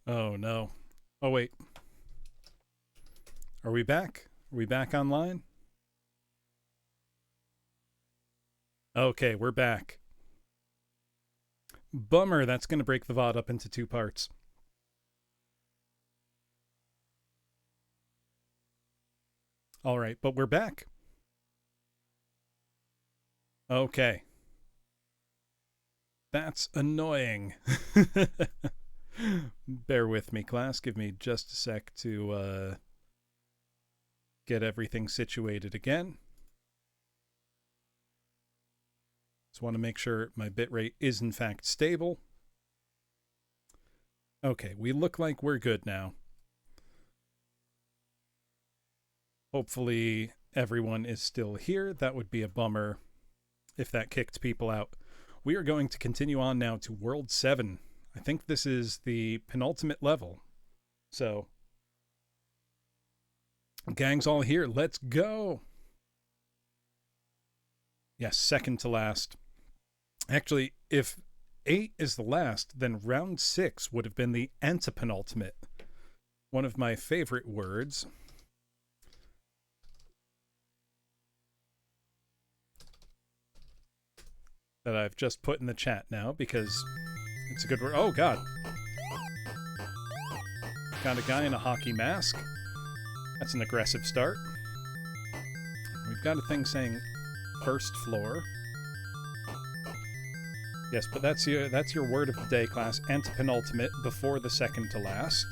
Oh no. Oh wait. Are we back? Are we back online? Okay, we're back. Bummer, that's going to break the VOD up into two parts. All right, but we're back. Okay. That's annoying. Bear with me, class. Give me just a sec to get everything situated again. Just want to make sure my bitrate is in fact stable. Okay, we look like we're good now. Hopefully everyone is still here. That would be a bummer if that kicked people out. We are going to continue on now to World 7. I think this is the penultimate level. So, gang's all here. Let's go. Yes, second to last. Actually, if 8 is the last, then round 6 would have been the antepenultimate. One of my favorite words. That I've just put in the chat now because it's a good word. Oh, God. Got a guy in a hockey mask. That's an aggressive start. We've got a thing saying first floor. Yes, but that's your word of the day, class. Antepenultimate, before the second to last.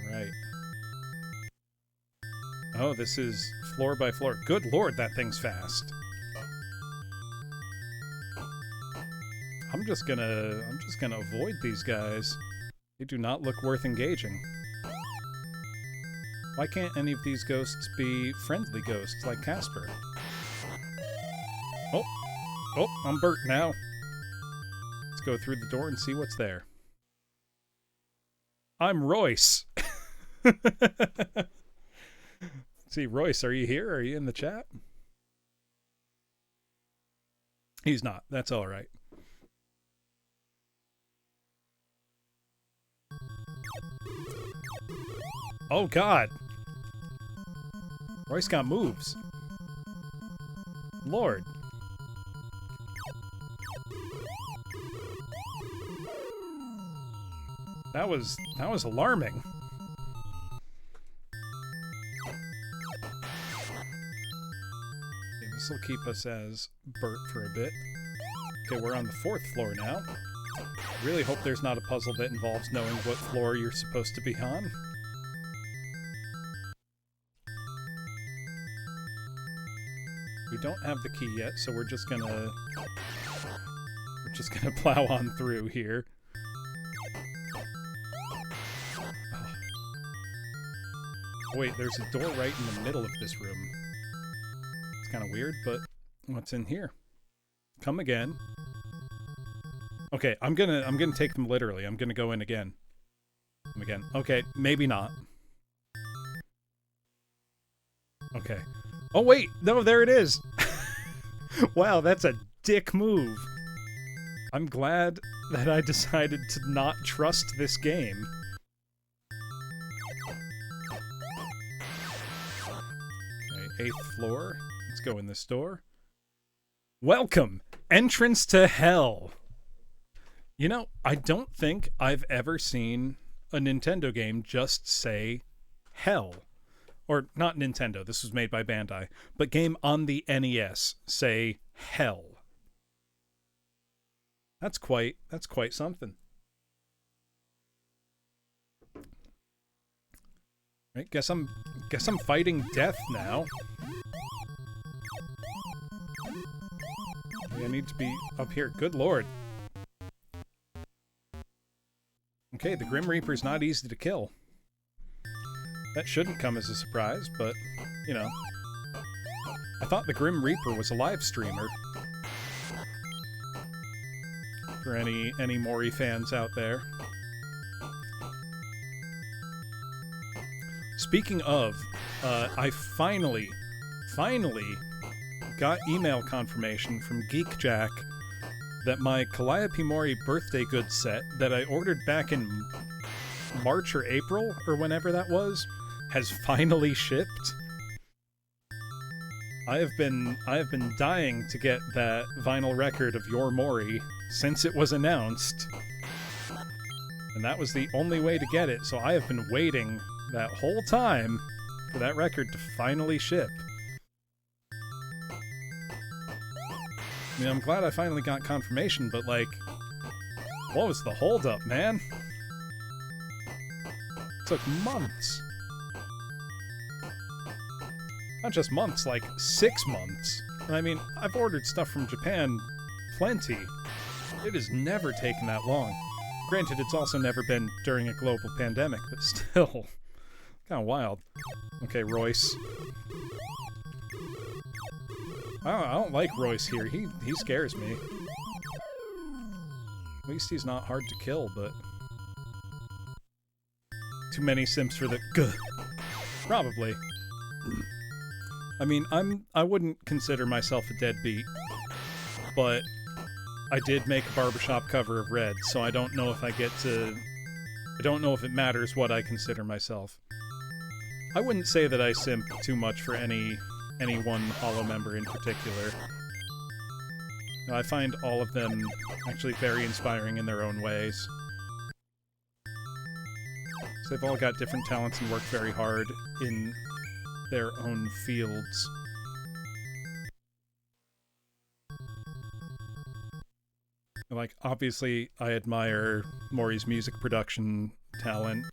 Right. Oh, this is floor by floor. Good lord, that thing's fast. I'm just gonna avoid these guys. They do not look worth engaging. Why can't any of these ghosts be friendly ghosts like Casper? Oh, I'm burnt now. Let's go through the door and see what's there. I'm Royce. Let's see, Royce, are you here? Are you in the chat? He's not. That's all right. Oh, God. Royce got moves. Lord. That was alarming. Okay, this will keep us as Bert for a bit. Okay, we're on the 4th floor now. Really hope there's not a puzzle that involves knowing what floor you're supposed to be on. We don't have the key yet, so we're just gonna plow on through here. Oh, wait, there's a door right in the middle of this room. It's kind of weird, but what's in here? Come again. Okay, I'm gonna take them literally. I'm gonna go in again. Come again. Okay, maybe not. Okay. Oh, wait! No, there it is! Wow, that's a dick move. I'm glad that I decided to not trust this game. Okay, 8th floor. Let's go in this door. Welcome! Entrance to Hell! You know, I don't think I've ever seen a Nintendo game just say Hell. Or not Nintendo, this was made by Bandai, but game on the NES say Hell. That's quite something. Right, guess I'm fighting death now. I need to be up here. Good lord. Okay, the Grim Reaper's not easy to kill. That shouldn't come as a surprise, but, you know. I thought the Grim Reaper was a live streamer. For any Mori fans out there. Speaking of, I finally got email confirmation from Geek Jack that my Calliope Mori birthday goods set that I ordered back in March or April, or whenever that was, has finally shipped. I have been dying to get that vinyl record of Your Mori since it was announced. And that was the only way to get it, so I have been waiting that whole time for that record to finally ship. I mean, I'm glad I finally got confirmation, but, like, what was the holdup, man? It took months. Not just months, like 6 months. And I mean, I've ordered stuff from Japan plenty. It has never taken that long. Granted, it's also never been during a global pandemic, but still. Kind of wild. Okay, Royce. I don't like Royce here. He scares me. At least he's not hard to kill, but... Too many simps for the guh. Probably. I mean, I wouldn't consider myself a deadbeat, but I did make a barbershop cover of Red, so I don't know if I get to... I don't know if it matters what I consider myself. I wouldn't say that I simp too much for any one Hollow member in particular. I find all of them actually very inspiring in their own ways. So they've all got different talents and work very hard in their own fields. Like, obviously, I admire Mori's music production talent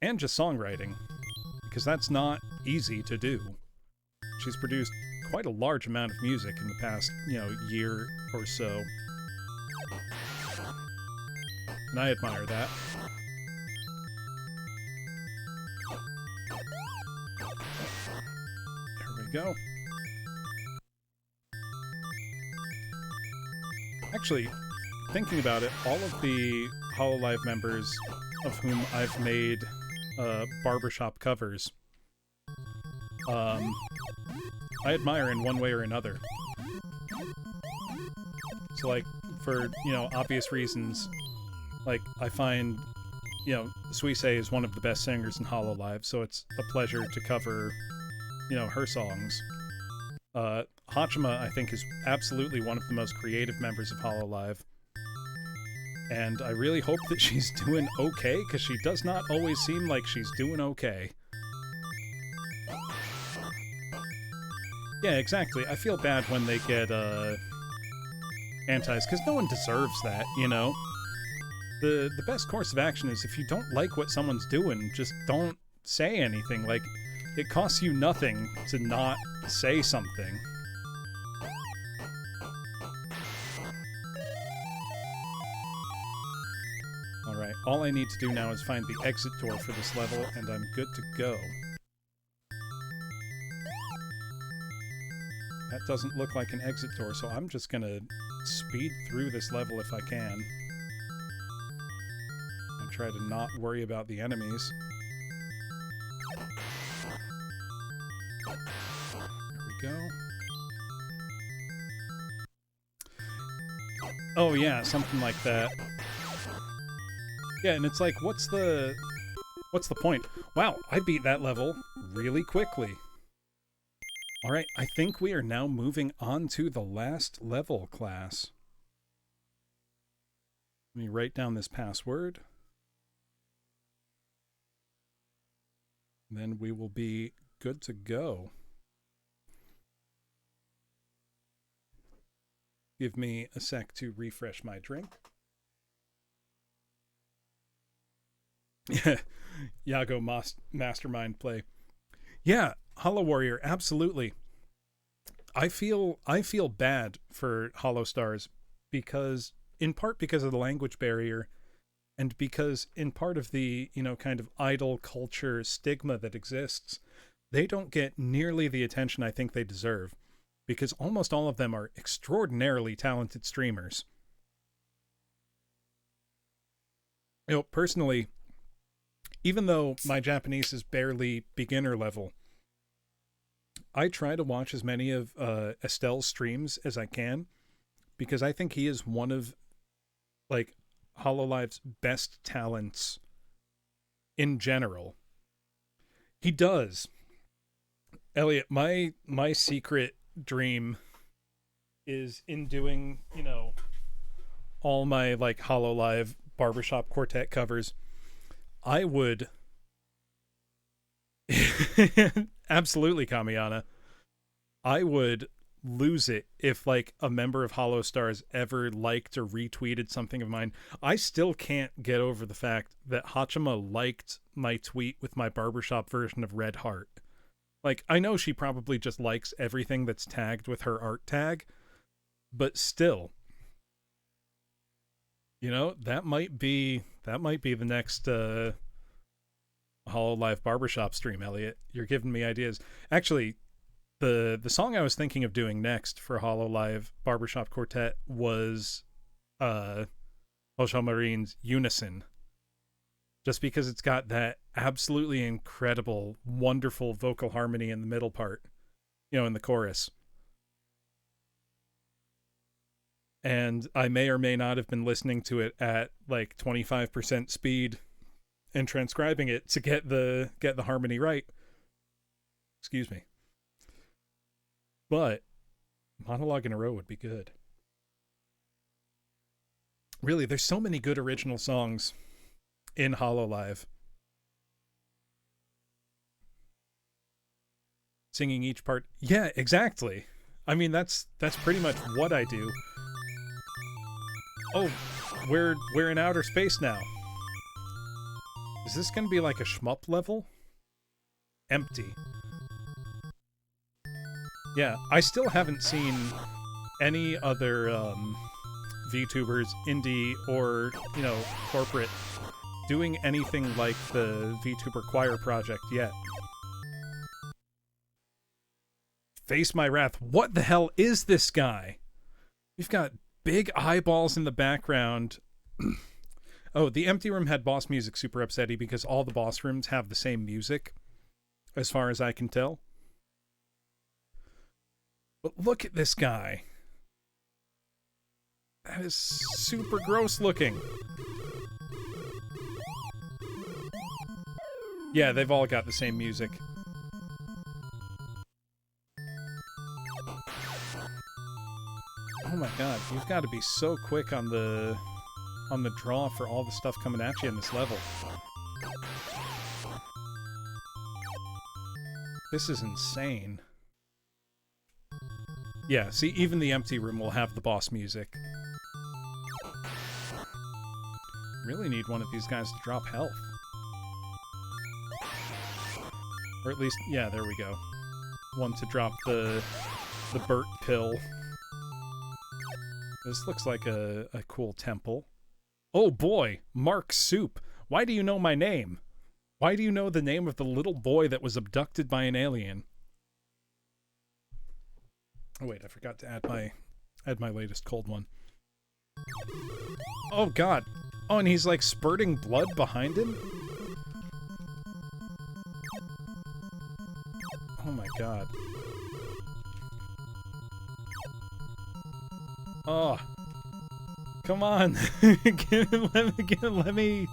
and just songwriting, because that's not easy to do. She's produced quite a large amount of music in the past, year or so. And I admire that. There we go. Actually, thinking about it, all of the Hololive members of whom I've made barbershop covers, I admire in one way or another. So, like, for, obvious reasons, like, I find, Suisse is one of the best singers in Hololive, so it's a pleasure to cover, her songs. Hachima, I think, is absolutely one of the most creative members of Hololive. And I really hope that she's doing okay, because she does not always seem like she's doing okay. Yeah, exactly. I feel bad when they get, antis, because no one deserves that, The best course of action is if you don't like what someone's doing, just don't say anything. Like, it costs you nothing to not say something. Alright, all I need to do now is find the exit door for this level, and I'm good to go. That doesn't look like an exit door, so I'm just gonna speed through this level if I can. And try to not worry about the enemies. There we go. Oh yeah, something like that. Yeah, and it's like, what's the point? Wow, I beat that level really quickly. Alright, I think we are now moving on to the last level class. Let me write down this password. Then we will be good to go. Give me a sec to refresh my drink. Yago Mastermind play. Yeah, Hollow Warrior, absolutely. I feel bad for Hollow Stars because, in part because of the language barrier, and because in part of the, kind of idol culture stigma that exists, they don't get nearly the attention I think they deserve, because almost all of them are extraordinarily talented streamers. Personally, even though my Japanese is barely beginner level, I try to watch as many of Estelle's streams as I can because I think he is one of like Hololive's best talents in general. He does. Elliot, my secret dream is in doing, all my like Hololive barbershop quartet covers. I would absolutely, Kamiana. I would lose it if like a member of Hollow Stars ever liked or retweeted something of mine. I still can't get over the fact that Hachima liked my tweet with my barbershop version of Red Heart. Like, I know she probably just likes everything that's tagged with her art tag, but still, that might be the next Hololive barbershop stream, Elliot. You're giving me ideas. Actually, the song I was thinking of doing next for Hololive barbershop quartet was Marine's Unison. Just because it's got that absolutely incredible, wonderful vocal harmony in the middle part, in the chorus. And I may or may not have been listening to it at like 25% speed and transcribing it to get the harmony right. Excuse me. But monologue in a row would be good. Really, there's so many good original songs in Hololive. Singing each part. Yeah, exactly. I mean, that's pretty much what I do. Oh, we're in outer space now. Is this going to be like a shmup level? Empty. Yeah, I still haven't seen any other VTubers, indie or, corporate, doing anything like the VTuber Choir project yet. Face my wrath. What the hell is this guy? We've got big eyeballs in the background. Oh, the empty room had boss music super upsetty because all the boss rooms have the same music, as far as I can tell. But look at this guy. That is super gross looking. Yeah, they've all got the same music. Oh my god, you've got to be so quick on the draw for all the stuff coming at you in this level. This is insane. Yeah, see, even the empty room will have the boss music. Really need one of these guys to drop health. Or at least, yeah, there we go. One to drop the Burt pill. This looks like a cool temple. Oh boy, Mark Soup. Why do you know my name? Why do you know the name of the little boy that was abducted by an alien? Oh wait, I forgot to add my latest cold one. Oh god. Oh, and he's like spurting blood behind him? Oh my god. Oh. Come on. let me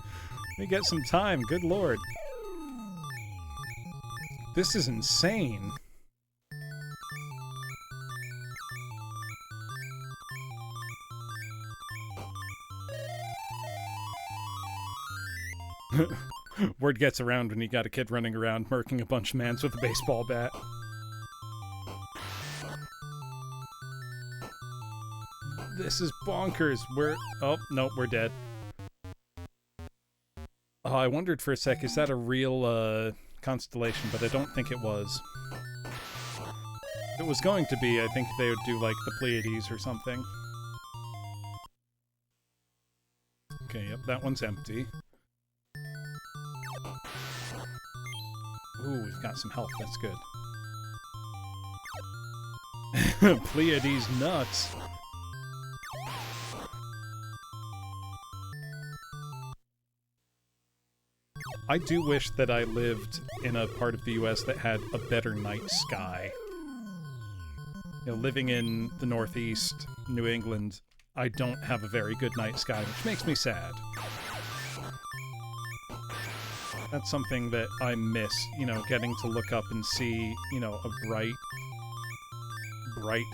get some time. Good lord. This is insane. Word gets around when you got a kid running around murking a bunch of mans with a baseball bat. This is bonkers. Oh, no, we're dead. Oh, I wondered for a sec, is that a real constellation? But I don't think it was. If it was going to be, I think they would do like the Pleiades or something. Okay, yep, that one's empty. Ooh, we've got some health, that's good. Pleiades nuts. I do wish that I lived in a part of the US that had a better night sky. You know, living in the Northeast, New England, I don't have a very good night sky, which makes me sad. That's something that I miss, you know, getting to look up and see, you know, a bright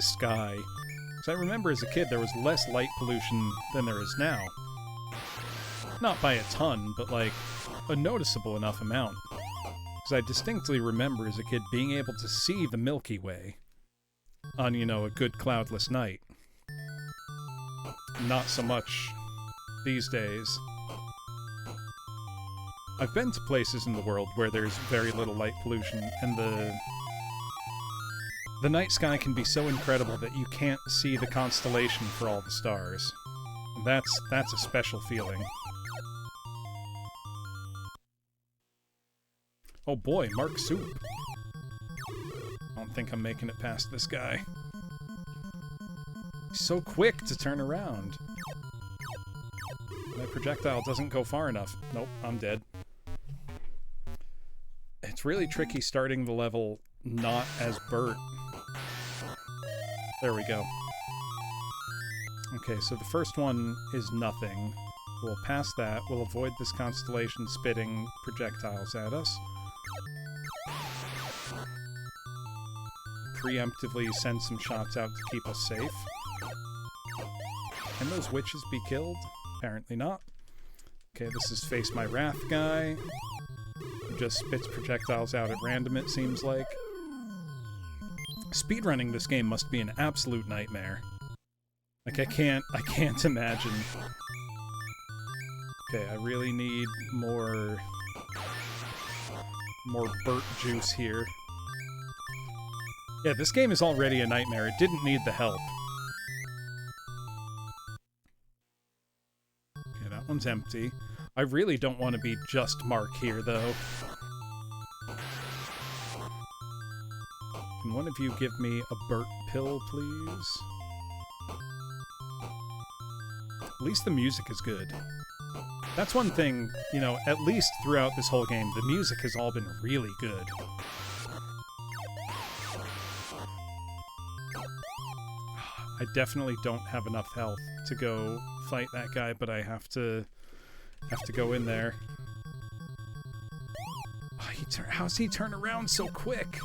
sky. Because I remember as a kid there was less light pollution than there is now. Not by a ton, but like a noticeable enough amount. Because I distinctly remember as a kid being able to see the Milky Way on, you know, a good cloudless night. Not so much these days. I've been to places in the world where there's very little light pollution, and the night sky can be so incredible that you can't see the constellation for all the stars. That's a special feeling. Oh boy, Mark Soup. I don't think I'm making it past this guy. He's so quick to turn around. My projectile doesn't go far enough. Nope, I'm dead. It's really tricky starting the level not as Bert. There we go. Okay, so the first one is nothing. We'll pass that. We'll avoid this constellation spitting projectiles at us. Preemptively send some shots out to keep us safe. Can those witches be killed? Apparently not. Okay, this is Face My Wrath guy. Who just spits projectiles out at random, it seems like. Speedrunning this game must be an absolute nightmare. Like, I can't imagine. Okay, I really need more Burt juice here. Yeah, this game is already a nightmare. It didn't need the help. Okay, that one's empty. I really don't want to be just Mark here, though. Can one of you give me a Burt pill, please? At least the music is good. That's one thing, you know, at least throughout this whole game, the music has all been really good. I definitely don't have enough health to go fight that guy, but I have to go in there. Oh, how's he turn around so quick?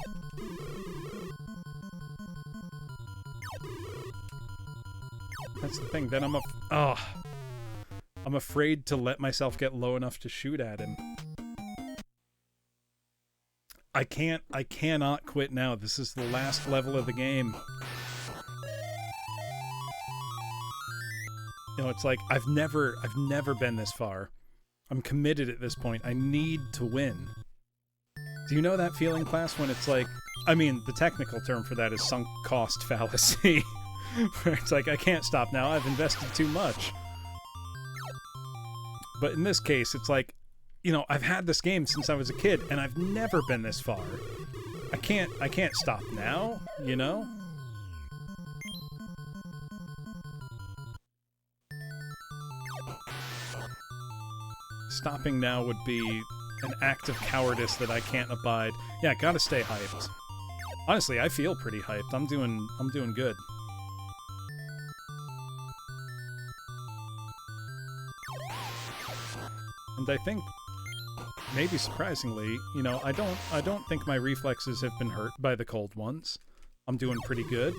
That's the thing. Then I'm afraid to let myself get low enough to shoot at him. I cannot quit now. This is the last level of the game. You know, it's like I've never been this far. I'm committed at this point. I need to win. Do you know that feeling, class, when it's like, I mean, the technical term for that is sunk cost fallacy. Where it's like, I can't stop now, I've invested too much. But in this case, it's like, you know, I've had this game since I was a kid, and I've never been this far. I can't stop now, you know? Stopping now would be an act of cowardice that I can't abide. Yeah, gotta stay hyped. Honestly, I feel pretty hyped. I'm doing good. And I think, maybe surprisingly, you know, I don't think my reflexes have been hurt by the cold ones. I'm doing pretty good.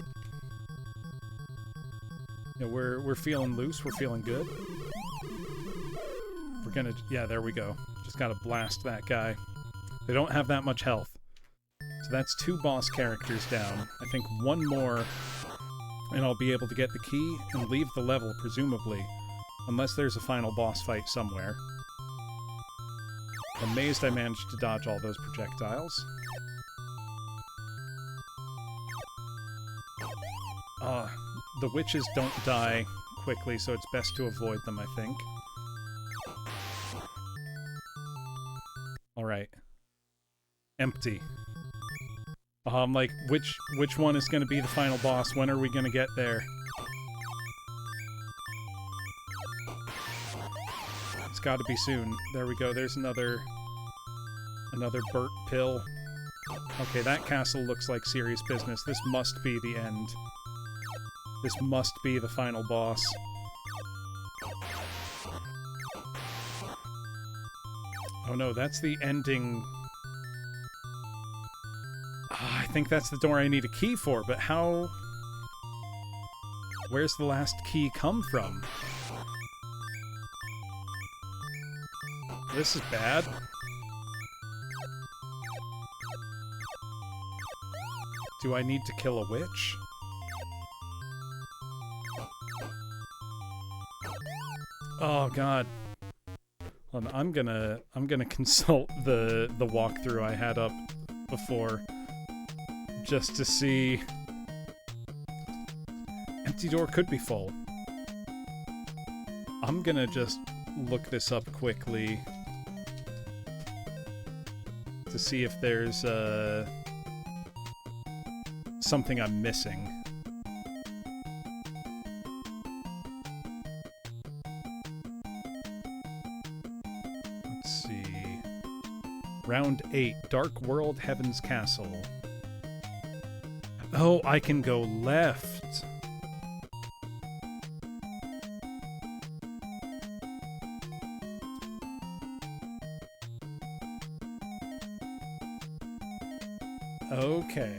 You know, we're feeling loose. We're feeling good. We're gonna, yeah, there we go. Just gotta blast that guy. They don't have that much health. So that's 2 boss characters down. I think one more, and I'll be able to get the key and leave the level, presumably. Unless there's a final boss fight somewhere. Amazed I managed to dodge all those projectiles. The witches don't die quickly, so it's best to avoid them, I think. Alright. Empty. I'm like, which one is going to be the final boss? When are we going to get there? It's got to be soon. There we go. There's another Burt pill. Okay, that castle looks like serious business. This must be the end. This must be the final boss. Oh no, that's the ending. I think that's the door I need a key for, but how... Where's the last key come from? This is bad. Do I need to kill a witch? Oh god. Hold on, I'm gonna consult the walkthrough I had up before just to see. Empty door could be full. I'm gonna just look this up quickly to see if there's something I'm missing. Let's see. Round 8, Dark World Heaven's Castle. Oh, I can go left. Okay.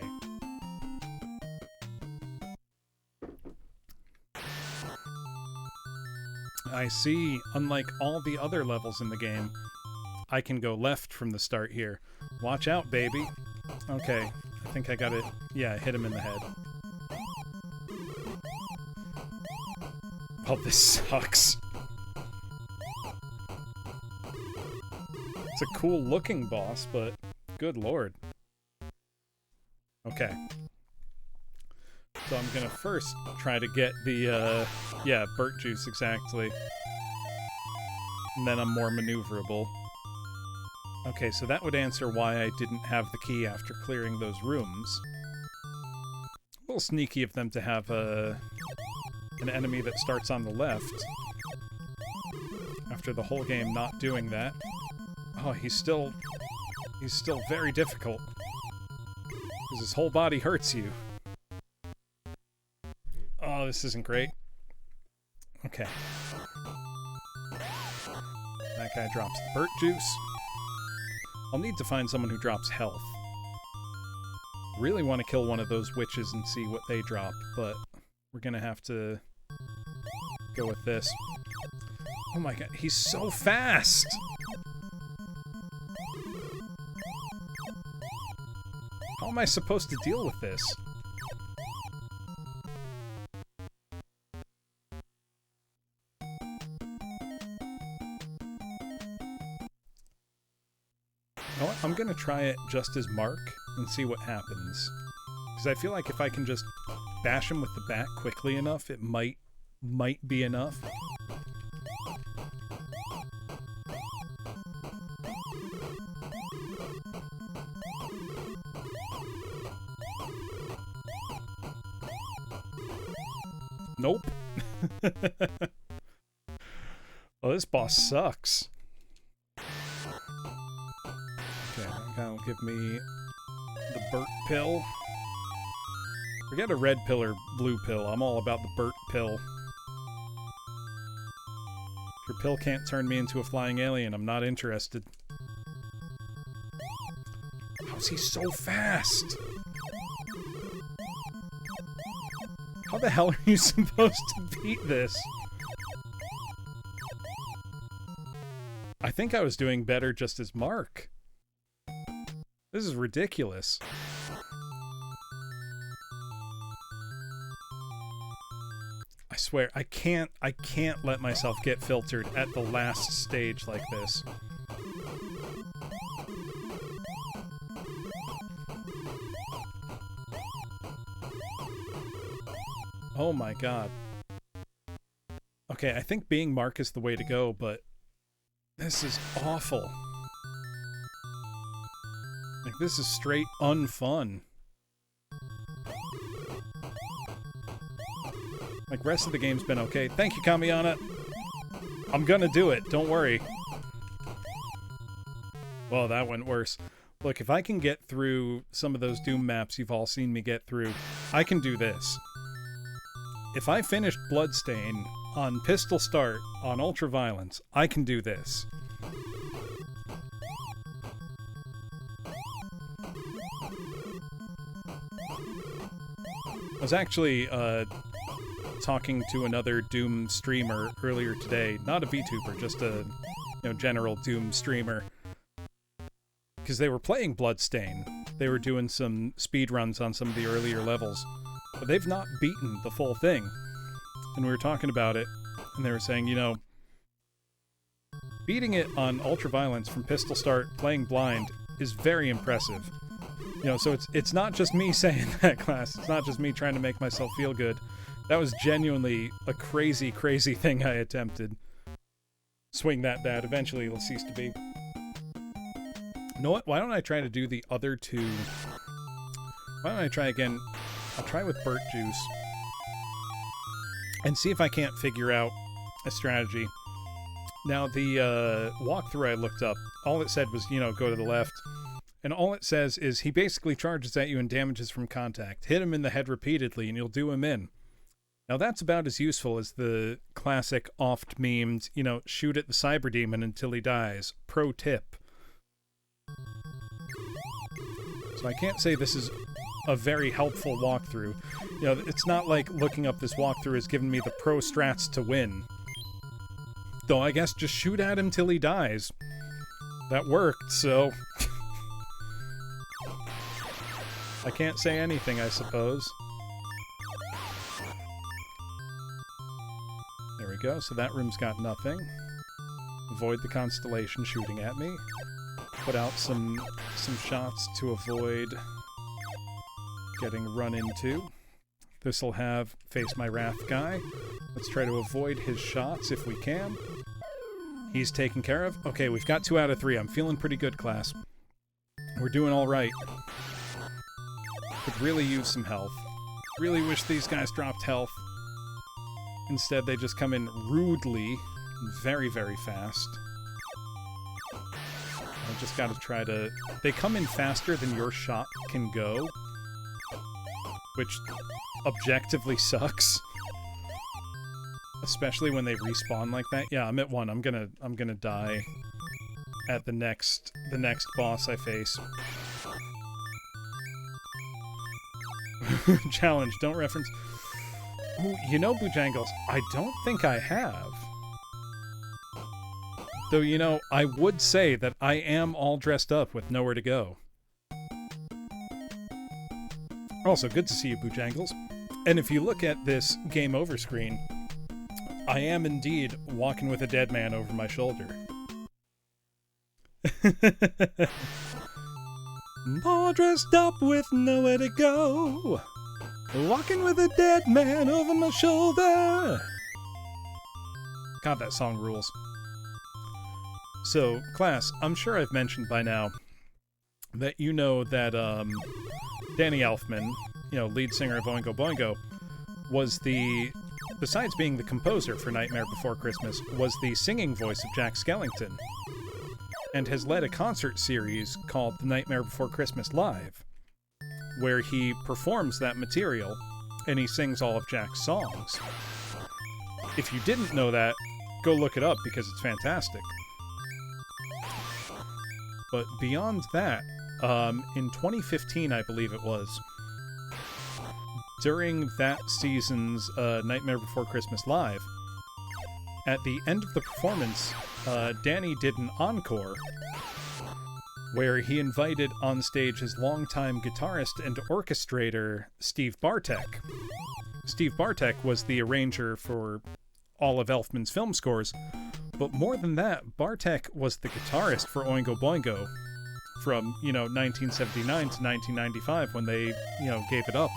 I see. Unlike all the other levels in the game, I can go left from the start here. Watch out, baby. Okay. I think I got it. Yeah, hit him in the head. Oh, this sucks. It's a cool looking boss, but good lord. Okay. So I'm gonna first try to get the, yeah, Burt Juice, exactly. And then I'm more maneuverable. Okay, so that would answer why I didn't have the key after clearing those rooms. A little sneaky of them to have an enemy that starts on the left. After the whole game not doing that. Oh, he's still very difficult. Because his whole body hurts you. Oh, this isn't great. Okay. That guy drops the Burt Juice. I'll need to find someone who drops health. Really want to kill one of those witches and see what they drop, but we're gonna have to go with this. Oh my god, he's so fast! How am I supposed to deal with this? You know what? I'm gonna try it just as Mark and see what happens. Because I feel like if I can just bash him with the bat quickly enough, it might be enough. Nope. Oh, this boss sucks. Okay, that'll give me the Burt pill. Forget a red pill or blue pill. I'm all about the Burt pill. If your pill can't turn me into a flying alien, I'm not interested. How's he so fast? How the hell are you supposed to beat this? I think I was doing better just as Mark. This is ridiculous. I swear, I can't let myself get filtered at the last stage like this. Oh my god. Okay, I think being Mark is the way to go, but this is awful. Like, this is straight unfun. Like, rest of the game's been okay. Thank you, Kamiana. I'm gonna do it, don't worry. Well, that went worse. Look, if I can get through some of those Doom maps you've all seen me get through, I can do this. If I finished Bloodstain on Pistol Start on Ultraviolence, I can do this. I was actually talking to another Doom streamer earlier today, not a VTuber, just a general Doom streamer, because they were playing Bloodstain. They were doing some speed runs on some of the earlier levels, but they've not beaten the full thing. And we were talking about it, and they were saying, beating it on Ultraviolence from Pistol Start, playing blind, is very impressive. So it's not just me saying that, class. It's not just me trying to make myself feel good. That was genuinely a crazy, crazy thing I attempted. Swing that bad. Eventually it'll cease to be. You know what? Why don't I try to do the other two? Why don't I try again? I'll try with Burnt Juice. And see if I can't figure out a strategy. Now, the walkthrough I looked up, all it said was, go to the left. And all it says is he basically charges at you and damages from contact. Hit him in the head repeatedly and you'll do him in. Now that's about as useful as the classic oft-memed, shoot at the cyber demon until he dies. Pro tip. So I can't say this is a very helpful walkthrough. It's not like looking up this walkthrough has given me the pro strats to win. Though I guess just shoot at him till he dies. That worked, so... I can't say anything, I suppose. There we go, so that room's got nothing. Avoid the constellation shooting at me. Put out some shots to avoid getting run into. This'll have Face My Wrath guy. Let's try to avoid his shots if we can. He's taken care of. Okay, we've got 2 out of 3. I'm feeling pretty good, class. We're doing all right. Could really use some health. Really wish these guys dropped health. Instead, they just come in rudely, very, very fast. I just gotta try to... They come in faster than your shot can go, which objectively sucks. Especially when they respawn like that. Yeah, I'm at 1. I'm gonna die at the next boss I face. Challenge, don't reference... Ooh, Bojangles, I don't think I have. Though, I would say that I am all dressed up with nowhere to go. Also, good to see you, Bojangles. And if you look at this game over screen, I am indeed walking with a dead man over my shoulder. All dressed up with nowhere to go. Walking with a dead man over my shoulder. God, that song rules. So, class, I'm sure I've mentioned by now that that Danny Elfman, lead singer of Oingo Boingo, was besides being the composer for Nightmare Before Christmas, was the singing voice of Jack Skellington, and has led a concert series called The Nightmare Before Christmas Live, where he performs that material, and he sings all of Jack's songs. If you didn't know that, go look it up, because it's fantastic. But beyond that, in 2015, I believe it was, during that season's Nightmare Before Christmas Live, at the end of the performance, Danny did an encore where he invited on stage his longtime guitarist and orchestrator, Steve Bartek. Steve Bartek was the arranger for all of Elfman's film scores, but more than that, Bartek was the guitarist for Oingo Boingo from, 1979 to 1995 when they, gave it up.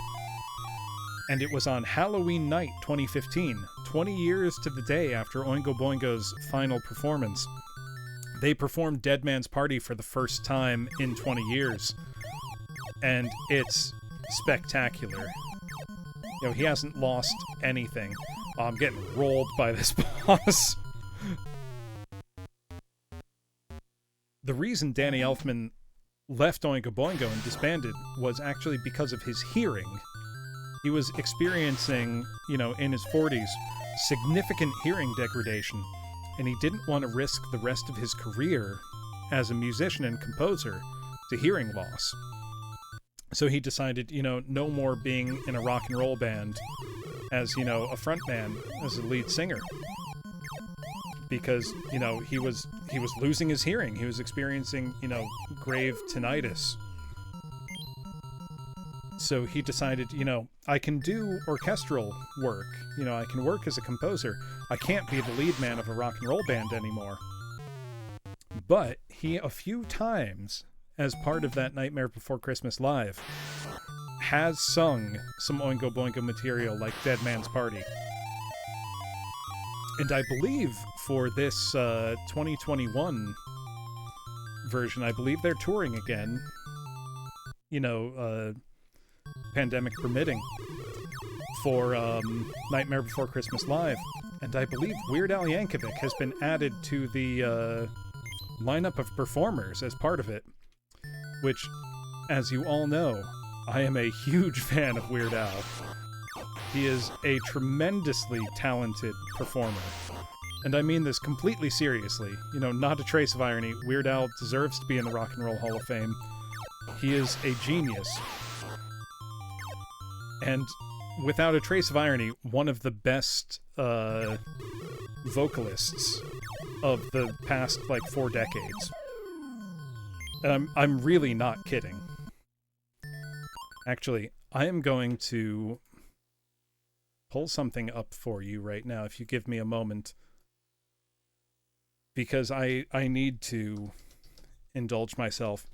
And it was on Halloween night 2015, 20 years to the day after Oingo Boingo's final performance. They performed Dead Man's Party for the first time in 20 years. And it's spectacular. He hasn't lost anything. Oh, I'm getting rolled by this boss. The reason Danny Elfman left Oingo Boingo and disbanded was actually because of his hearing. He was experiencing, in his 40s, significant hearing degradation, and he didn't want to risk the rest of his career as a musician and composer to hearing loss. So he decided, no more being in a rock and roll band as, a front man, as a lead singer. Because, he was losing his hearing. He was experiencing, grave tinnitus. So he decided, I can do orchestral work. I can work as a composer. I can't be the lead man of a rock and roll band anymore. But he, a few times, as part of that Nightmare Before Christmas Live, has sung some Oingo Boingo material like Dead Man's Party. And I believe for this 2021 version, I believe they're touring again. Pandemic permitting, for Nightmare Before Christmas Live. And I believe Weird Al Yankovic has been added to the lineup of performers as part of it. Which, as you all know, I am a huge fan of Weird Al. He is a tremendously talented performer. And I mean this completely seriously. Not a trace of irony. Weird Al deserves to be in the Rock and Roll Hall of Fame. He is a genius. And without a trace of irony, one of the best vocalists of the past, 4 decades. And I'm really not kidding. Actually, I am going to pull something up for you right now, if you give me a moment. Because I need to indulge myself.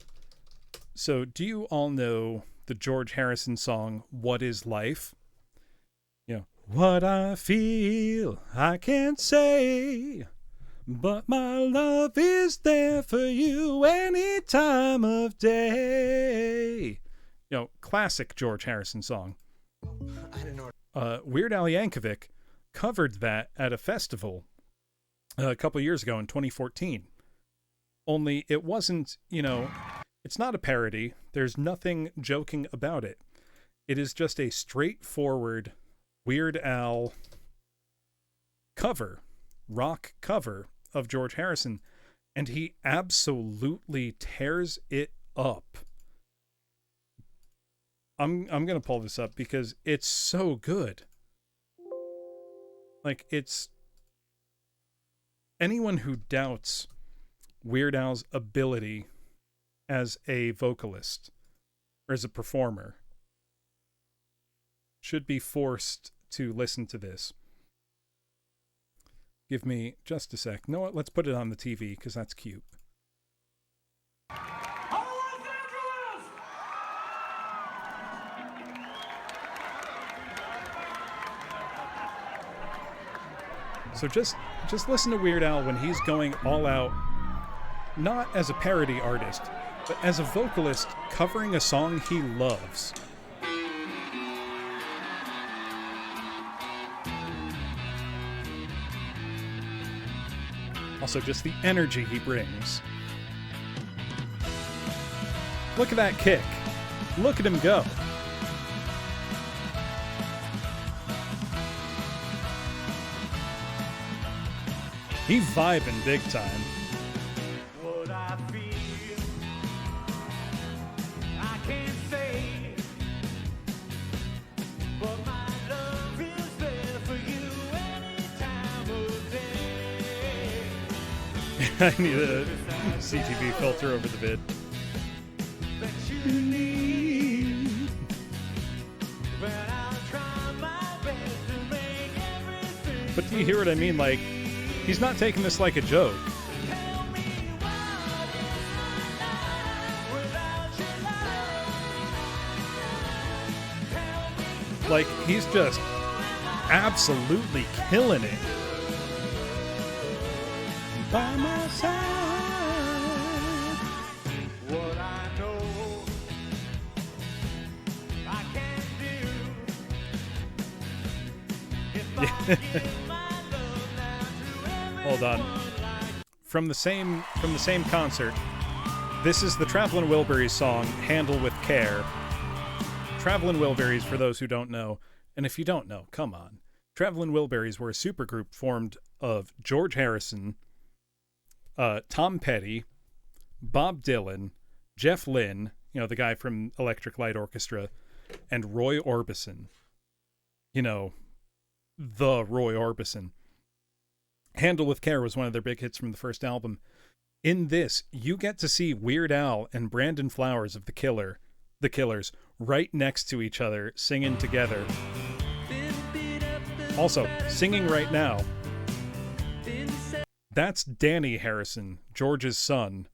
So, do you all know the George Harrison song, What Is Life? What I feel, I can't say, but my love is there for you any time of day. Classic George Harrison song. I don't know. Weird Al Yankovic covered that at a festival a couple years ago in 2014. Only it wasn't, it's not a parody. There's nothing joking about it. It is just a straightforward Weird Al rock cover of George Harrison, and he absolutely tears it up. I'm going to pull this up because it's so good. It's anyone who doubts Weird Al's ability as a vocalist or as a performer should be forced to listen to this. Give me just a sec. You know what? Let's put it on the TV because that's cute. So just listen to Weird Al when he's going all out, not as a parody artist, but as a vocalist covering a song he loves. Also, just the energy he brings. Look at that kick. Look at him go. He's vibing big time. What I feel, I can't say, but my love is there for you any time of day. I need a CTV filter over the vid. That you need, but I'll try my best to make everything. But do you hear what I mean? He's not taking this like a joke. Tell me what is my life without your love? Tell me He's just absolutely killing it. By my side. what I know I can do. If I give my love now to Hold on. everyone like From the same concert, This is the Travelin' Wilburys song, Handle with Care. Travelin' Wilburys, for those who don't know, and if you don't know, come on. Travelin' Wilburys were a supergroup formed of George Harrison, Tom Petty, Bob Dylan, Jeff Lynne, you know, the guy from Electric Light Orchestra, and Roy Orbison. You know, the Roy Orbison. Handle with Care was one of their big hits from the first album. In this, you get to see Weird Al and Brandon Flowers of The Killers, right next to each other, singing together. Also, singing right now, that's Danny Harrison, George's son.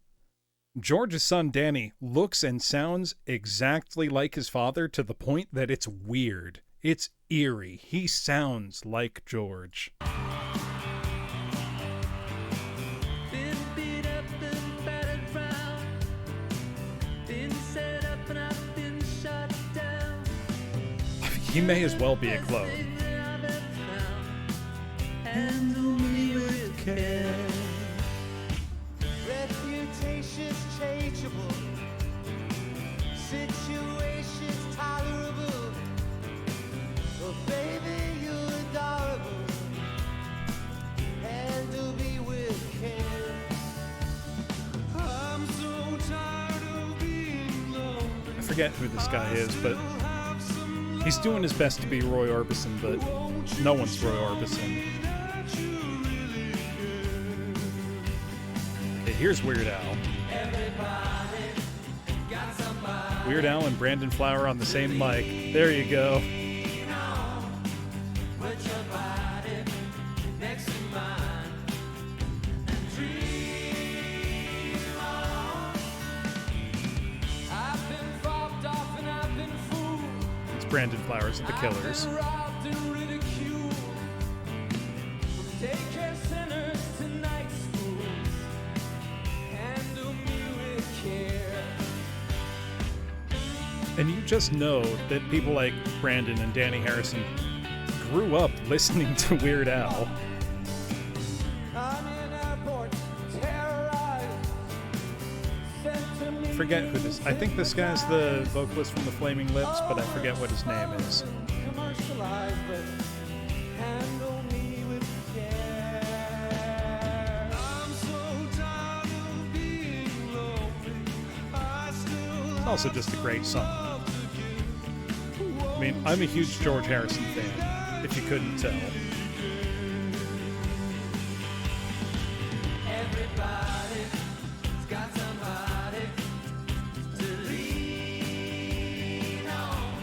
George's son, Danny, looks and sounds exactly like his father to the point that it's weird. It's eerie. He sounds like George. He may as well be a clone. Handle me with care. Reputation's changeable, situations tolerable. Oh, baby, you're adorable. Handle me with care. I'm so tired of being lonely. I forget who this guy is, but he's doing his best to be Roy Orbison, but no one's Roy Orbison. Okay, here's Weird Al. Weird Al and Brandon Flower on the same mic. There you go. It's Brandon Flowers of The Killers. And you just know that people like Brandon and Danny Harrison grew up listening to Weird Al. Forget who this. I think this guy's the vocalist from the Flaming Lips, but I forget what his name is. Also just a great song. I mean, I'm a huge George Harrison fan, if you couldn't tell.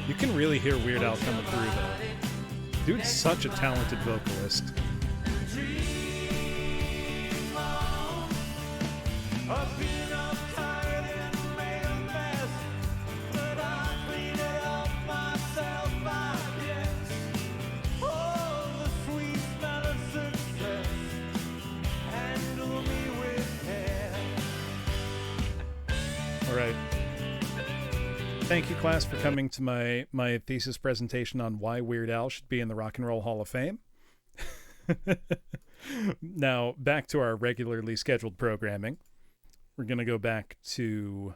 You can really hear Weird Al coming through, though. Dude's such a talented vocalist. All right. Thank you, class, for coming to my thesis presentation on why Weird Al should be in the Rock and Roll Hall of Fame. Now, back to our regularly scheduled programming. We're going to go back to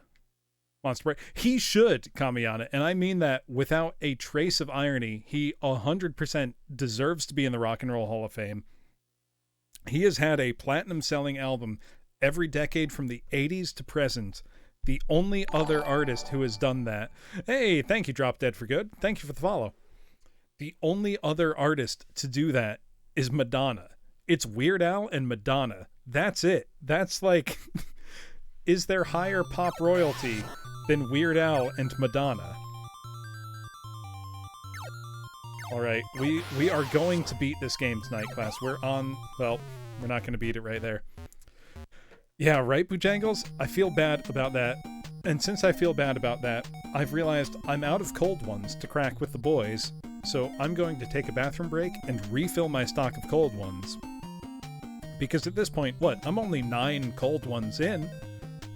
Monster Break. He should, Kamiyana, and I mean that without a trace of irony. He 100% deserves to be in the Rock and Roll Hall of Fame. He has had a platinum-selling album every decade from the 80s to present. The only other artist who has done that. Hey, thank you, Drop Dead for Good. Thank you for the follow. The only other artist to do that is Madonna. It's Weird Al and Madonna. That's it. That's like, is there higher pop royalty than Weird Al and Madonna? All right, we are going to beat this game tonight, class. We're on, well, we're not going to beat it right there. Yeah, right, Bojangles? I feel bad about that. And since I feel bad about that, I've realized I'm out of cold ones to crack with the boys, so I'm going to take a bathroom break and refill my stock of cold ones. Because at this point, what, I'm only 9 cold ones in?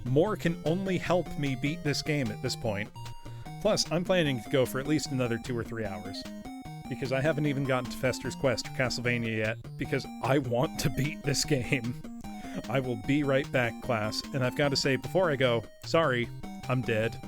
More can only help me beat this game at this point. Plus, I'm planning to go for at least another 2 or 3 hours. Because I haven't even gotten to Fester's Quest or Castlevania yet, because I want to beat this game. I will be right back, class. And I've got to say, before I go, sorry, I'm dead.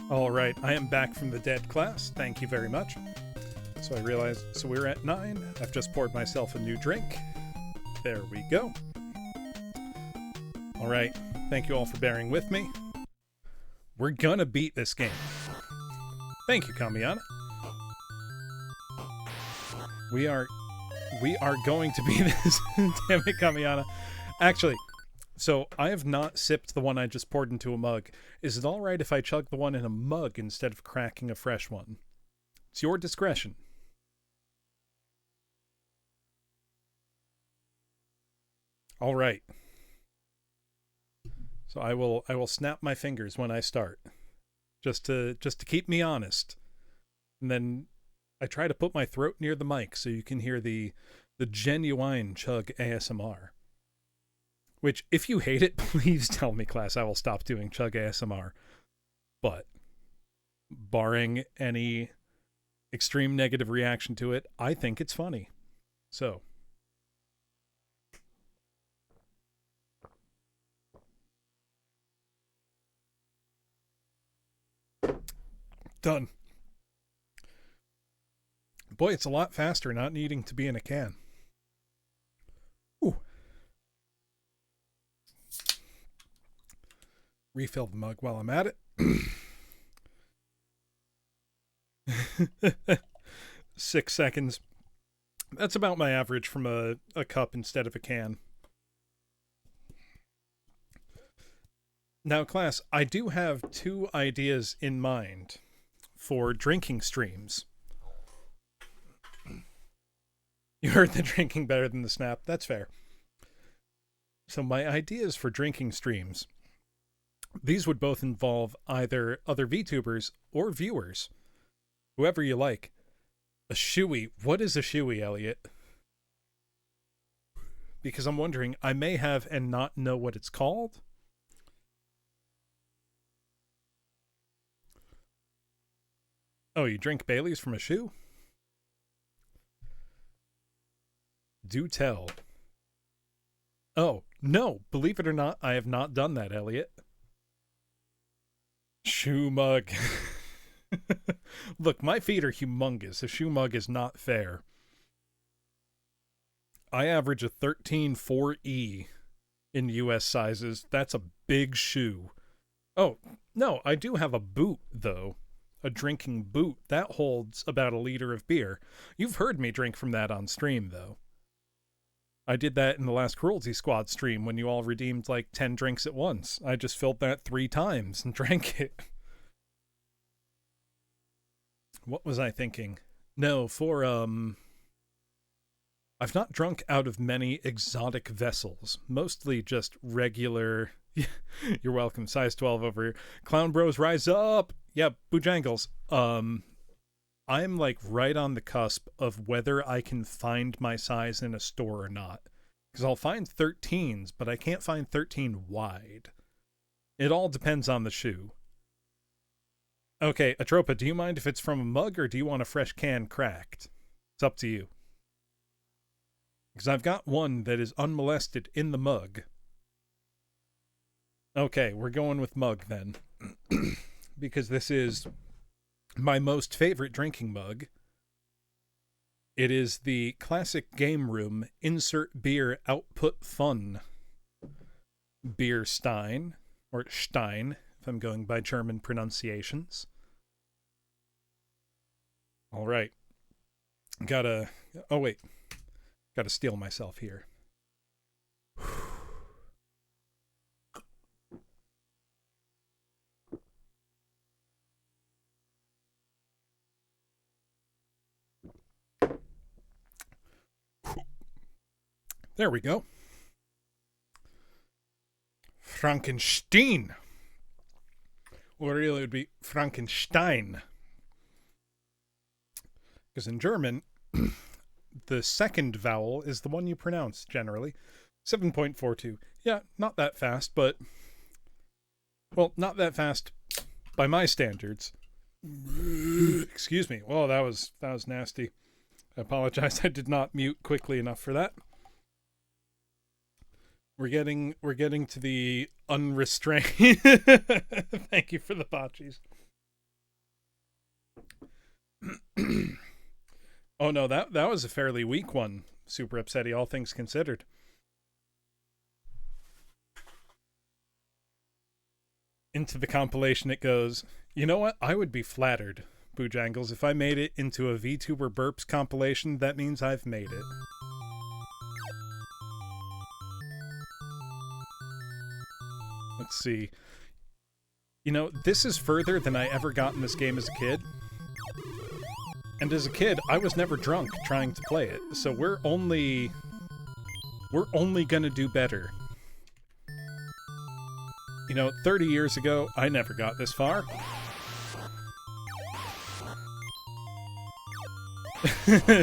All right, I am back from the dead, class. Thank you very much. So I realized, so we're at 9. I've just poured myself a new drink. There we go. All right, thank you all for bearing with me. We're gonna beat this game. Thank you, Kamiana. We are going to beat this. Damn it, Kamiana. Actually, so I have not sipped the one I just poured into a mug. Is it all right if I chug the one in a mug instead of cracking a fresh one? It's your discretion. All right. So I will snap my fingers when I start, just to keep me honest. And then I try to put my throat near the mic so you can hear the genuine chug ASMR. Which, if you hate it, please tell me, class. I will stop doing chug ASMR. But, barring any extreme negative reaction to it, I think it's funny. So. Done. Boy, it's a lot faster not needing to be in a can. Ooh. Refill the mug while I'm at it. 6 seconds. That's about my average from a cup instead of a can. Now, class, I do have 2 ideas in mind for drinking streams. You heard the drinking better than the snap. That's fair. So my ideas for drinking streams. These would both involve either other VTubers or viewers. Whoever you like. A shoey. What is a shoey, Elliot? Because I'm wondering, I may have and not know what it's called. Oh, you drink Bailey's from a shoe? Do tell. Oh, no, believe it or not, I have not done that, Elliot. Shoe mug. Look, my feet are humongous. A shoe mug is not fair. I average a 13.4E in US sizes. That's a big shoe. Oh, no, I do have a boot, though. A drinking boot. That holds about a liter of beer. You've heard me drink from that on stream, though. I did that in the last Cruelty Squad stream when you all redeemed like 10 drinks at once. I just filled that 3 times and drank it. What was I thinking? No, for, I've not drunk out of many exotic vessels. Mostly just regular... You're welcome. Size 12 over here. Clown Bros, rise up! Yeah, Bojangles. I'm like right on the cusp of whether I can find my size in a store or not. Because I'll find 13s, but I can't find 13 wide. It all depends on the shoe. Okay, Atropa, do you mind if it's from a mug or do you want a fresh can cracked? It's up to you. Because I've got one that is unmolested in the mug. Okay, we're going with mug then. Because this is my most favorite drinking mug. It is the classic Game Room Insert Beer Output Fun Beer Stein, or Stein, if I'm going by German pronunciations. All right. Gotta steel myself here. There we go. Frankenstein. Or really it would be Frankenstein. Because in German, the second vowel is the one you pronounce, generally. 7.42. Yeah, not that fast, but... Well, not that fast by my standards. Excuse me. Oh, that was nasty. I apologize. I did not mute quickly enough for that. We're getting to the unrestrained. Thank you for the botchies. Oh no, that was a fairly weak one. Super upsetty, all things considered. Into the compilation it goes. You know what? I would be flattered, Boojangles, if I made it into a VTuber Burps compilation. That means I've made it. Let's see. You know, this is further than I ever got in this game as a kid. And as a kid, I was never drunk trying to play it. So we're only gonna do better. You know, 30 years ago, I never got this far.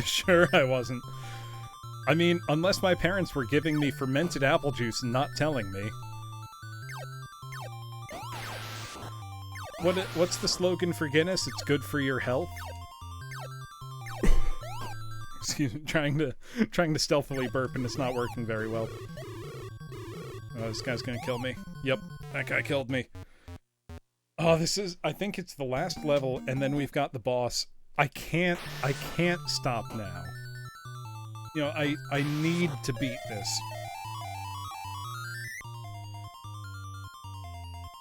Sure, I wasn't. I mean, unless my parents were giving me fermented apple juice and not telling me. What's the slogan for Guinness? It's good for your health. Excuse me, trying to stealthily burp and it's not working very well. Oh, this guy's gonna kill me. Yep, that guy killed me. Oh, I think it's the last level, and then we've got the boss. I can't stop now. You know, I need to beat this.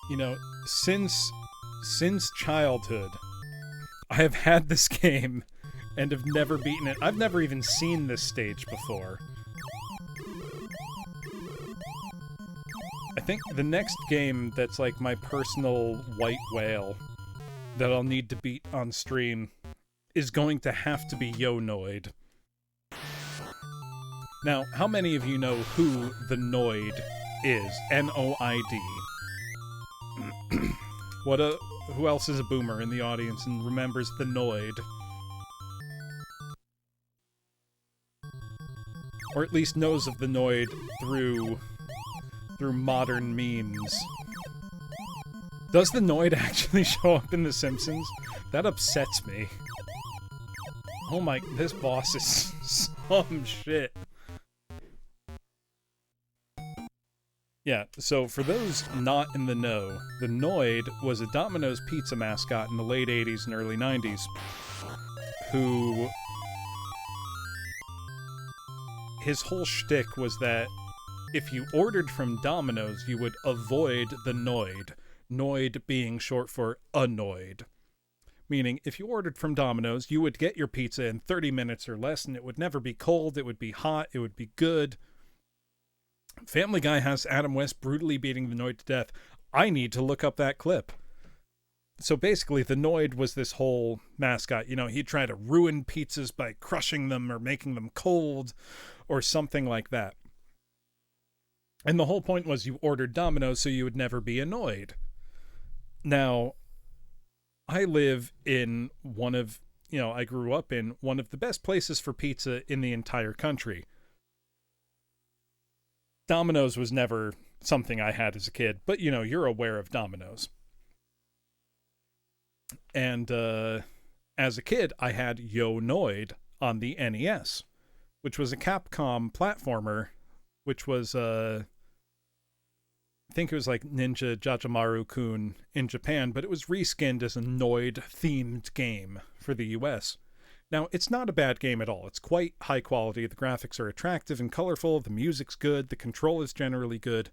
You know, since childhood, I have had this game and have never beaten it. I've never even seen this stage before. I think the next game that's like my personal white whale that I'll need to beat on stream is going to have to be Yo Noid. Now, how many of you know who the Noid is? N-O-I-D. Who else is a boomer in the audience and remembers the Noid? Or at least knows of the Noid through modern memes. Does the Noid actually show up in The Simpsons? That upsets me. Oh my, this boss is some shit. Yeah, so for those not in the know, the Noid was a Domino's pizza mascot in the late 80s and early 90s who... his whole shtick was that if you ordered from Domino's, you would avoid the Noid. Noid being short for annoyed. Meaning, if you ordered from Domino's, you would get your pizza in 30 minutes or less, and it would never be cold, it would be hot, it would be good. Family Guy has Adam West brutally beating the Noid to death. I need to look up that clip. So basically, the Noid was this whole mascot. You know, he'd try to ruin pizzas by crushing them or making them cold or something like that. And the whole point was you ordered Domino's so you would never be annoyed. Now, I live in I grew up in one of the best places for pizza in the entire country. Domino's was never something I had as a kid, but you're aware of Domino's. And as a kid, I had Yo Noid on the NES, which was a Capcom platformer, which was, I think it was like Ninja Jajamaru-kun in Japan, but it was reskinned as a Noid-themed game for the US. Now, it's not a bad game at all. It's quite high quality. The graphics are attractive and colorful. The music's good. The control is generally good.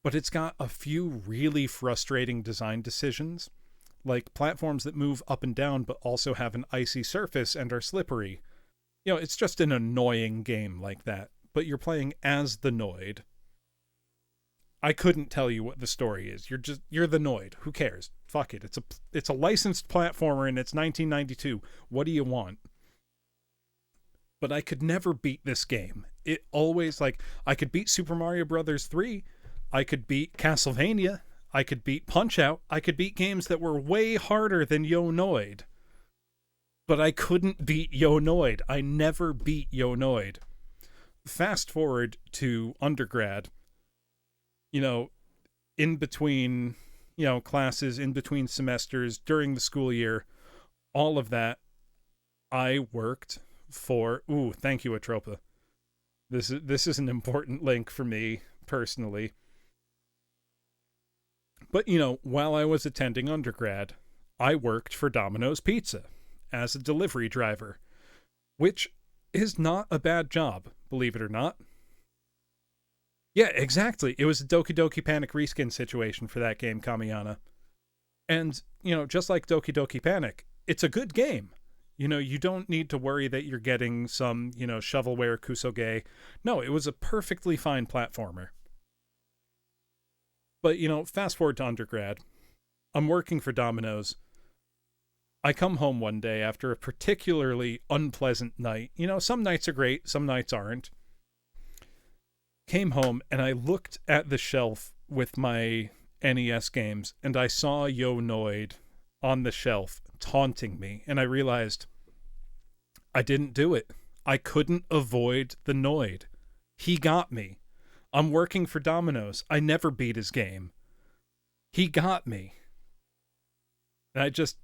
But it's got a few really frustrating design decisions, like platforms that move up and down but also have an icy surface and are slippery. It's just an annoying game like that. But you're playing as the Noid. I couldn't tell you what the story is. You're the Noid. Who cares? Fuck it. It's a licensed platformer and it's 1992. What do you want? But I could never beat this game. It always, I could beat Super Mario Brothers 3. I could beat Castlevania. I could beat Punch-Out. I could beat games that were way harder than Yo Noid. But I couldn't beat Yo Noid. I never beat Yo Noid. Fast forward to undergrad. In between, classes, in between semesters, during the school year, all of that, I worked for, thank you, Atropa. This is an important link for me, personally. But, while I was attending undergrad, I worked for Domino's Pizza as a delivery driver, which is not a bad job, believe it or not. Yeah, exactly. It was a Doki Doki Panic reskin situation for that game, Kamiyana. And, just like Doki Doki Panic, it's a good game. You don't need to worry that you're getting some, shovelware kusoge. No, it was a perfectly fine platformer. But, fast forward to undergrad. I'm working for Domino's. I come home one day after a particularly unpleasant night. Some nights are great, some nights aren't. Came home and I looked at the shelf with my NES games and I saw Yo Noid on the shelf taunting me, and I realized I didn't do it. I couldn't avoid the Noid. He got me. I'm working for Domino's. I never beat his game. He got me. And I just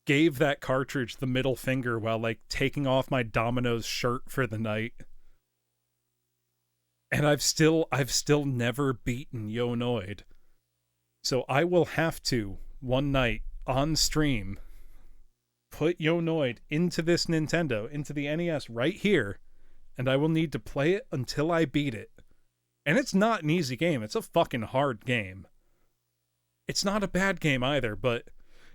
gave that cartridge the middle finger while taking off my Domino's shirt for the night. And I've still never beaten Yo Noid. So I will have to, one night, on stream, put Yo Noid into this Nintendo, into the NES right here, and I will need to play it until I beat it. And it's not an easy game. It's a fucking hard game. It's not a bad game either, but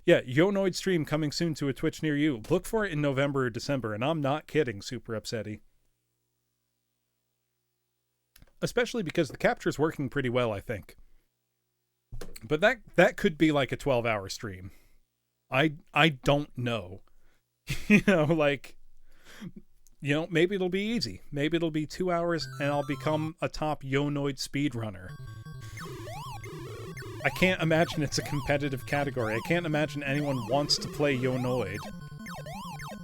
yeah, Yo Noid stream coming soon to a Twitch near you. Look for it in November or December, and I'm not kidding, Super Upsetty. Especially because the capture's working pretty well, I think. But that could be like a 12-hour stream. I don't know. Like, maybe it'll be easy. Maybe it'll be 2 hours and I'll become a top Yonoid speedrunner. I can't imagine it's a competitive category. I can't imagine anyone wants to play Yonoid.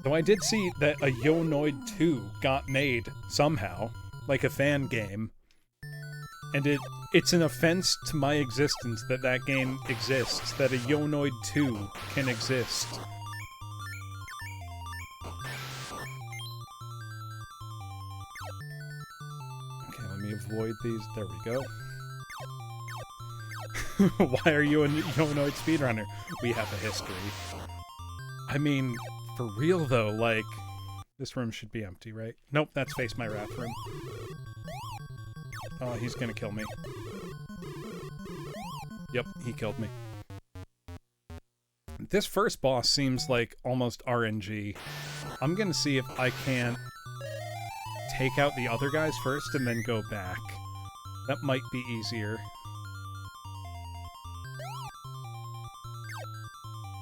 Though I did see that a Yonoid 2 got made somehow, like a fan game. And it's an offense to my existence that that game exists, that a Yonoid 2 can exist. Okay, let me avoid these. There we go. Why are you a Yonoid speedrunner? We have a history. I mean, for real though, like, this room should be empty, right? Nope, that's Face My Wrath room. Oh, he's gonna kill me. Yep, he killed me. This first boss seems like almost RNG. I'm gonna see if I can't take out the other guys first and then go back. That might be easier.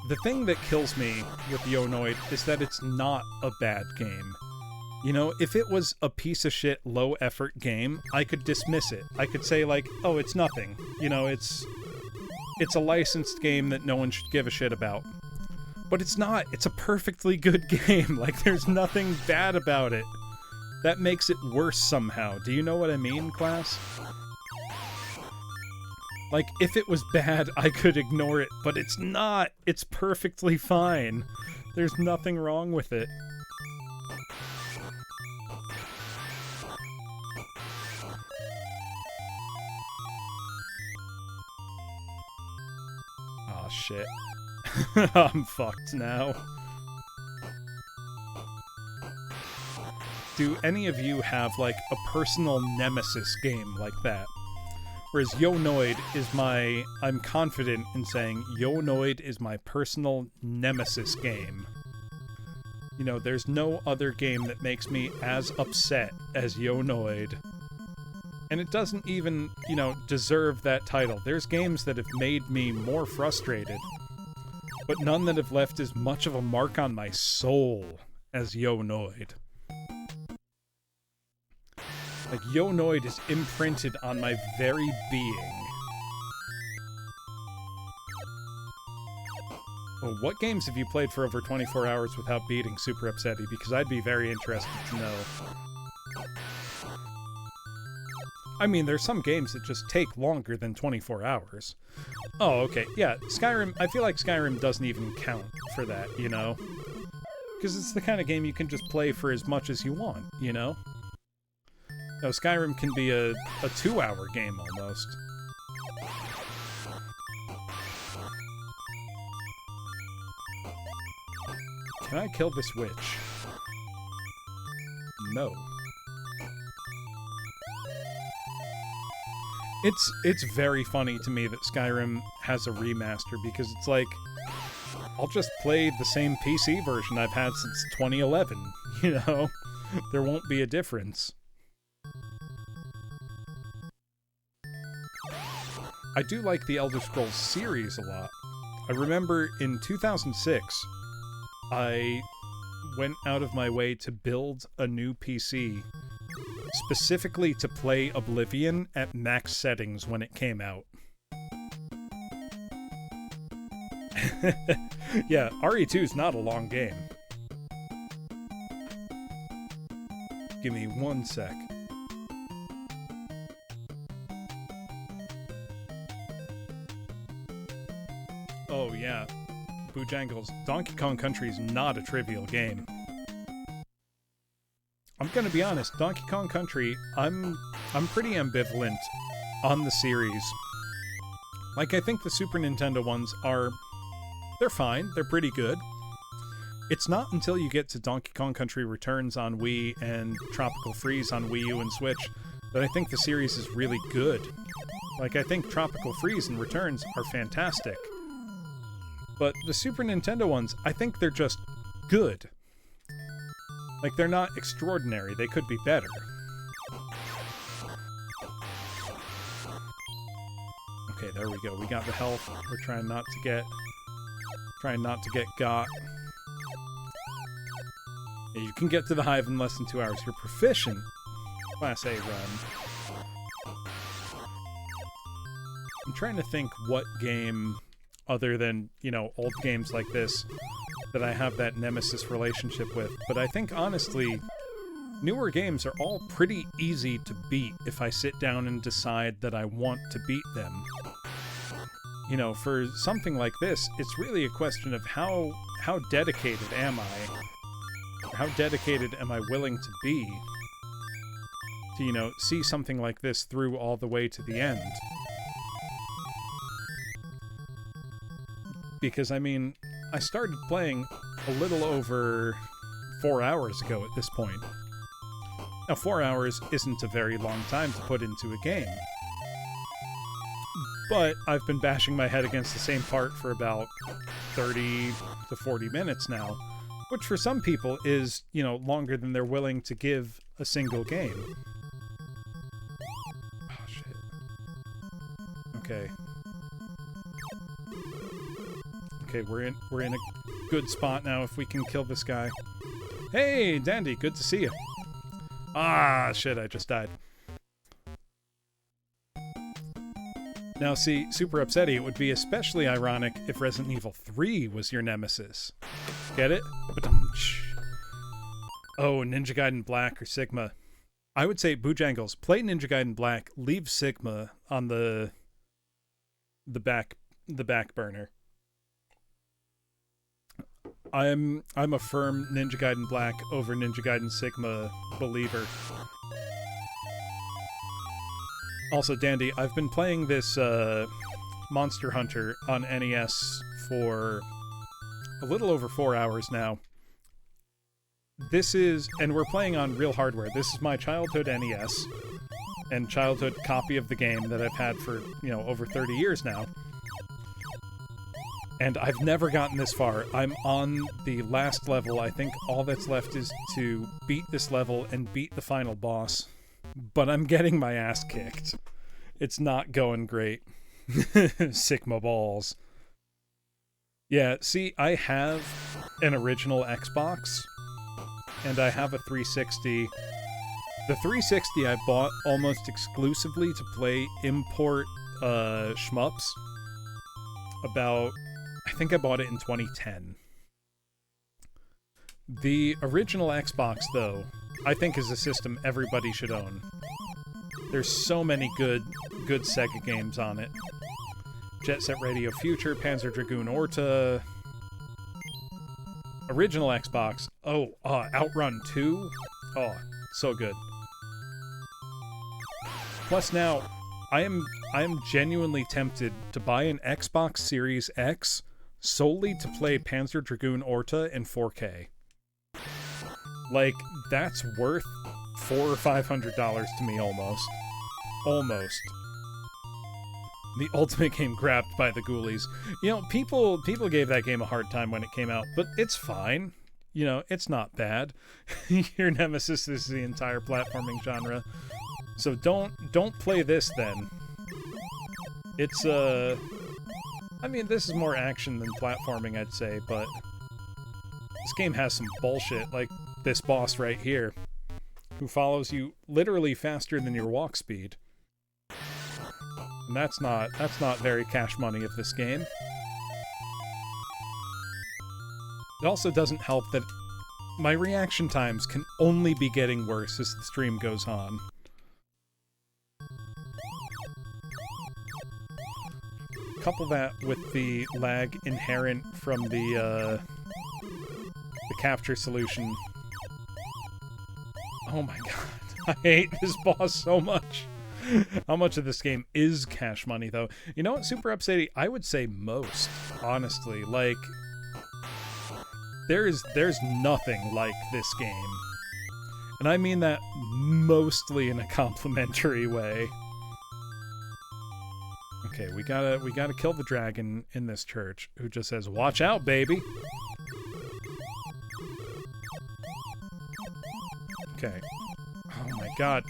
The thing that kills me with Yonoid is that it's not a bad game. If it was a piece of shit, low-effort game, I could dismiss it. I could say, like, oh, it's nothing. It's a licensed game that no one should give a shit about. But it's not. It's a perfectly good game. Like, there's nothing bad about it. That makes it worse somehow. Do you know what I mean, class? Like, if it was bad, I could ignore it, but it's not. It's perfectly fine. There's nothing wrong with it. Aw, shit. I'm fucked now. Do any of you have, like, a personal nemesis game like that? Whereas Yonoid is I'm confident in saying Yonoid is my personal nemesis game. There's no other game that makes me as upset as Yonoid. And it doesn't even, deserve that title. There's games that have made me more frustrated, but none that have left as much of a mark on my soul as Yonoid. Like, Yonoid is imprinted on my very being. Oh, what games have you played for over 24 hours without beating Super Upsetty? Because I'd be very interested to know. I mean, there's some games that just take longer than 24 hours. Oh, okay. Yeah, Skyrim, I feel like Skyrim doesn't even count for that, Because it's the kind of game you can just play for as much as you want, No, Skyrim can be a 2-hour game almost. Can I kill this witch? No. It's very funny to me that Skyrim has a remaster, because it's like, I'll just play the same PC version I've had since 2011, There won't be a difference. I do like the Elder Scrolls series a lot. I remember in 2006, I went out of my way to build a new PC specifically to play Oblivion at max settings when it came out. Yeah, RE2 is not a long game. Give me 1 sec. Oh yeah, Bojangles. Donkey Kong Country is not a trivial game. I'm gonna be honest, Donkey Kong Country, I'm pretty ambivalent on the series. Like, I think the Super Nintendo ones they're fine, they're pretty good. It's not until you get to Donkey Kong Country Returns on Wii and Tropical Freeze on Wii U and Switch that I think the series is really good. Like, I think Tropical Freeze and Returns are fantastic. But the Super Nintendo ones, I think they're just good. Like, they're not extraordinary. They could be better. Okay, there we go. We got the health. We're trying not to get Trying not to get got. Yeah, you can get to the hive in less than 2 hours. You're proficient. Class A run. I'm trying to think what game, other than, you know, old games like this, that I have that nemesis relationship with. But I think, honestly, newer games are all pretty easy to beat if I sit down and decide that I want to beat them. You know, for something like this, it's really a question of how dedicated am I? How dedicated am I willing to be to, you know, see something like this through all the way to the end? Because, I mean, I started playing a little over 4 hours ago at this point. Now, 4 hours isn't a very long time to put into a game. But I've been bashing my head against the same part for about 30 to 40 minutes now, which for some people is, you know, longer than they're willing to give a single game. Oh, shit. Okay. Okay, we're in a good spot now if we can kill this guy. Hey, Dandy, good to see you. Ah, shit, I just died. Now, see, super upsetty, it would be especially ironic if Resident Evil 3 was your nemesis. Get it? Oh, Ninja Gaiden Black or Sigma. I would say, Boojangles, play Ninja Gaiden Black, leave Sigma on the back burner. I'm a firm Ninja Gaiden Black over Ninja Gaiden Sigma believer. Also, Dandy, I've been playing this Monster Hunter on NES for a little over 4 hours now. This is, and we're playing on real hardware. This is my childhood NES and childhood copy of the game that I've had for, you know, over 30 years now. And I've never gotten this far. I'm on the last level. I think all that's left is to beat this level and beat the final boss. But I'm getting my ass kicked. It's not going great. Sigma balls. Yeah, see, I have an original Xbox, and I have a 360. The 360 I bought almost exclusively to play import shmups. I think I bought it in 2010. The original Xbox, though, I think is a system everybody should own. There's so many good Sega games on it. Jet Set Radio Future, Panzer Dragoon Orta. Original Xbox. Oh, Outrun 2. Oh, so good. Plus now, I am genuinely tempted to buy an Xbox Series X solely to play Panzer Dragoon Orta in 4K. Like, that's worth $400 or $500 to me almost. Almost. The ultimate game grabbed by the ghoulies. You know, people gave that game a hard time when it came out, but it's fine. You know, it's not bad. Your nemesis is the entire platforming genre. So don't play this then. It's I mean, this is more action than platforming, I'd say, but this game has some bullshit, like this boss right here, who follows you literally faster than your walk speed. And that's not very cash money of this game. It also doesn't help that my reaction times can only be getting worse as the stream goes on. Couple that with the lag inherent from the capture solution. Oh my god, I hate this boss so much. How much of this game is cash money, though? You know what, super upsetting? I would say most, honestly. Like, there's nothing like this game. And I mean that mostly in a complimentary way. Okay, we gotta kill the dragon in this church, who just says, "Watch out, baby!" Okay. Oh my god.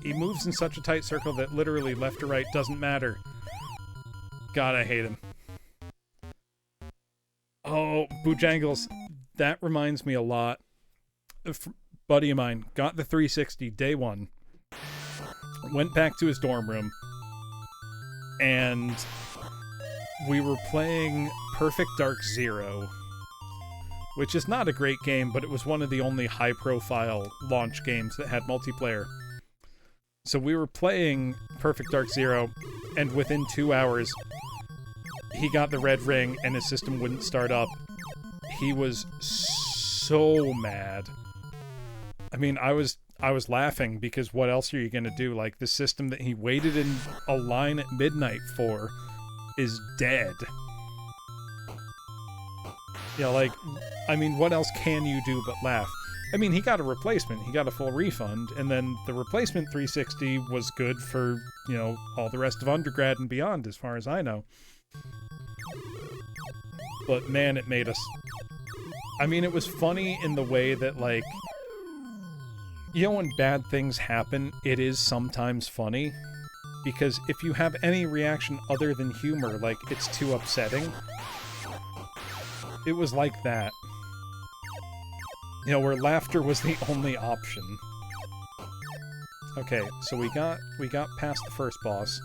He moves in such a tight circle that literally left or right doesn't matter. God, I hate him. Oh Bojangles, that reminds me a lot. A buddy of mine got the 360 day one, went back to his dorm room, and we were playing Perfect Dark Zero, which is not a great game, but it was one of the only high-profile launch games that had multiplayer. So we were playing Perfect Dark Zero, and within 2 hours, he got the red ring, and his system wouldn't start up. He was so mad. I mean, I was laughing, because what else are you gonna do? Like, the system that he waited in a line at midnight for is dead. Yeah, like, I mean, what else can you do but laugh? I mean, he got a replacement. He got a full refund, and then the replacement 360 was good for, you know, all the rest of undergrad and beyond, as far as I know. But, man, it made us... I mean, it was funny in the way that, like... You know, when bad things happen, it is sometimes funny. Because if you have any reaction other than humor, like, it's too upsetting. It was like that. You know, where laughter was the only option. Okay, so we got past the first boss.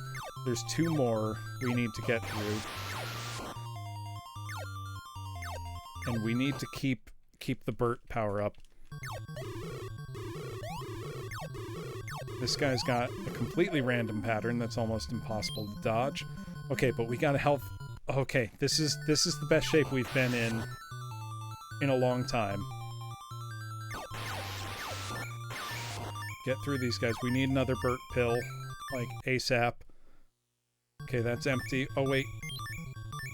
There's 2 more we need to get through. And we need to keep the Burt power up. This guy's got a completely random pattern that's almost impossible to dodge. Okay, but we got a health... Okay, this is the best shape we've been in a long time. Get through these guys. We need another Burt pill, like, ASAP. Okay, that's empty. Oh, wait.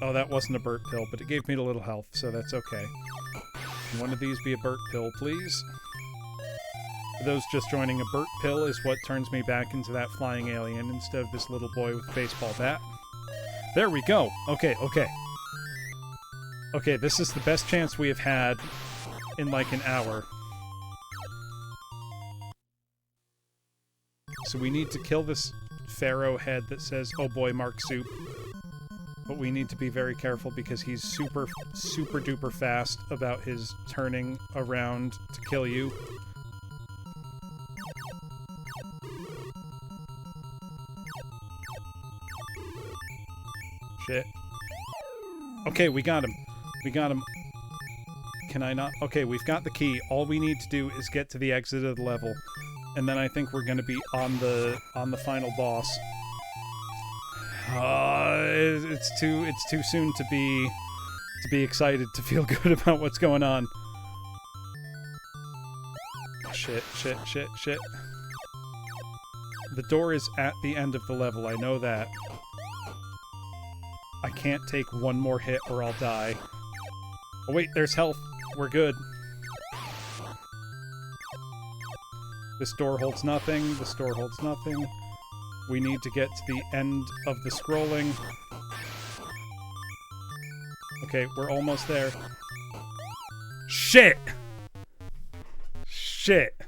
Oh, that wasn't a Burt pill, but it gave me a little health, so that's okay. Can one of these be a Burt pill, please? For those just joining, a Burt pill is what turns me back into that flying alien instead of this little boy with a baseball bat. There we go! Okay, okay. Okay, this is the best chance we have had in like an hour. So we need to kill this pharaoh head that says, "Oh boy, Mark Soup." But we need to be very careful because he's super duper fast about his turning around to kill you. Shit. Okay, we got him. We got him. Can I not? Okay, we've got the key. All we need to do is get to the exit of the level. And then I think we're gonna be on the final boss. It's too soon to be excited, to feel good about what's going on. Shit. The door is at the end of the level, I know that. I can't take one more hit or I'll die. Oh wait, there's health. We're good. This door holds nothing. This door holds nothing. We need to get to the end of the scrolling. Okay, we're almost there. Shit! Shit!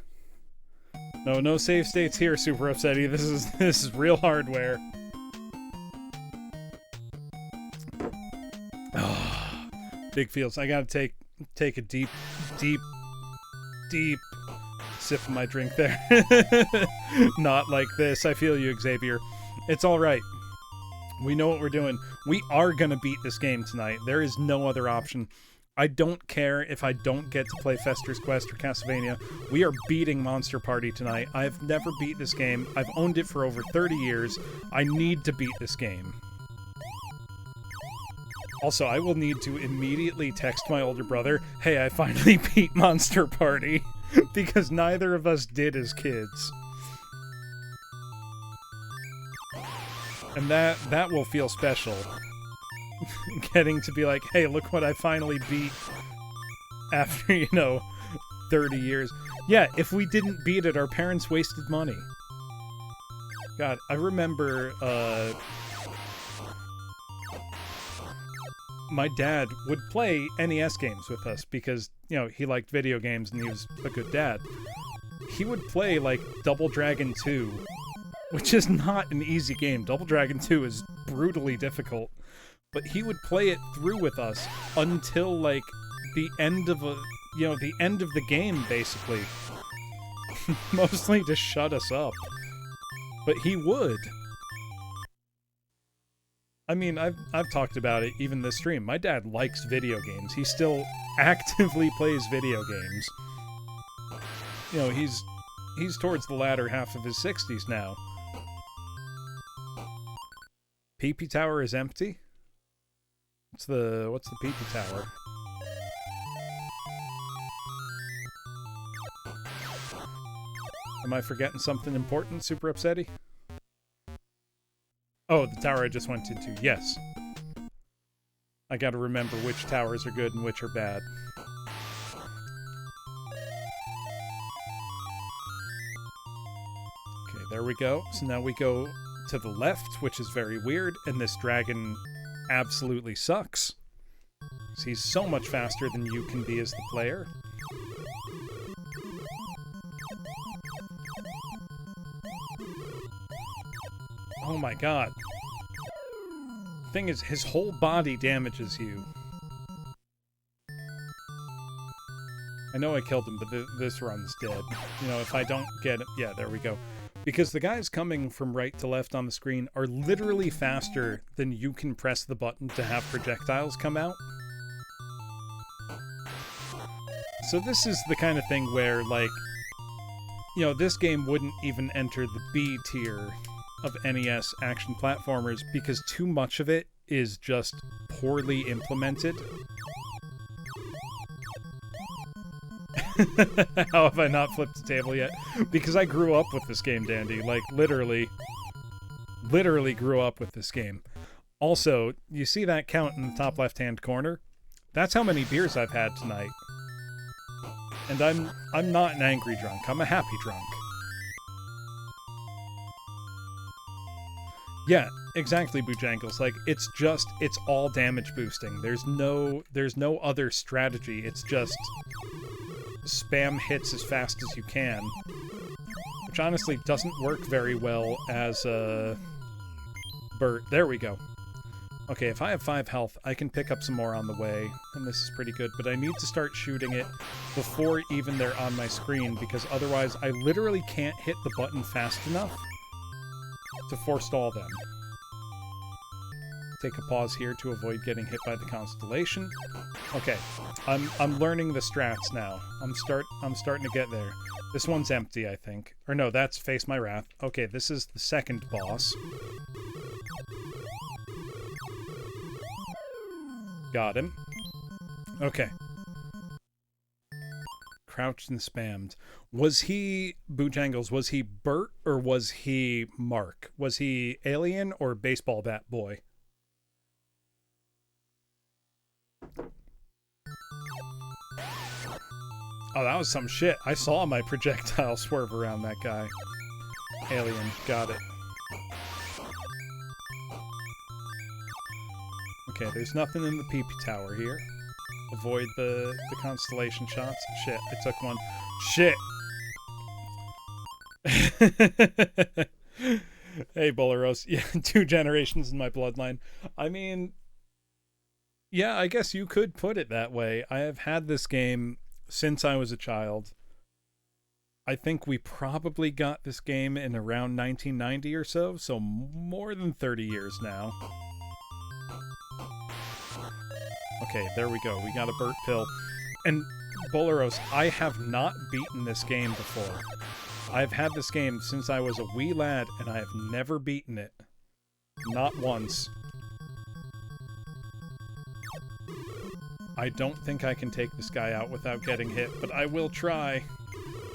No save states here, Super Upsetty. This is real hardware. Big feels. I gotta take a deep sip of my drink there. Not like this. I feel you, Xavier. It's alright. We know what we're doing. We are gonna beat this game tonight. There is no other option. I don't care if I don't get to play Fester's Quest or Castlevania. We are beating Monster Party tonight. I've never beat this game. I've owned it for over 30 years. I need to beat this game. Also, I will need to immediately text my older brother, "Hey, I finally beat Monster Party," because neither of us did as kids. And that will feel special. Getting to be like, "Hey, look what I finally beat," after, 30 years. Yeah, if we didn't beat it, our parents wasted money. God, I remember, my dad would play NES games with us because, he liked video games and he was a good dad. He would play, like, Double Dragon 2, which is not an easy game. Double Dragon 2 is brutally difficult. But he would play it through with us until, like, the end of the end of the game, basically. Mostly to shut us up. But he would. I mean, I've talked about it even this stream. My dad likes video games. He still actively plays video games. You know, he's towards the latter half of his 60s now. Pee-pee Tower is empty? What's the Pee-pee Tower? Am I forgetting something important, Super Upsetty? Oh, the tower I just went into. Yes. I gotta remember which towers are good and which are bad. Okay, there we go. So now we go to the left, which is very weird, and this dragon absolutely sucks. He's so much faster than you can be as the player. Oh my god. Thing is, his whole body damages you. I know I killed him, but this run's dead. You know, if I don't get it... Yeah, there we go. Because the guys coming from right to left on the screen are literally faster than you can press the button to have projectiles come out. So this is the kind of thing where, like, you know, this game wouldn't even enter the B tier of NES action platformers because too much of it is just poorly implemented. How have I not flipped the table yet? Because I grew up with this game, Dandy. Like, literally grew up with this game. Also, you see that count in the top left-hand corner? That's how many beers I've had tonight. And I'm not an angry drunk. I'm a happy drunk. Yeah, exactly, Boojangles. Like, it's all damage boosting. There's no other strategy. It's just spam hits as fast as you can. Which honestly doesn't work very well as a Bert. There we go. Okay, if I have 5 health, I can pick up some more on the way, and this is pretty good, but I need to start shooting it before even they're on my screen, because otherwise I literally can't hit the button fast enough to forestall them. Take a pause here to avoid getting hit by the constellation. Okay, I'm learning the strats now. I'm starting to get there. This one's empty, I think. Or no, that's Face My Wrath. Okay, this is the second boss. Got him. Okay. Crouched and spammed. Was he, Boojangles, was he Bert or was he Mark? Was he Alien or Baseball Bat Boy? Oh, that was some shit. I saw my projectile swerve around that guy. Alien, got it. Okay, there's nothing in the pee-pee tower here. Avoid the constellation shots. Shit, I took one. Shit! Hey, Bolaros. Yeah, 2 generations in my bloodline. I mean, yeah, I guess you could put it that way. I have had this game since I was a child. I think we probably got this game in around 1990 or so more than 30 years now. Okay, there we go. We got a Burt pill. And, Bolaros, I have not beaten this game before. I've had this game since I was a wee lad, and I have never beaten it. Not once. I don't think I can take this guy out without getting hit, but I will try.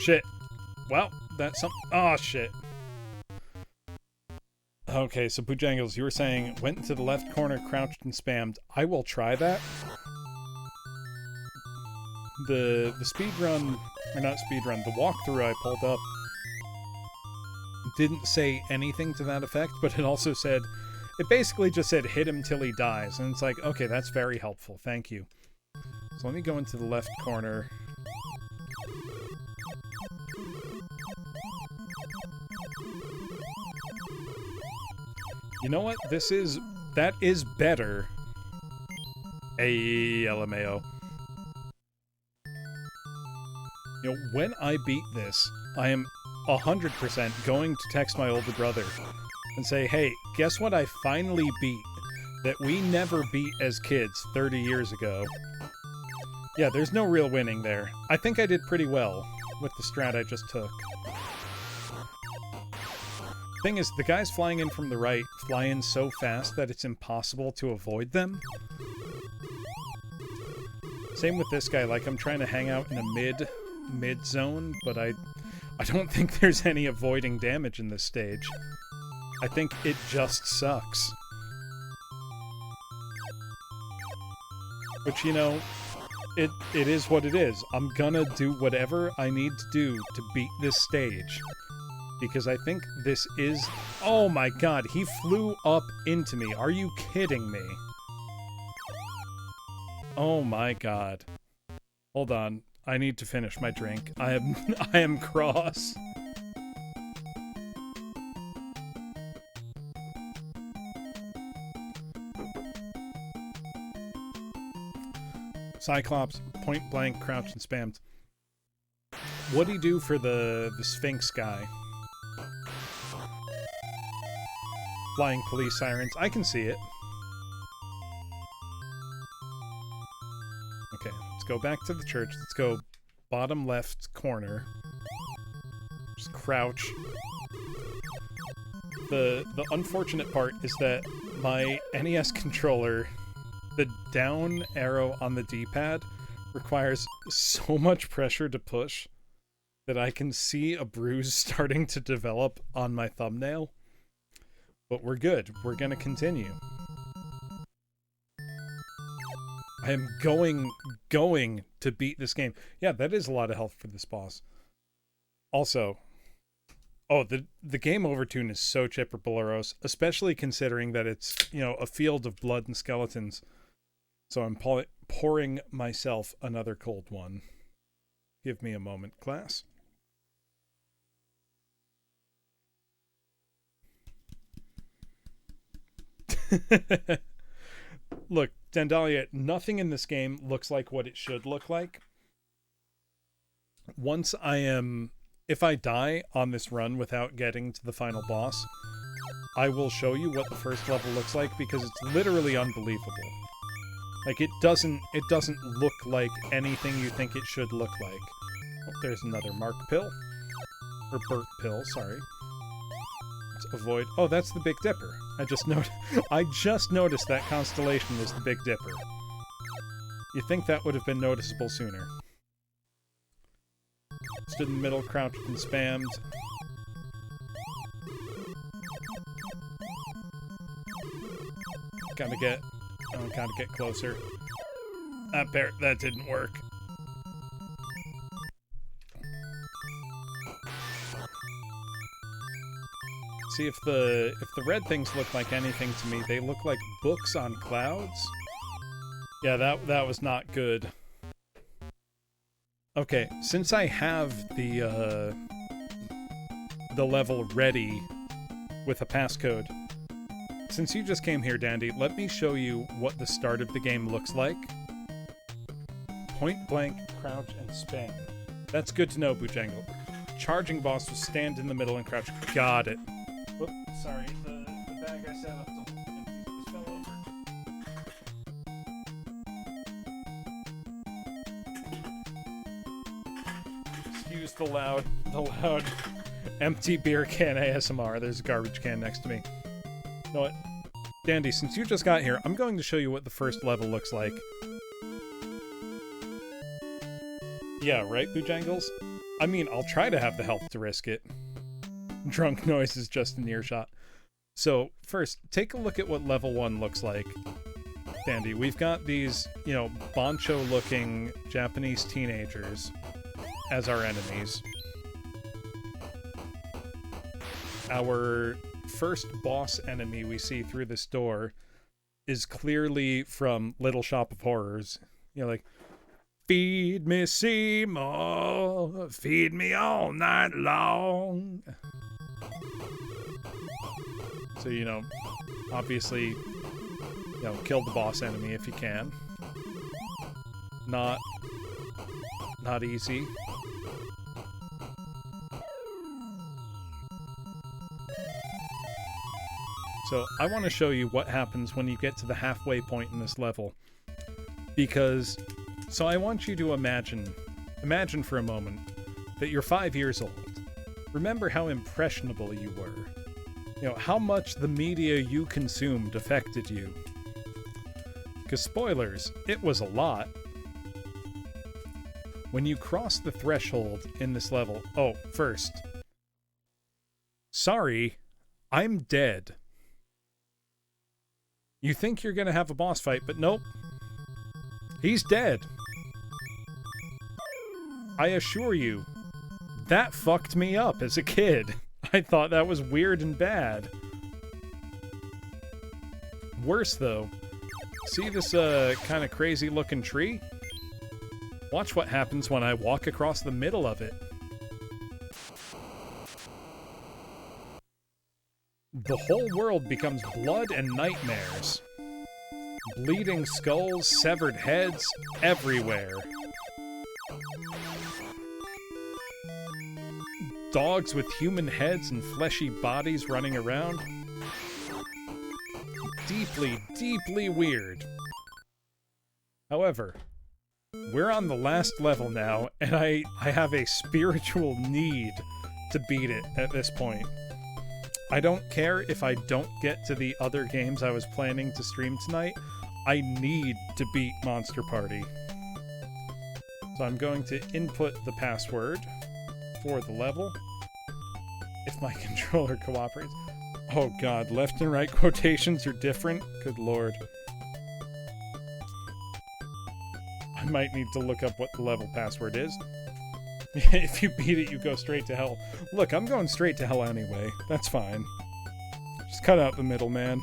Shit. Well, that's some... Oh, shit. Okay, so Boojangles, you were saying, went into the left corner, crouched and spammed. I will try that. The speedrun, or not speedrun, the walkthrough I pulled up didn't say anything to that effect, but it also said, it basically just said hit him till he dies, and it's like, okay, that's very helpful, thank you. So let me go into the left corner. You know what? That is better. Hey, LMAO. You know, when I beat this, I am 100% going to text my older brother and say, hey, guess what I finally beat that we never beat as kids 30 years ago? Yeah, there's no real winning there. I think I did pretty well with the strat I just took. Thing is, the guys flying in from the right fly in so fast that it's impossible to avoid them. Same with this guy, like I'm trying to hang out in a mid zone, but I don't think there's any avoiding damage in this stage. I think it just sucks. Which, you know, it is what it is. I'm gonna do whatever I need to do to beat this stage. Because I think this is... Oh my god, he flew up into me. Are you kidding me? Oh my god. Hold on. I need to finish my drink. I am cross. Cyclops, point blank, crouched and spammed. What'd he do for the Sphinx guy? Flying police sirens. I can see it. Okay, let's go back to the church. Let's go bottom left corner. Just crouch. The unfortunate part is that my NES controller, the down arrow on the D-pad, requires so much pressure to push that I can see a bruise starting to develop on my thumbnail. But we're good. We're gonna continue. I am going to beat this game. Yeah, that is a lot of health for this boss. Also, oh, the game over tune is so chipper Boleros, especially considering that it's, you know, a field of blood and skeletons. So I'm pouring myself another cold one. Give me a moment, class. Look, Dandalia, nothing in this game looks like what it should look like. Once if I die on this run without getting to the final boss, I will show you what the first level looks like because it's literally unbelievable. Like, it doesn't look like anything you think it should look like. Oh, there's another Mark pill. Or Burt pill, sorry. Let's avoid... Oh, that's the Big Dipper. I just noticed that constellation is the Big Dipper. You'd think that would have been noticeable sooner. Stood in the middle, crouched and spammed. Gotta get closer. That didn't work. See, if the red things look like anything to me, they look like books on clouds. Yeah, that was not good. Okay, since I have the level ready with a passcode, since you just came here, Dandy, let me show you what the start of the game looks like. Point blank, crouch, and spam. That's good to know, Boojangle. Charging boss will stand in the middle and crouch. Got it. Whoop, sorry, the bag I set up just fell over. Excuse the loud empty beer can ASMR. There's a garbage can next to me. You know what? Dandy, since you just got here, I'm going to show you what the first level looks like. Yeah, right, Boojangles? I mean, I'll try to have the health to risk it. Drunk noise is just in earshot. So, first, take a look at what level 1 looks like. Dandy, we've got these, you know, bancho-looking Japanese teenagers as our enemies. Our first boss enemy we see through this door is clearly from Little Shop of Horrors. You know, like, feed me Seymour, feed me all night long. So, you know, obviously, you know, kill the boss enemy if you can. Not easy. So I want to show you what happens when you get to the halfway point in this level. Because, so I want you to imagine for a moment that you're 5 years old. Remember how impressionable you were. You know, how much the media you consumed affected you. Because spoilers, it was a lot. When you cross the threshold in this level... Oh, first. Sorry, I'm dead. You think you're gonna have a boss fight, but nope. He's dead. I assure you, that fucked me up as a kid. I thought that was weird and bad. Worse, though. See this, kind of crazy looking tree? Watch what happens when I walk across the middle of it. The whole world becomes blood and nightmares. Bleeding skulls, severed heads, everywhere. Dogs with human heads and fleshy bodies running around. Deeply, deeply weird. However, we're on the last level now, and I have a spiritual need to beat it at this point. I don't care if I don't get to the other games I was planning to stream tonight. I need to beat Monster Party. So I'm going to input the password for the level. If my controller cooperates. Oh god, left and right quotations are different? Good lord. I might need to look up what the level password is. If you beat it, you go straight to hell. Look, I'm going straight to hell anyway. That's fine. Just cut out the middleman.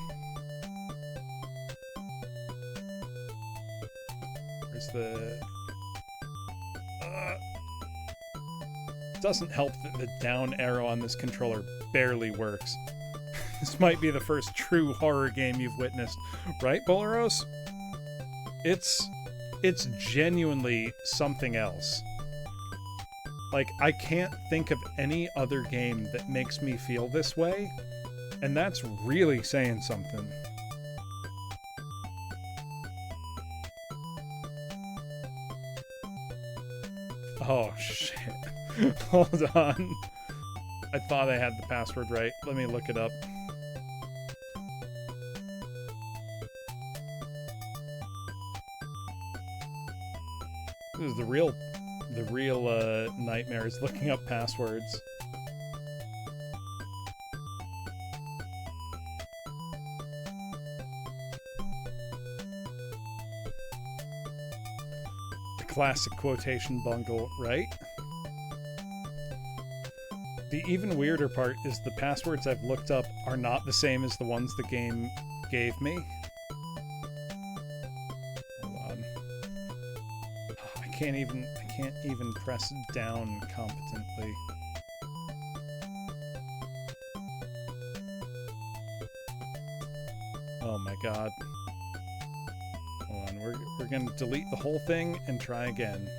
Where's the... Doesn't help that the down arrow on this controller barely works. This might be the first true horror game you've witnessed. Right, Bolaros? It's genuinely something else. Like, I can't think of any other game that makes me feel this way, and that's really saying something. Oh, shit. Hold on. I thought I had the password right. Let me look it up. This is the real nightmare is looking up passwords. The classic quotation bungle, right? The even weirder part is the passwords I've looked up are not the same as the ones the game gave me. Hold on. I can't even press down competently. Oh my god. Hold on, we're gonna delete the whole thing and try again.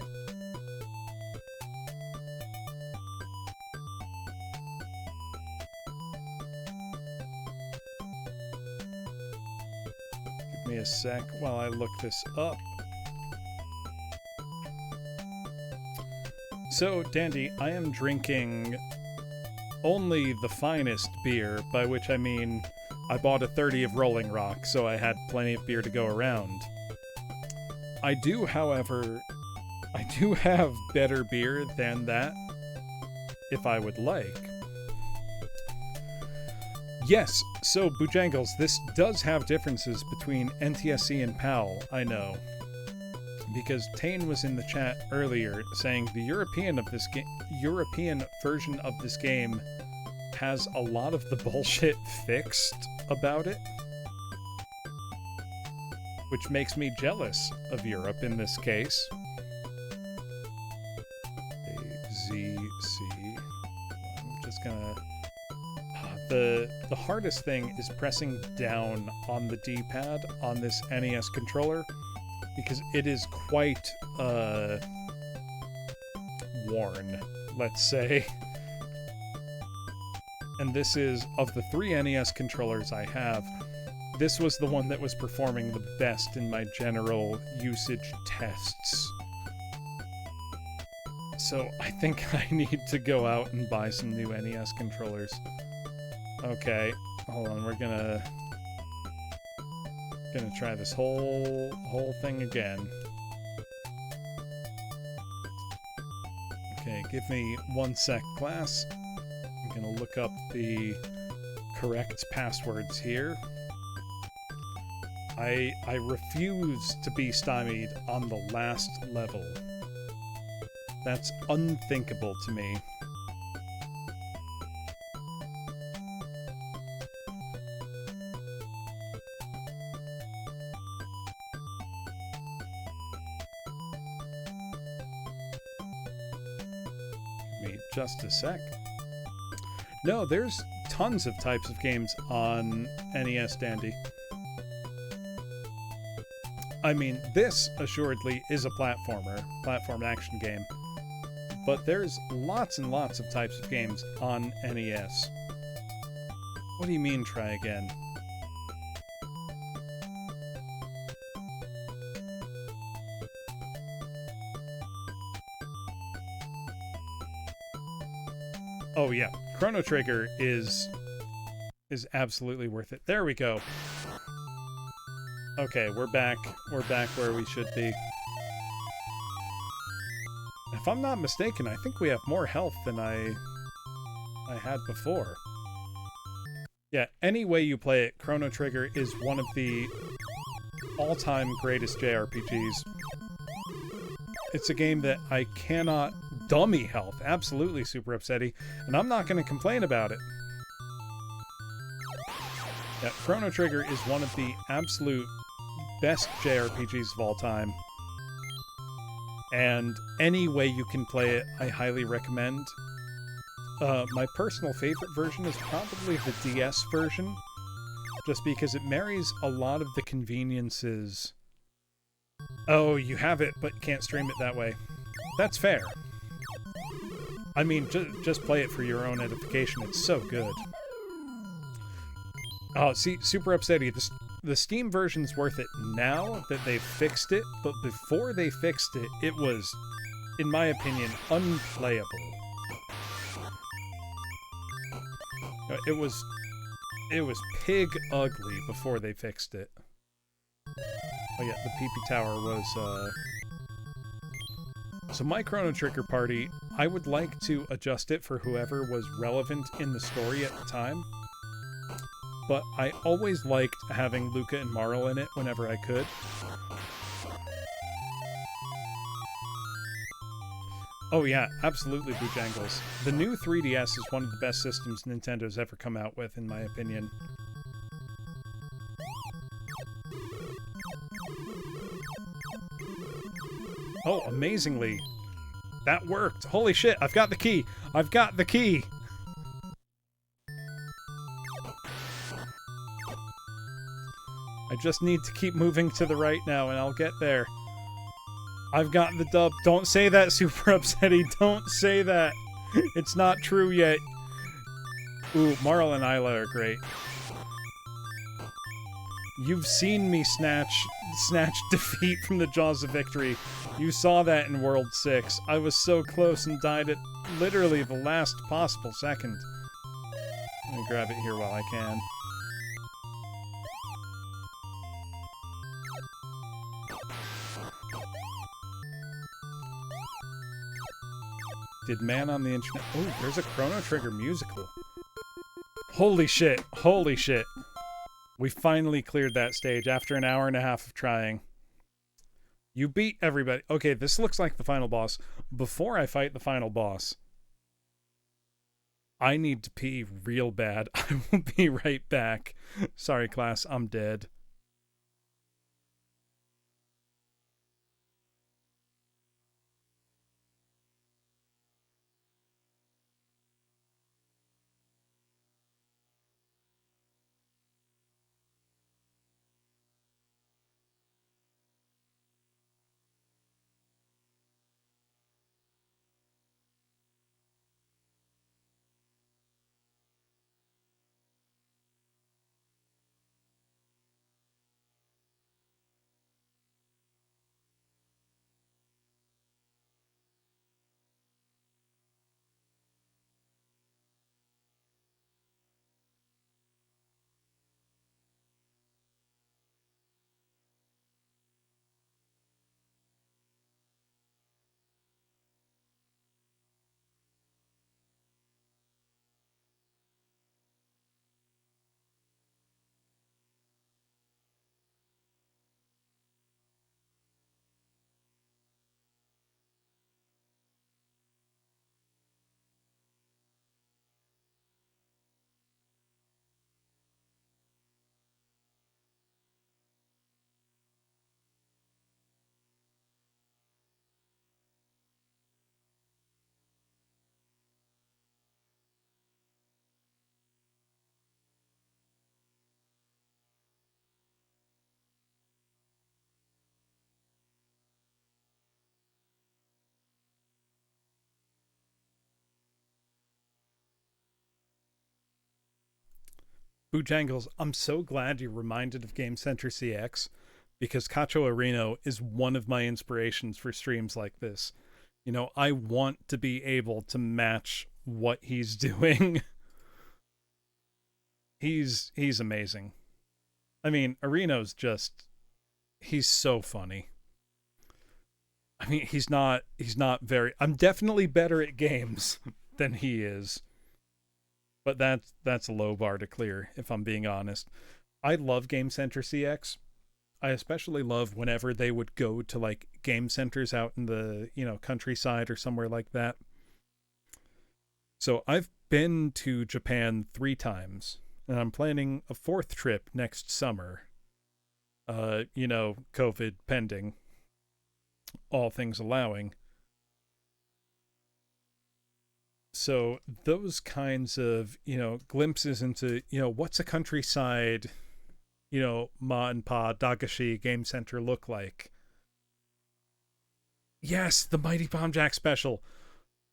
Give me a sec while I look this up. So, Dandy, I am drinking only the finest beer, by which I mean I bought a 30 of Rolling Rock, so I had plenty of beer to go around. I do, however, I do have better beer than that, if I would like. Yes, so Bojangles, this does have differences between NTSC and PAL, I know. Because Tane was in the chat earlier saying the European version of this game has a lot of the bullshit fixed about it. Which makes me jealous of Europe in this case. AZC. I'm just gonna... The hardest thing is pressing down on the D-pad on this NES controller, because it is quite, worn, let's say. And this is, of the 3 NES controllers I have, this was the one that was performing the best in my general usage tests. So I think I need to go out and buy some new NES controllers. Okay, hold on, we're gonna try this whole thing again. Okay, give me 1 sec, class. I'm gonna look up the correct passwords here. I refuse to be stymied on the last level. That's unthinkable to me. Give me just a sec. No, there's tons of types of games on NES Dandy. I mean, this assuredly is a platform action game. But there's lots and lots of types of games on NES. What do you mean, try again? Oh yeah, Chrono Trigger is absolutely worth it. There we go. Okay, we're back. We're back where we should be. If I'm not mistaken, I think we have more health than I had before. Yeah, any way you play it, Chrono Trigger is one of the all-time greatest JRPGs. It's a game that I cannot dummy health. Absolutely super upsetty, and I'm not going to complain about it. Yeah, Chrono Trigger is one of the absolute best JRPGs of all time. And any way you can play it, I highly recommend. My personal favorite version is probably the DS version, just because it marries a lot of the conveniences. Oh, you have it, but can't stream it that way. That's fair. I mean, just play it for your own edification. It's so good. Oh, see, super upsetty. The Steam version's worth it now that they've fixed it, but before they fixed it, it was, in my opinion, unplayable. It was pig ugly before they fixed it. Oh yeah, the PP Tower was, So my Chrono Trigger party, I would like to adjust it for whoever was relevant in the story at the time. But I always liked having Luca and Marl in it whenever I could. Oh yeah, absolutely, Bojangles. The new 3DS is one of the best systems Nintendo's ever come out with, in my opinion. Oh, amazingly. That worked. Holy shit, I've got the key. I've got the key. I just need to keep moving to the right now and I'll get there. I've got the dub. Don't say that, Super Upsetty. Don't say that. It's not true yet. Ooh, Marl and Isla are great. You've seen me snatch defeat from the jaws of victory. You saw that in World 6. I was so close and died at literally the last possible second. Let me grab it here while I can. Did Man on the Internet... Oh, there's a Chrono Trigger musical. Holy shit. Holy shit. We finally cleared that stage after an hour and a half of trying. You beat everybody. Okay, this looks like the final boss. Before I fight the final boss, I need to pee real bad. I will be right back. Sorry, class. I'm dead. Bojangles, I'm so glad you reminded of Game Center CX because Cacho Areno is one of my inspirations for streams like this. You know, I want to be able to match what he's doing. He's amazing. I mean, Areno's just he's so funny. I mean, he's not very I'm definitely better at games than he is. But that's a low bar to clear, if I'm being honest. I love Game Center CX. I especially love whenever they would go to like game centers out in the, countryside or somewhere like that. So I've been to Japan 3 times, and I'm planning a 4th trip next summer. COVID pending, all things allowing. So those kinds of, glimpses into, what's a countryside, ma and pa Dagashi game center look like. Yes, the Mighty Bomb Jack special.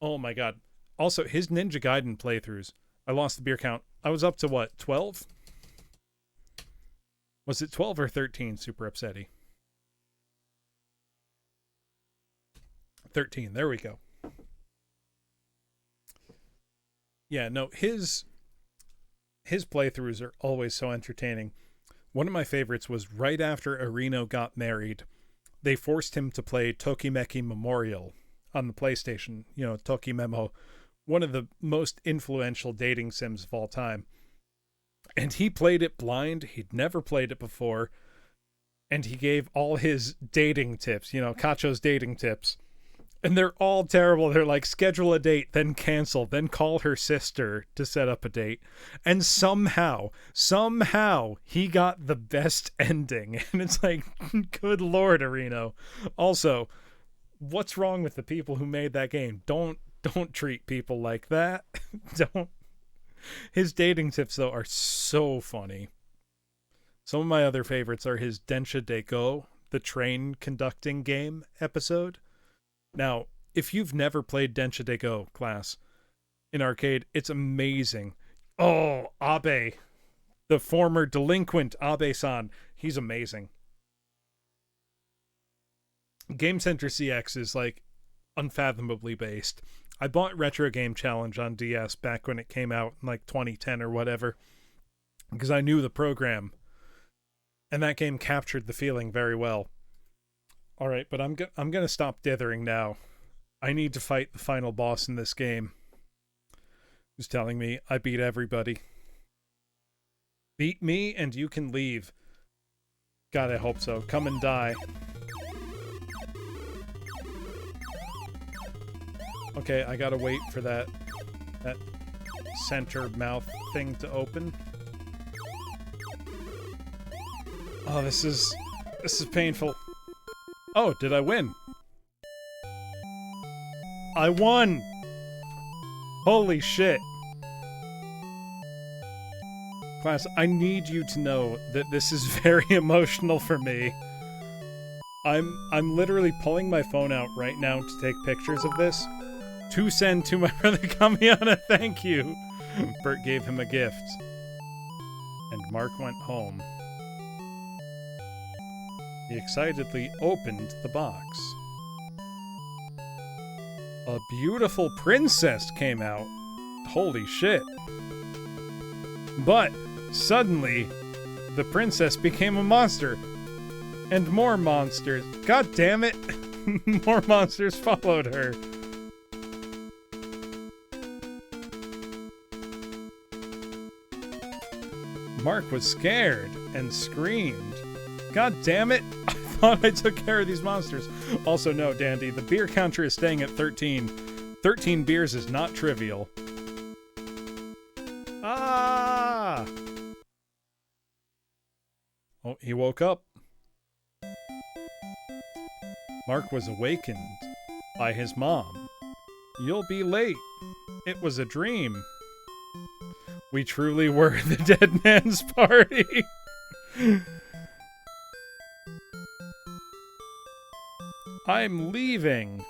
Oh my god. Also, his Ninja Gaiden playthroughs. I lost the beer count. I was up to what, 12? Was it 12 or 13, Super Upsetty? 13, there we go. Yeah, no, his playthroughs are always so entertaining. One of my favorites was right after Areno got married, they forced him to play Tokimeki Memorial on the PlayStation. Tokimemo, one of the most influential dating sims of all time. And he played it blind. He'd never played it before. And he gave all his dating tips, Cacho's dating tips. And they're all terrible. They're like, schedule a date, then cancel, then call her sister to set up a date. And somehow, he got the best ending. And it's like, good Lord, Areno. Also, what's wrong with the people who made that game? Don't treat people like that. Don't. His dating tips, though, are so funny. Some of my other favorites are his Densha Deko, the train conducting game episode. Now, if you've never played Densha Deko, class, in arcade, it's amazing. Oh, Abe, the former delinquent Abe-san, he's amazing. Game Center CX is like unfathomably based. I bought Retro Game Challenge on DS back when it came out in like 2010 or whatever, because I knew the program, and that game captured the feeling very well. All right, but I'm going to stop dithering now. I need to fight the final boss in this game, who's telling me I beat everybody. Beat me and you can leave. God, I hope so. Come and die. Okay, I gotta wait for that center mouth thing to open. Oh, this is painful. Oh, did I win? I won! Holy shit. Class, I need you to know that this is very emotional for me. I'm literally pulling my phone out right now to take pictures of this to send to my brother Kamiana. Thank you. Bert gave him a gift. And Mark went home. He excitedly opened the box. A beautiful princess came out. Holy shit. But suddenly, the princess became a monster. And more monsters. God damn it. More monsters followed her. Mark was scared and screamed. God damn it! I thought I took care of these monsters. Also, no, Dandy, the beer counter is staying at 13. 13 beers is not trivial. Ah! Oh, he woke up. Mark was awakened by his mom. You'll be late. It was a dream. We truly were the dead man's party. I'm leaving.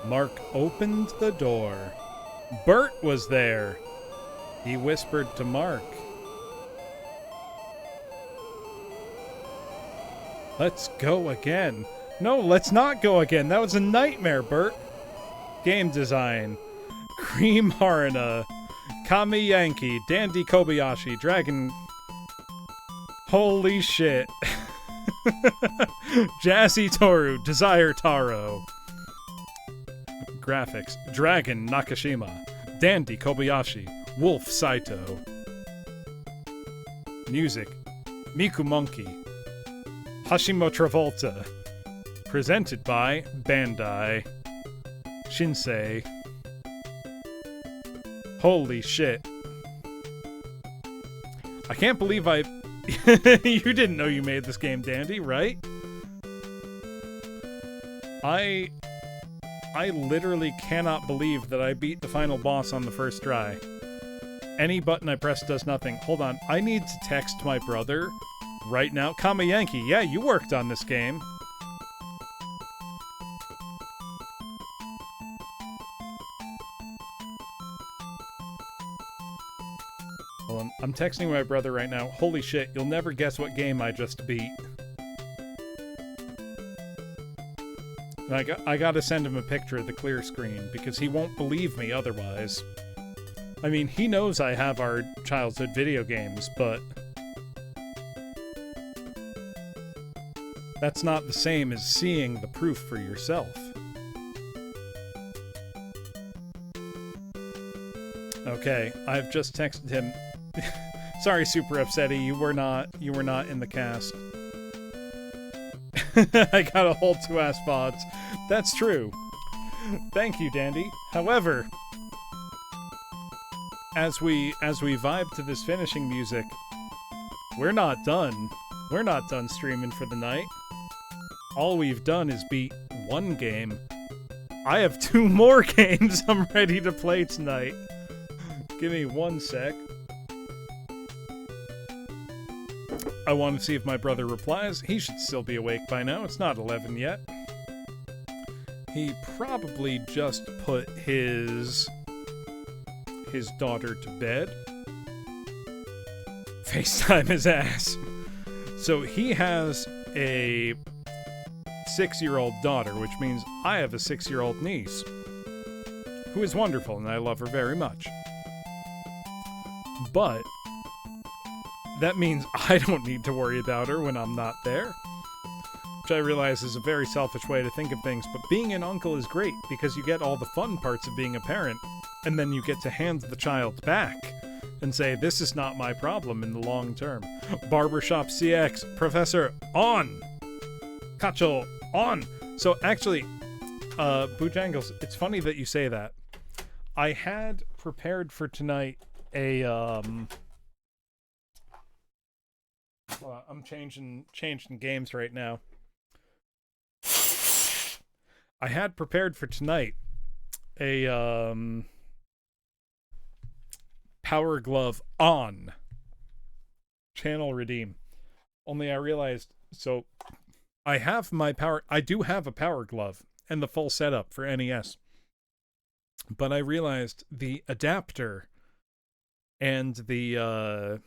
Mark opened the door. Bert was there. He whispered to Mark. Let's go again. No, let's not go again. That was a nightmare, Bert. Game design. Cream Harina. Kami Yankee. Dandy Kobayashi. Dragon. Holy shit. Jazzy Toru. Desire Taro. Graphics. Dragon Nakashima. Dandy Kobayashi. Wolf Saito. Music. Miku Monkey. Hashimo Travolta. Presented by Bandai. Shinsei. Holy shit. I can't believe I... You didn't know you made this game, Dandy, right? I literally cannot believe that I beat the final boss on the first try. Any button I press does nothing. Hold on, I need to text my brother right now. Kama Yankee, yeah, you worked on this game. Hold on, I'm texting my brother right now. Holy shit, you'll never guess what game I just beat. And I gotta send him a picture of the clear screen, because he won't believe me otherwise. I mean, he knows I have our childhood video games, but... that's not the same as seeing the proof for yourself. Okay, I've just texted him. Sorry, Super Upsetty, you were not in the cast. I got a whole 2 ass VODs. That's true. Thank you, Dandy. However, as we vibe to this finishing music, we're not done. We're not done streaming for the night. All we've done is beat 1 game. I have 2 more games I'm ready to play tonight. Give me 1 sec. I want to see if my brother replies. He should still be awake by now. It's not 11 yet. He probably just put his daughter to bed. FaceTime his ass. So he has a 6-year-old daughter, which means I have a 6-year-old niece, who is wonderful, and I love her very much. But that means I don't need to worry about her when I'm not there, which I realize is a very selfish way to think of things, but being an uncle is great because you get all the fun parts of being a parent, and then you get to hand the child back and say, this is not my problem in the long term. Barbershop CX, Professor, on! Kacho, on! So actually, Bojangles, it's funny that you say that. I had prepared for tonight a, I'm changing games right now. I had prepared for tonight a, Power Glove on channel redeem. Only I realized, so I do have a Power Glove and the full setup for NES. But I realized the adapter and the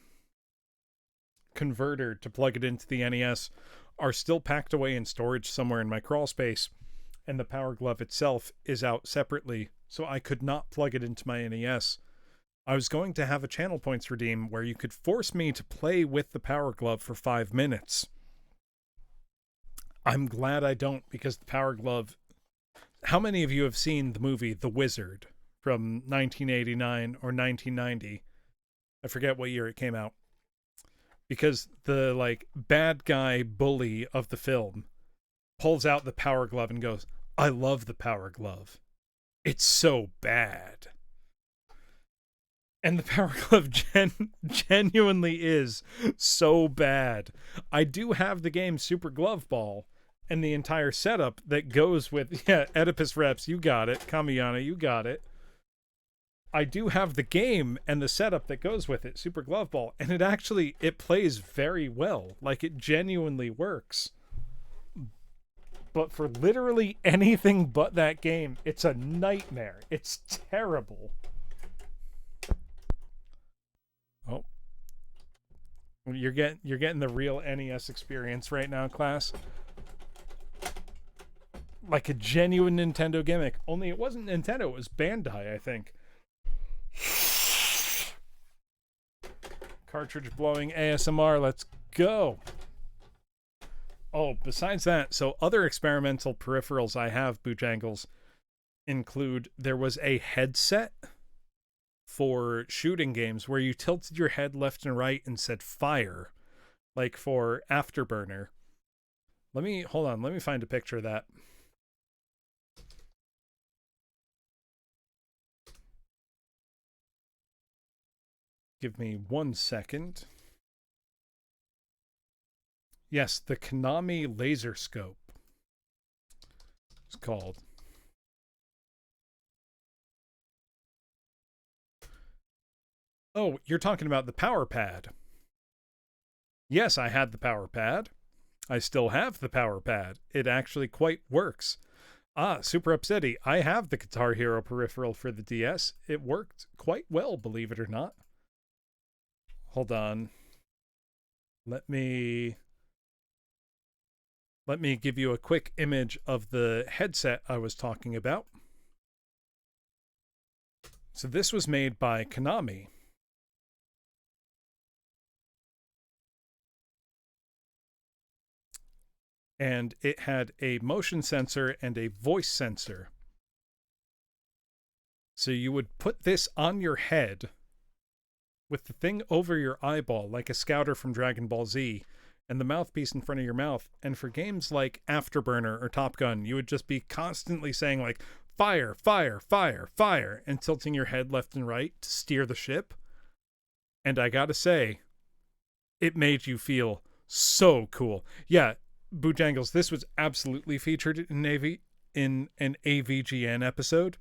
converter to plug it into the NES are still packed away in storage somewhere in my crawl space, and the Power Glove itself is out separately, so I could not plug it into my NES. I was going to have a channel points redeem where you could force me to play with the Power Glove for 5 minutes. I'm glad I don't, because the Power Glove... How many of you have seen the movie The Wizard from 1989 or 1990? I forget what year it came out. Because the, like, bad guy bully of the film pulls out the Power Glove and goes, I love the Power Glove. It's so bad. And the Power Glove genuinely is so bad. I do have the game Super Glove Ball and the entire setup that goes with... Yeah, Oedipus Reps, you got it. Kamiyana, you got it. I do have the game and the setup that goes with it, Super Glove Ball, and it plays very well. Like, it genuinely works. But for literally anything but that game, it's a nightmare. It's terrible. You're getting the real NES experience right now, class. Like a genuine Nintendo gimmick. Only it wasn't Nintendo, it was Bandai, I think. Cartridge blowing ASMR, let's go. Oh, besides that, so other experimental peripherals I have, Boojangles, include there was a headset for shooting games where you tilted your head left and right and said fire, like for Afterburner. Let me find a picture of that. Give me 1 second. Yes, the Konami laser scope. It's called. Oh, you're talking about the power pad. Yes, I had the power pad. I still have the power pad. It actually quite works. Ah, Super Upsetty. I have the Guitar Hero peripheral for the DS. It worked quite well, believe it or not. Hold on. Let me give you a quick image of the headset I was talking about. So this was made by Konami. And it had a motion sensor and a voice sensor. So you would put this on your head with the thing over your eyeball, like a scouter from Dragon Ball Z, and the mouthpiece in front of your mouth. And for games like Afterburner or Top Gun, you would just be constantly saying, like, fire, fire, fire, fire, and tilting your head left and right to steer the ship. And I gotta say, it made you feel so cool. Yeah, Boojangles, this was absolutely featured in an AVGN episode.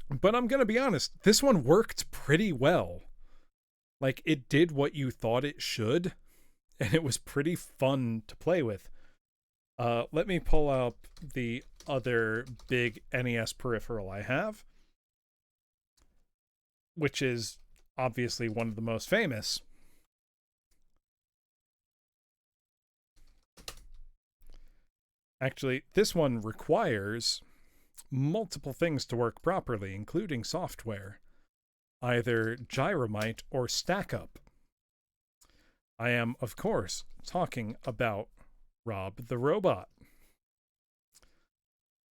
But I'm going to be honest, this one worked pretty well. Like, it did what you thought it should, and it was pretty fun to play with. Let me pull up the other big NES peripheral I have, which is obviously one of the most famous. Actually, this one requires multiple things to work properly, including software, either Gyromite or StackUp. I am, of course, talking about Rob the Robot.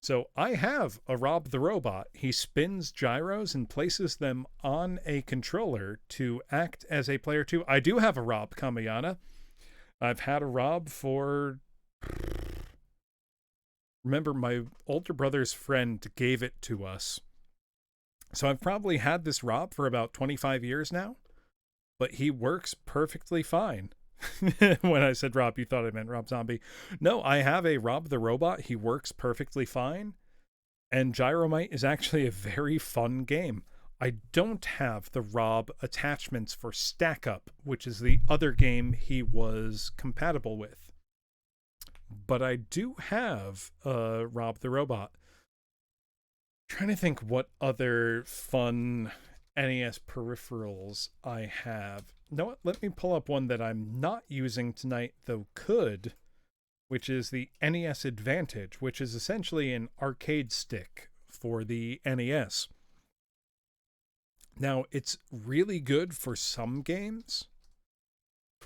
So I have a Rob the Robot. He spins gyros and places them on a controller to act as a player too. I do have a Rob Kamayana. I've had a Rob for... Remember, my older brother's friend gave it to us. So I've probably had this Rob for about 25 years now, but he works perfectly fine. When I said Rob, you thought I meant Rob Zombie. No, I have a Rob the Robot. He works perfectly fine. And Gyromite is actually a very fun game. I don't have the Rob attachments for StackUp, which is the other game he was compatible with. But I do have Rob the Robot. I'm trying to think what other fun NES peripherals I have. You know what? Let me pull up one that I'm not using tonight, though could, which is the NES Advantage, which is essentially an arcade stick for the NES. Now, it's really good for some games.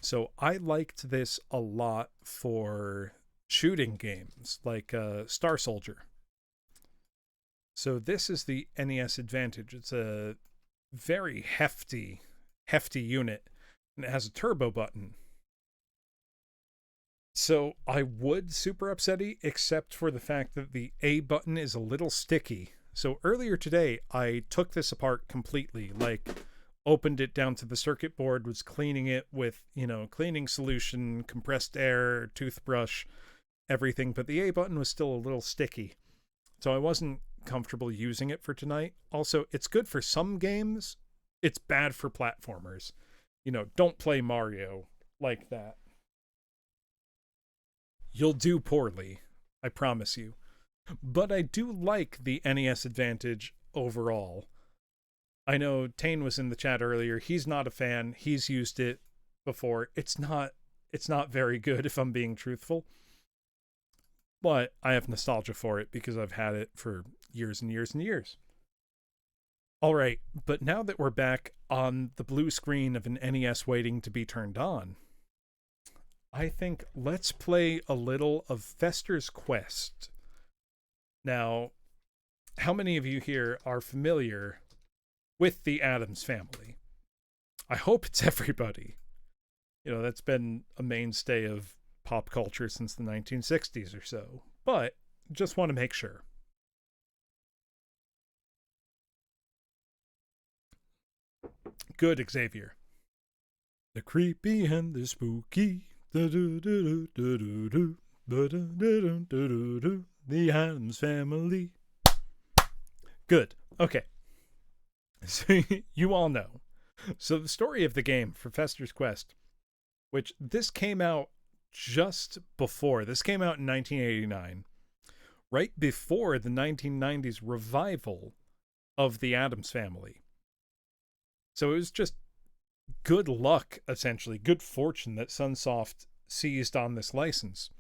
So I liked this a lot for shooting games like Star Soldier. So this is the NES Advantage. It's a very hefty unit, and it has a turbo button. So I would Super Upsetty, except for the fact that the A button is a little sticky. So earlier today, I took this apart completely, like opened it down to the circuit board, was cleaning it with, cleaning solution, compressed air, toothbrush, everything, but the A button was still a little sticky. So I wasn't comfortable using it for tonight. Also, it's good for some games. It's bad for platformers. Don't play Mario like that. You'll do poorly, I promise you. But I do like the NES Advantage overall. I know Tane was in the chat earlier. He's not a fan. He's used it before. It's not very good if I'm being truthful. But I have nostalgia for it because I've had it for years and years and years. All right, but now that we're back on the blue screen of an NES waiting to be turned on, I think let's play a little of Fester's Quest. Now, how many of you here are familiar with the Addams Family? I hope it's everybody. You know, that's been a mainstay of pop culture since the 1960s or so. But just want to make sure. Good, Xavier. The creepy and the spooky. The Addams Family. Good. Okay. So you all know. So the story of the game for Fester's Quest, which this came out just before. This came out in 1989, right before the 1990s revival of the Addams Family. So it was just good luck, essentially, good fortune that Sunsoft seized on this license.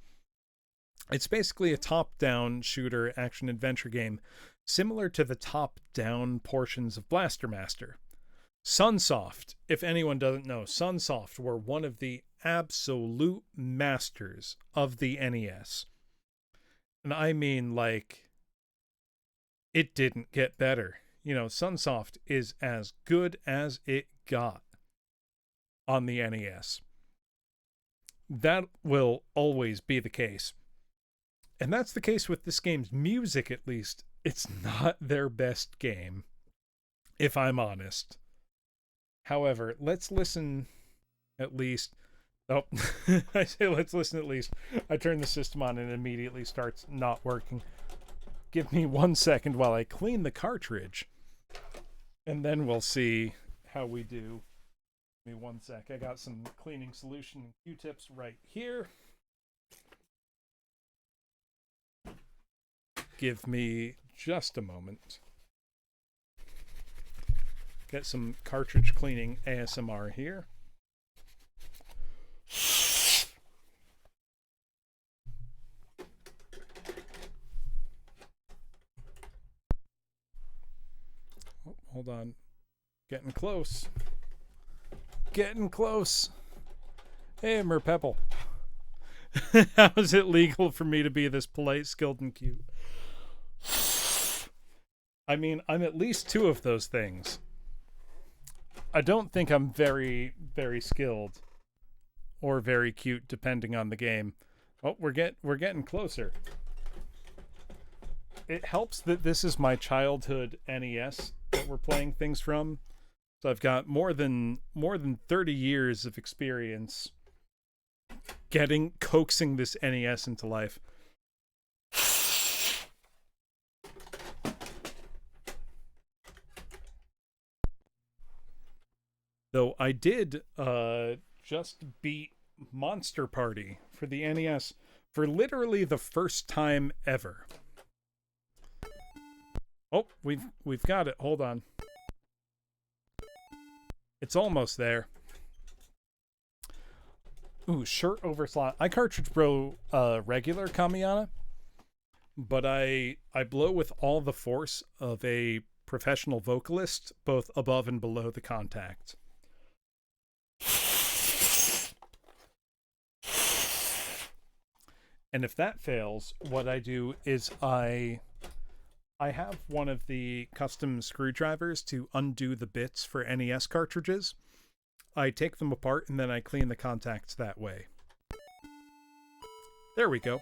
It's basically a top-down shooter action-adventure game, similar to the top-down portions of Blaster Master. Sunsoft, if anyone doesn't know, Sunsoft were one of the absolute masters of the NES. And I mean, like, it didn't get better. You know, Sunsoft is as good as it got on the NES. That will always be the case. And that's the case with this game's music, at least. It's not their best game, if I'm honest. However, let's listen at least. Oh, I say let's listen at least. I turn the system on and it immediately starts not working. Give me 1 second while I clean the cartridge. And then we'll see how we do. Give me 1 sec. I got some cleaning solution and Q-tips right here. Give me just a moment. Get some cartridge cleaning ASMR here. Oh, hold on. Getting close. Getting close. Hey, Merpepple. How is it legal for me to be this polite, skilled, and cute? I mean, I'm at least two of those things. I don't think I'm very, very skilled or very cute, depending on the game. Oh, we're getting closer. It helps that this is my childhood NES that we're playing things from. So I've got more than 30 years of experience coaxing this NES into life. Though I did just beat Monster Party for the NES for literally the first time ever. Oh, we've got it. Hold on. It's almost there. Ooh, shirt over slot. I cartridge blow regular Kamiana, but I blow with all the force of a professional vocalist, both above and below the contact. And if that fails, what I do is I have one of the custom screwdrivers to undo the bits for NES cartridges. I take them apart and then I clean the contacts that way. There we go.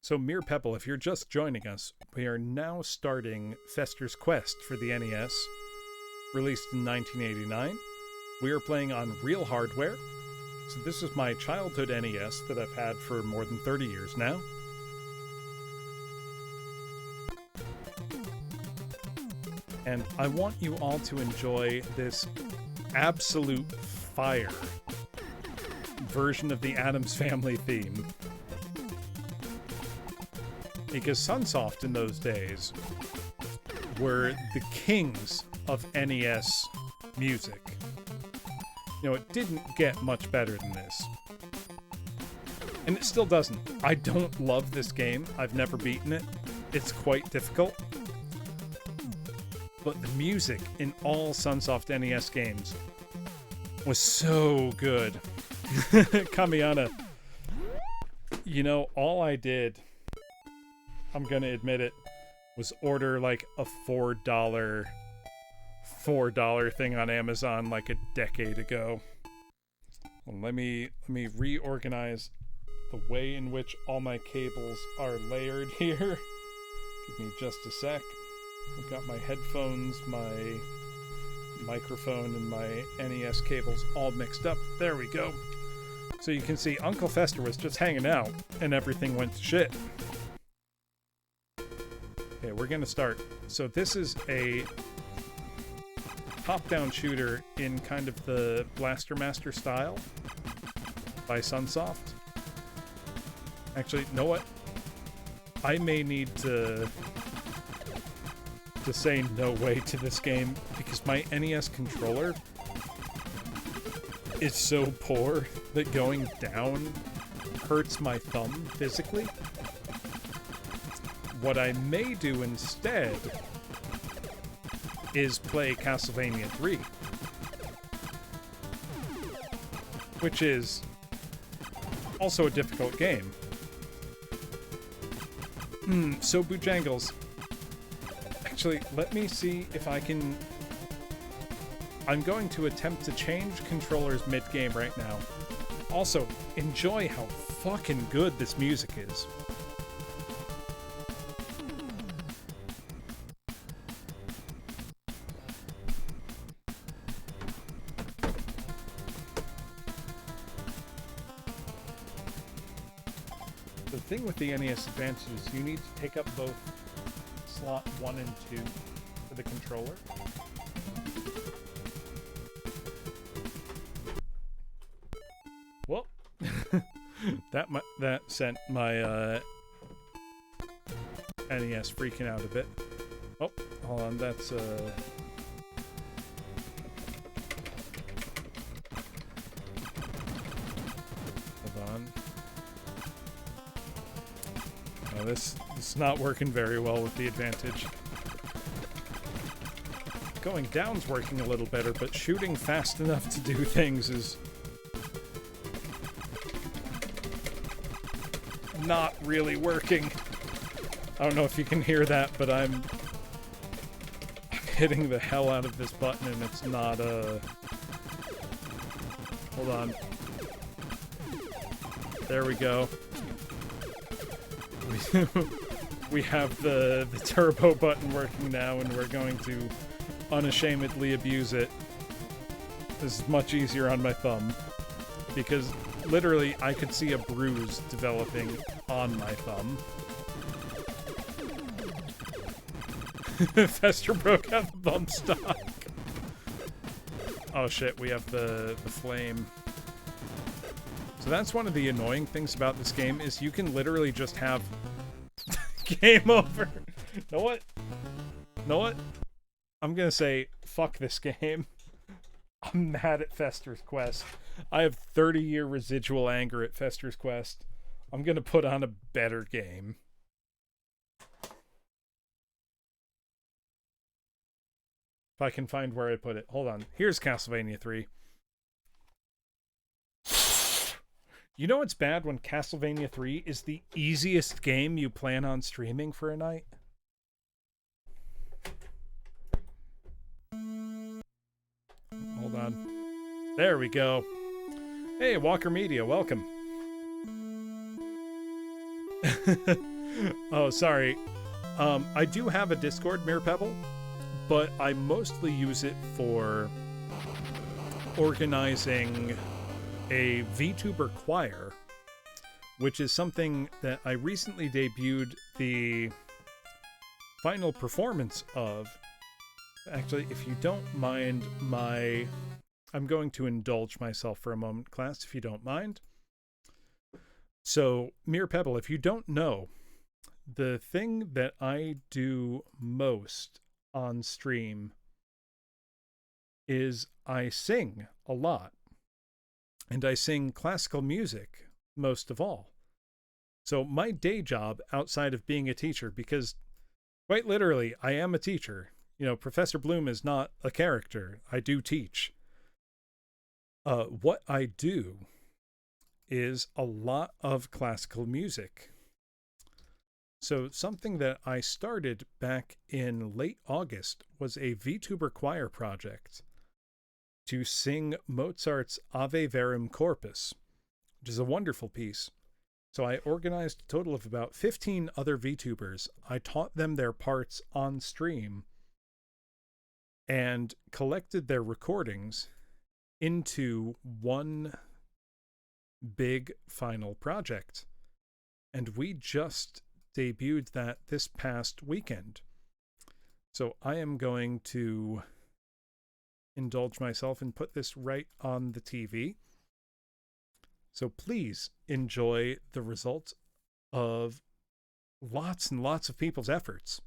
So, Mere Pebble, if you're just joining us, we are now starting Fester's Quest for the NES, released in 1989. We are playing on real hardware. So this is my childhood NES that I've had for more than 30 years now. And I want you all to enjoy this absolute fire version of the Addams Family theme. Because Sunsoft in those days were the kings of NES music. You know, it didn't get much better than this. And it still doesn't. I don't love this game. I've never beaten it. It's quite difficult. But the music in all Sunsoft NES games was so good. Kamiana, you know, all I did, I'm gonna admit it, was order like a $4 thing on Amazon like a decade ago. Well, let me reorganize the way in which all my cables are layered here. Give me just a sec. I've got my headphones, my microphone, and my NES cables all mixed up. There we go. So you can see Uncle Fester was just hanging out and everything went to shit. Okay, we're gonna start. So this is a top-down shooter in kind of the Blaster Master style by Sunsoft. Actually, you know what? I may need to say no way to this game because my NES controller is so poor that going down hurts my thumb physically. What I may do instead is play Castlevania 3, which is also a difficult game. So Bojangles, actually, let me see if I can... I'm going to attempt to change controllers mid-game right now. Also, enjoy how fucking good this music is. The thing with the NES Advance is you need to take up both slot 1 and 2 for the controller. Well, that sent my NES freaking out a bit. Oh, hold on, that's hold on. Oh, this is not working very well with the advantage. Going down's working a little better, but shooting fast enough to do things is not really working. I don't know if you can hear that, but I'm hitting the hell out of this button and it's not hold on. There we go. We have the turbo button working now, and we're going to unashamedly abuse it. This is much easier on my thumb, because literally I could see a bruise developing on my thumb. Fester broke out the bump stock. Oh shit, we have the flame. So that's one of the annoying things about this game, is you can literally just have game over. Know what? Know what? I'm gonna say fuck this game. I'm mad at Fester's Quest. I have 30-year residual anger at Fester's Quest. I'm gonna put on a better game. If I can find where I put it. Hold on. Here's Castlevania 3. You know what's bad when Castlevania 3 is the easiest game you plan on streaming for a night? Hold on. There we go. Hey, Walker Media, welcome. Oh, sorry. I do have a Discord, Mere Pebble, but I mostly use it for organizing a VTuber choir, which is something that I recently debuted the final performance of. Actually, if you don't mind I'm going to indulge myself for a moment, class, if you don't mind. So, Mere Pebble, if you don't know, the thing that I do most on stream is I sing a lot, and I sing classical music most of all. So my day job outside of being a teacher, because quite literally I am a teacher, Professor Bloom is not a character. I do teach. What I do is a lot of classical music. So something that I started back in late August was a VTuber choir project to sing Mozart's Ave Verum Corpus, which is a wonderful piece. So I organized a total of about 15 other VTubers. I taught them their parts on stream and collected their recordings into one big final project. And we just debuted that this past weekend. So I am going to indulge myself and put this right on the TV. So please enjoy the result of lots and lots of people's efforts.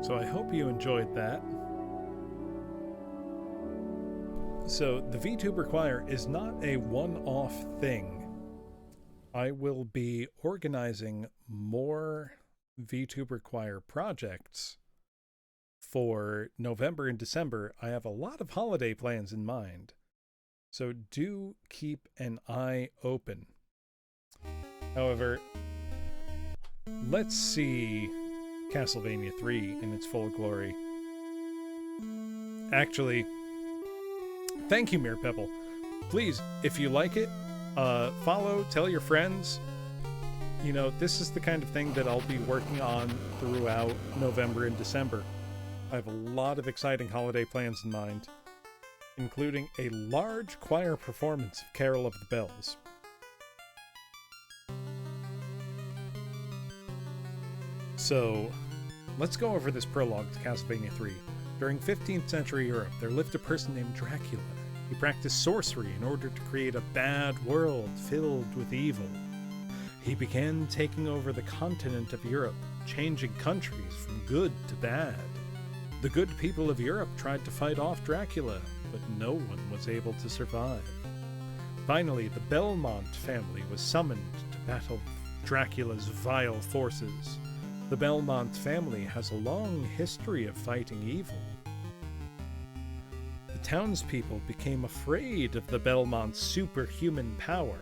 So I hope you enjoyed that. So the VTuber Choir is not a one-off thing. I will be organizing more VTuber Choir projects for November and December. I have a lot of holiday plans in mind, so do keep an eye open. However, let's see Castlevania 3 in its full glory. Actually, thank you, Mere Pebble. Please, if you like it, follow, tell your friends. This is the kind of thing that I'll be working on throughout November and December. I have a lot of exciting holiday plans in mind, including a large choir performance of Carol of the Bells. So, let's go over this prologue to Castlevania 3. During 15th century Europe, there lived a person named Dracula. He practiced sorcery in order to create a bad world filled with evil. He began taking over the continent of Europe, changing countries from good to bad. The good people of Europe tried to fight off Dracula, but no one was able to survive. Finally, the Belmont family was summoned to battle Dracula's vile forces. The Belmont family has a long history of fighting evil. The townspeople became afraid of the Belmont's superhuman power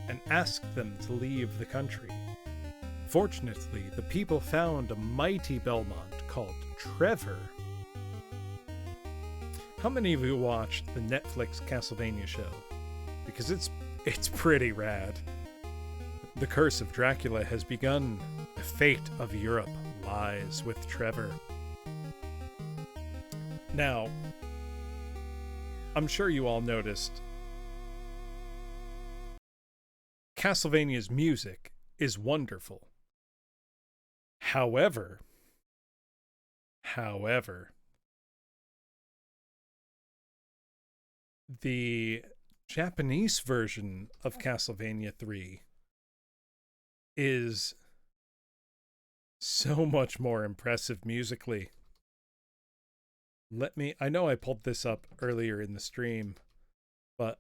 and asked them to leave the country. Fortunately, the people found a mighty Belmont called Trevor. How many of you watched the Netflix Castlevania show? Because it's pretty rad. The curse of Dracula has begun. The fate of Europe lies with Trevor. Now, I'm sure you all noticed Castlevania's music is wonderful. However, the Japanese version of Castlevania 3 is so much more impressive musically. I know I pulled this up earlier in the stream, but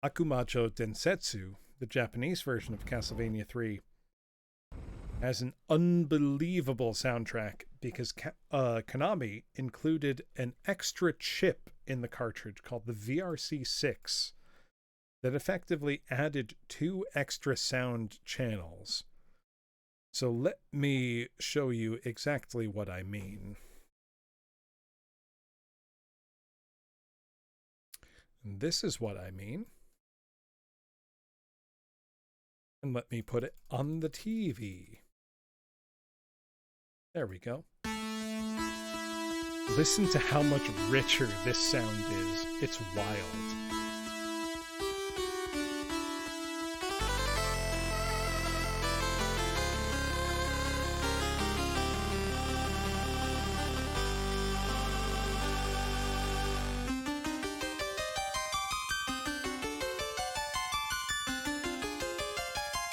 Akumacho Densetsu, the Japanese version of Castlevania 3, has an unbelievable soundtrack because Konami included an extra chip in the cartridge called the VRC6 that effectively added 2 extra sound channels. So let me show you exactly what I mean. And this is what I mean. And let me put it on the TV. There we go. Listen to how much richer this sound is. It's wild.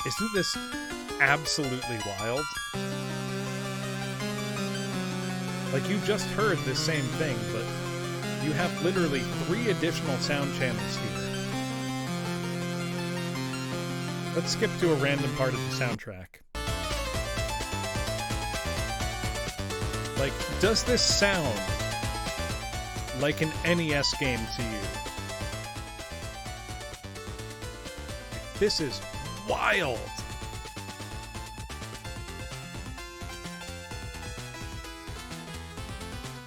Isn't this absolutely wild? Like, you just heard this same thing, but you have literally 3 additional sound channels here. Let's skip to a random part of the soundtrack. Like, does this sound like an NES game to you? This is wild.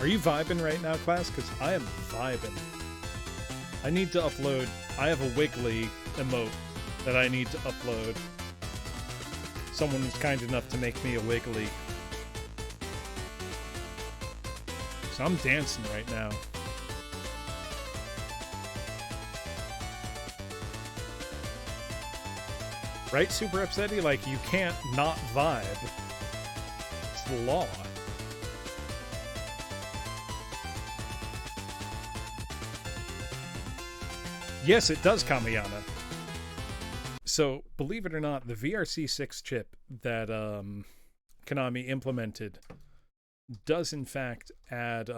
Are you vibing right now, class? Because I am vibing. I need to upload. I have a Wiggly emote that I need to upload. Someone was kind enough to make me a Wiggly. So I'm dancing right now. Right, Super Upsetty? Like, you can't not vibe. It's the law. Yes, it does, Kamiyana. So, believe it or not, the VRC6 chip that Konami implemented does, in fact, add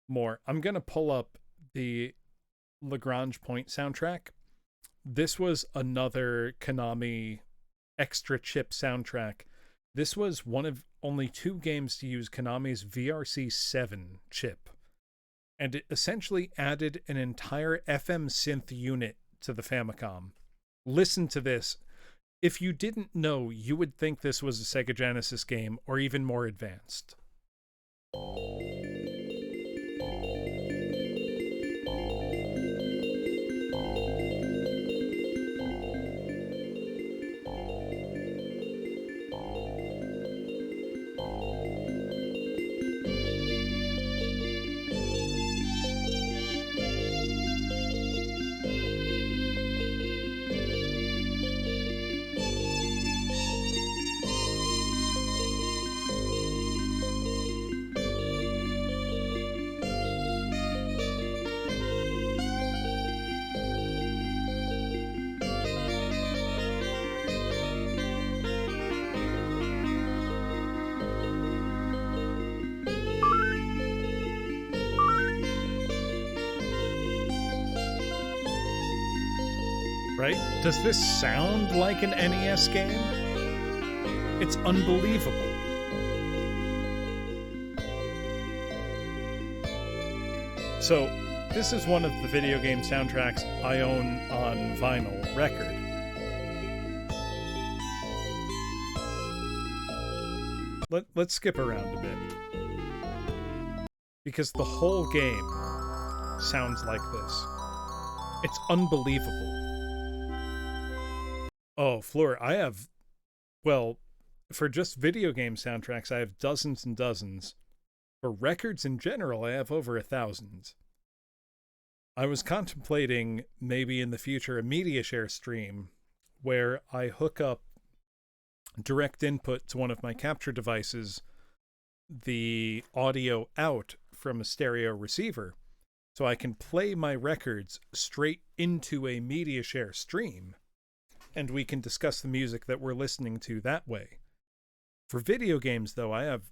more. I'm going to pull up the Lagrange Point soundtrack. This was another Konami extra chip soundtrack. This was one of only 2 games to use Konami's VRC7 chip. And it essentially added an entire FM synth unit to the Famicom. Listen to this. If you didn't know, you would think this was a Sega Genesis game, or even more advanced. Right? Does this sound like an NES game? It's unbelievable. So, this is one of the video game soundtracks I own on vinyl record. Let's skip around a bit. Because the whole game sounds like this. It's unbelievable. Oh, Floor, I have... Well, for just video game soundtracks, I have dozens and dozens. For records in general, I have over 1,000. I was contemplating maybe in the future a media share stream where I hook up direct input to one of my capture devices, the audio out from a stereo receiver, so I can play my records straight into a media share stream, and we can discuss the music that we're listening to that way. For video games, though, I have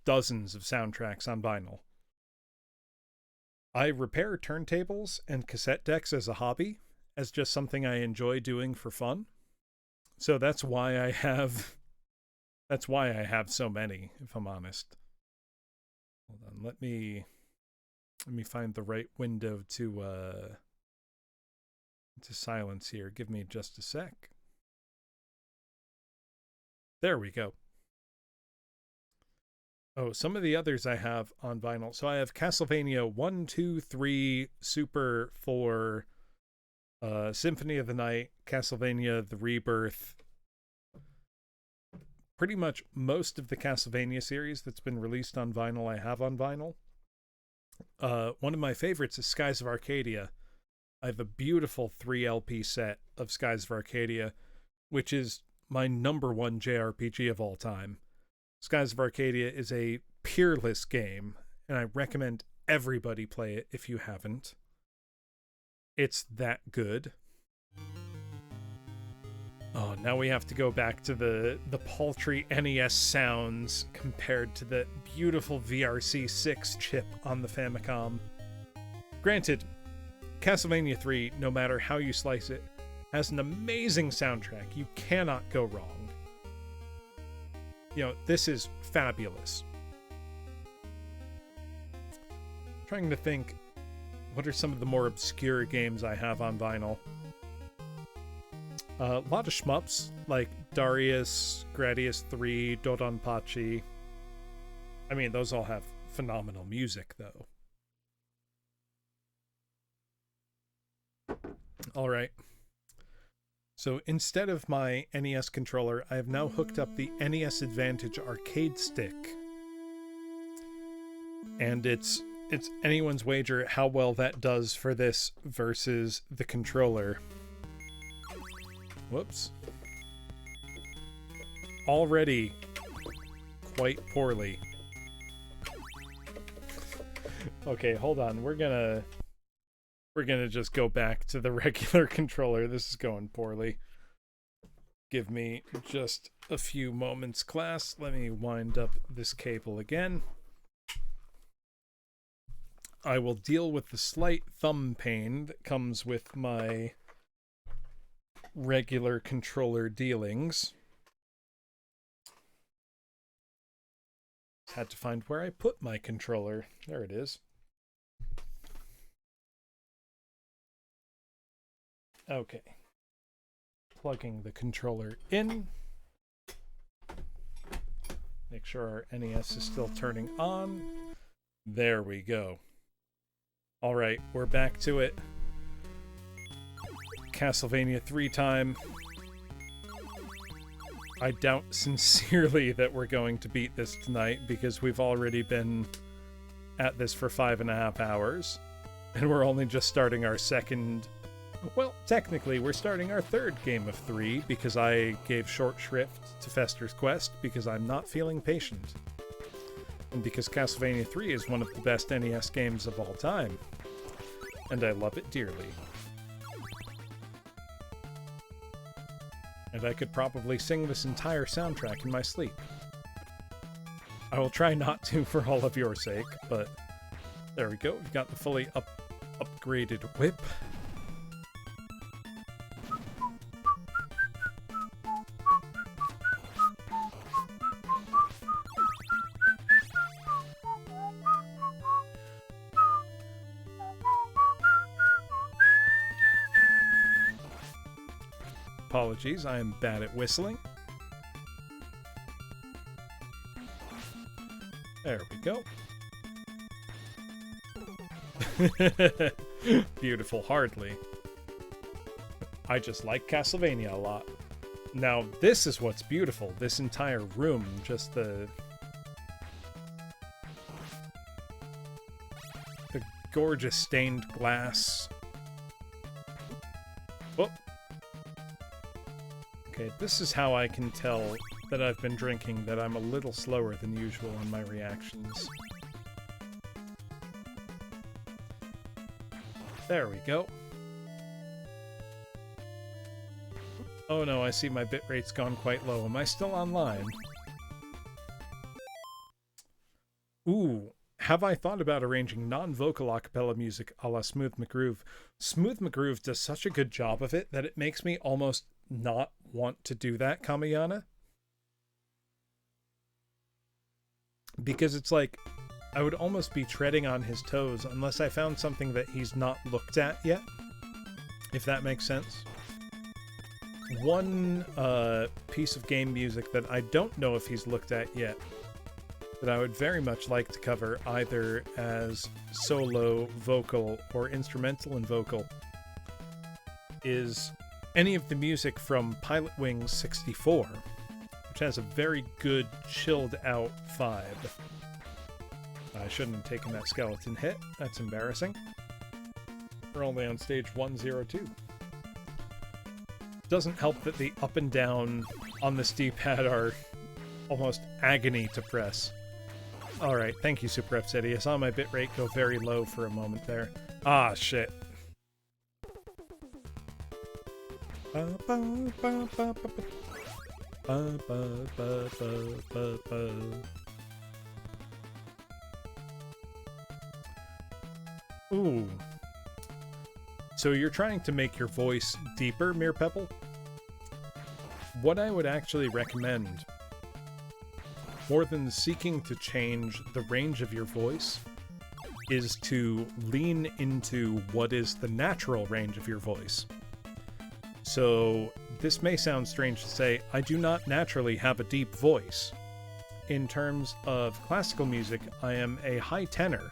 dozens of soundtracks on vinyl. I repair turntables and cassette decks as a hobby, as just something I enjoy doing for fun. So that's why I have so many, if I'm honest. Hold on, let me find the right window to silence here. Give me just a sec. There we go. Oh, some of the others I have on vinyl. So I have Castlevania 1, 2, 3, Super 4, Symphony of the Night, Castlevania The Rebirth. Pretty much most of the Castlevania series that's been released on vinyl I have on vinyl. One of my favorites is Skies of Arcadia. I have a beautiful 3 LP set of Skies of Arcadia, which is my number one JRPG of all time. Skies of Arcadia is a peerless game, and I recommend everybody play it if you haven't. It's that good. Oh, now we have to go back to the paltry NES sounds compared to the beautiful VRC6 chip on the Famicom. Granted, Castlevania 3, no matter how you slice it, has an amazing soundtrack. You cannot go wrong. You know, this is fabulous. Trying to think, what are some of the more obscure games I have on vinyl? A lot of shmups, like Darius, Gradius 3, Dodonpachi. I mean, those all have phenomenal music, though. Alright. So instead of my NES controller, I have now hooked up the NES Advantage arcade stick. And it's anyone's wager how well that does for this versus the controller. Whoops. Already quite poorly. Okay, hold on. We're gonna just go back to the regular controller. This is going poorly. Give me just a few moments, class. Let me wind up this cable again. I will deal with the slight thumb pain that comes with my regular controller dealings. Had to find where I put my controller. There it is. Okay. Plugging the controller in. Make sure our NES is still turning on. There we go. Alright, we're back to it. Castlevania 3 time. I doubt sincerely that we're going to beat this tonight because we've already been at this for 5.5 hours. And we're only just starting our second... Well, technically, we're starting our third game of 3 because I gave short shrift to Fester's Quest because I'm not feeling patient. And because Castlevania 3 is one of the best NES games of all time. And I love it dearly. And I could probably sing this entire soundtrack in my sleep. I will try not to for all of your sake, but there we go. We've got the fully upgraded whip. Apologies, I am bad at whistling. There we go. Beautiful, hardly. I just like Castlevania a lot. Now, this is what's beautiful. This entire room, just the gorgeous stained glass. Oh. Okay, this is how I can tell that I've been drinking, that I'm a little slower than usual in my reactions. There we go. Oh no, I see my bitrate's gone quite low. Am I still online? Ooh, have I thought about arranging non-vocal a cappella music a la Smooth McGroove? Smooth McGroove does such a good job of it that it makes me almost not want to do that, Kamayana. Because it's like, I would almost be treading on his toes unless I found something that he's not looked at yet, if that makes sense. One piece of game music that I don't know if he's looked at yet, that I would very much like to cover either as solo, vocal, or instrumental and vocal, is any of the music from Pilot Wings 64, which has a very good, chilled out vibe. I shouldn't have taken that skeleton hit. That's embarrassing. We're only on stage 102. Doesn't help that the up and down on this D-pad are almost agony to press. Alright, thank you, Super F City. I saw my bitrate go very low for a moment there. Ah, shit. Ooh. So you're trying to make your voice deeper, Mere Pebble? What I would actually recommend, more than seeking to change the range of your voice, is to lean into what is the natural range of your voice. So this may sound strange to say, I do not naturally have a deep voice. In terms of classical music, I am a high tenor.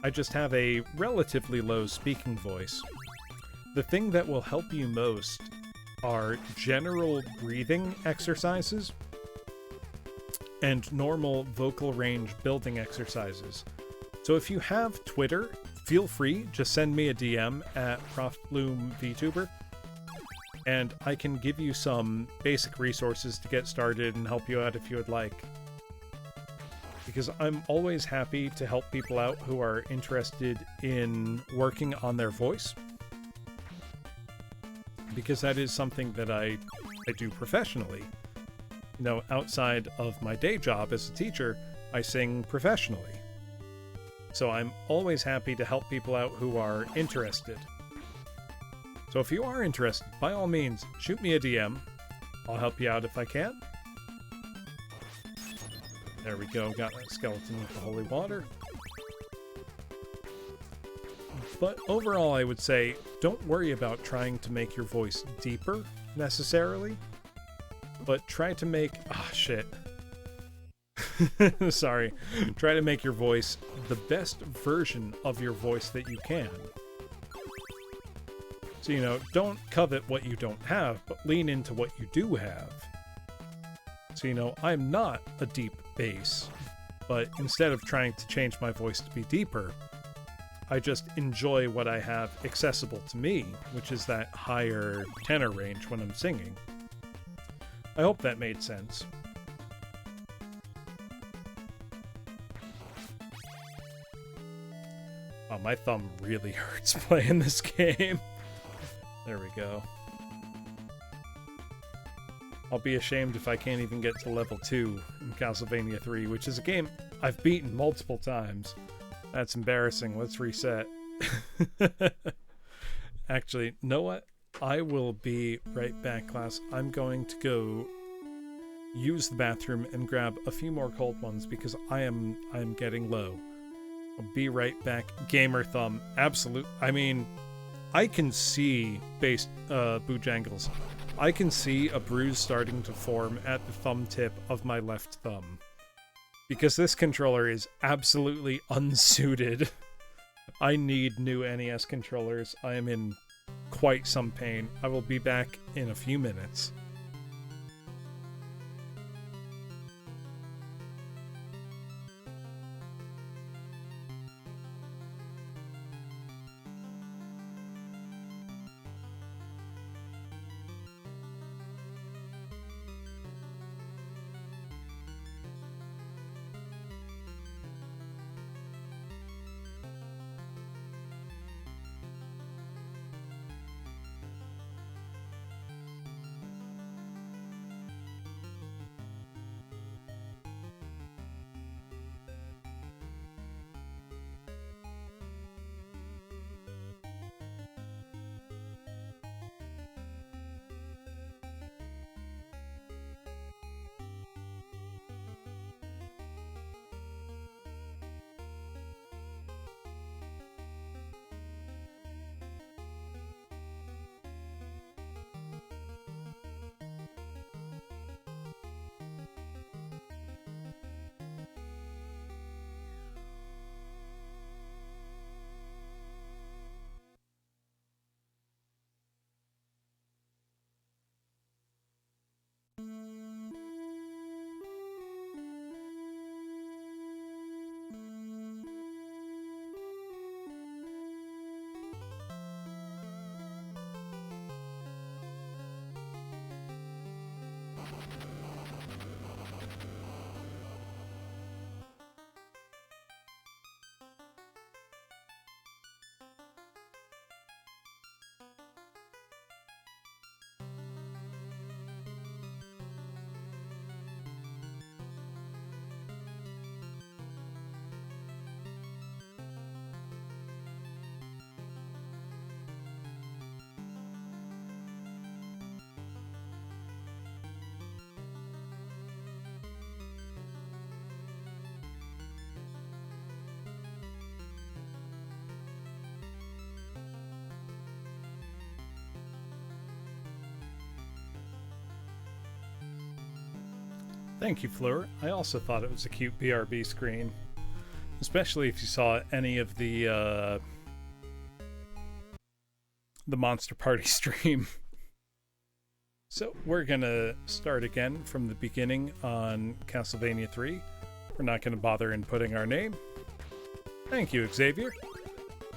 I just have a relatively low speaking voice. The thing that will help you most are general breathing exercises and normal vocal range building exercises. So if you have Twitter, feel free, just send me a DM at Prof Bloom VTuber, and I can give you some basic resources to get started and help you out if you would like. Because I'm always happy to help people out who are interested in working on their voice. Because that is something that I do professionally. You know, outside of my day job as a teacher, I sing professionally. So I'm always happy to help people out who are interested. So if you are interested, by all means, shoot me a DM. I'll help you out if I can. There we go, got that skeleton with the holy water. But overall, I would say, don't worry about trying to make your voice deeper, necessarily. But try to make... Ah, shit. Sorry. Try to make your voice the best version of your voice that you can. So, you know, don't covet what you don't have, but lean into what you do have. So, you know, I'm not a deep bass, but instead of trying to change my voice to be deeper, I just enjoy what I have accessible to me, which is that higher tenor range when I'm singing. I hope that made sense. Oh, my thumb really hurts playing this game. There we go. I'll be ashamed if I can't even get to level 2 in Castlevania 3, which is a game I've beaten multiple times. That's embarrassing. Let's reset. Actually, know what? I will be right back, class. I'm going to go use the bathroom and grab a few more cold ones because I'm getting low. I'll be right back. Gamer thumb. Absolute. I mean, I can see Bojangles I can see a bruise starting to form at the thumb tip of my left thumb. Because this controller is absolutely unsuited. I need new NES controllers. I am in quite some pain. I will be back in a few minutes. Thank you, Fleur. I also thought it was a cute BRB screen. Especially if you saw any of the Monster Party stream. So we're gonna start again from the beginning on Castlevania 3. We're not gonna bother inputting our name. Thank you, Xavier.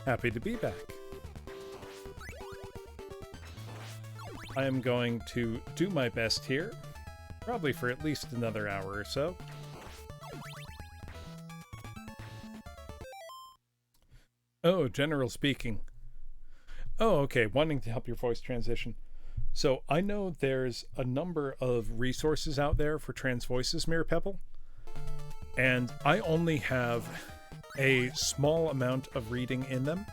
Happy to be back. I am going to do my best here, probably for at least another hour or so. Oh, general speaking. Oh, okay, wanting to help your voice transition. So I know there's a number of resources out there for trans voices, Mirror Pebble, and I only have a small amount of reading in them.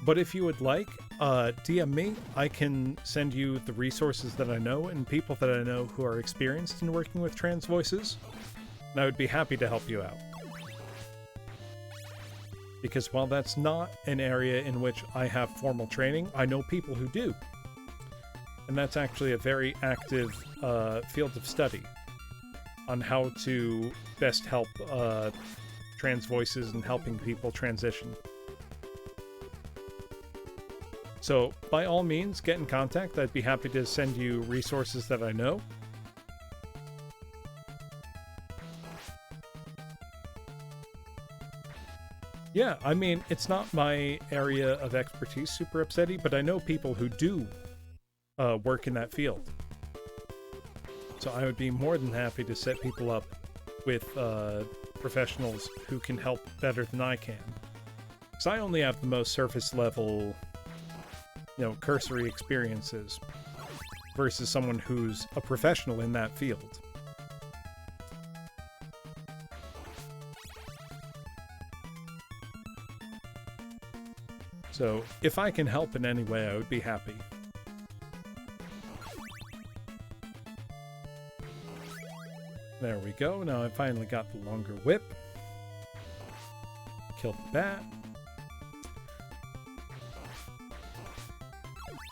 But if you would like, DM me. I can send you the resources that I know and people that I know who are experienced in working with trans voices, and I would be happy to help you out. Because while that's not an area in which I have formal training, I know people who do. And that's actually a very active field of study on how to best help trans voices and helping people transition. So, by all means, get in contact. I'd be happy to send you resources that I know. Yeah, I mean, it's not my area of expertise, Super Upsetty, but I know people who do work in that field. So I would be more than happy to set people up with professionals who can help better than I can. Because I only have the most surface level, cursory experiences versus someone who's a professional in that field. So, if I can help in any way, I would be happy. There we go. Now I finally got the longer whip. Killed the bat.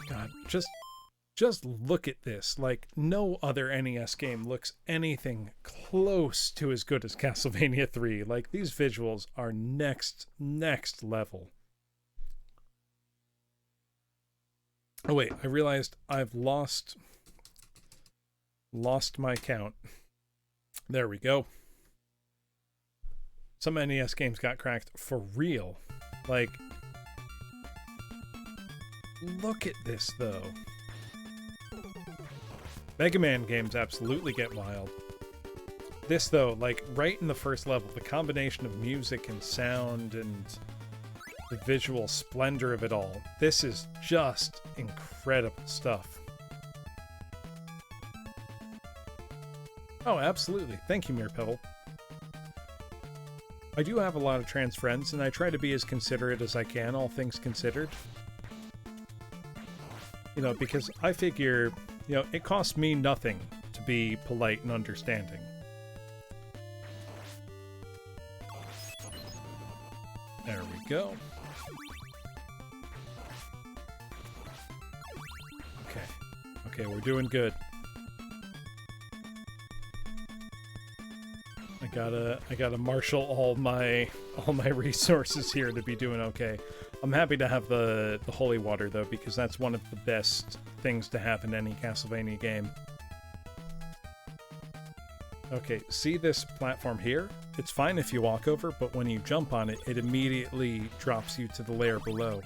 God, just Just look at this. Like, no other NES game looks anything close to as good as Castlevania 3. Like, these visuals are next level. Oh wait, I realized I've lost my count. There we go. Some NES games got cracked for real. Like, look at this though. Mega Man games absolutely get wild. This though, like right in the first level, the combination of music and sound and the visual splendor of it all. This is just incredible stuff. Oh, absolutely. Thank you, Mere Pebble. I do have a lot of trans friends, and I try to be as considerate as I can, all things considered. You know, because I figure, you know, it costs me nothing to be polite and understanding. There we go. Okay, we're doing good. I gotta marshal all my resources here to be doing okay. I'm happy to have the holy water though, because that's one of the best things to have in any Castlevania game. Okay, see this platform here? It's fine if you walk over, but when you jump on it, it immediately drops you to the layer below.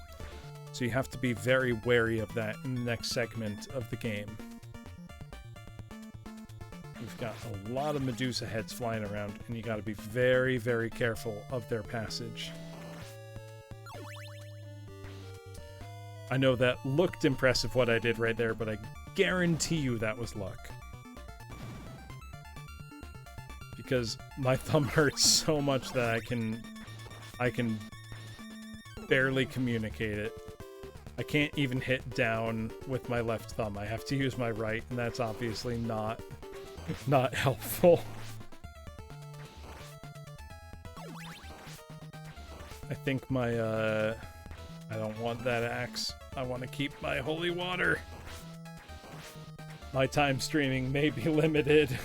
So you have to be very wary of that in the next segment of the game. We've got a lot of Medusa heads flying around, and you gotta be very, very careful of their passage. I know that looked impressive what I did right there, but I guarantee you that was luck. Because my thumb hurts so much that I can barely communicate it. I can't even hit down with my left thumb. I have to use my right, and that's obviously not helpful. I think my I don't want that axe. I want to keep my holy water. My time streaming may be limited.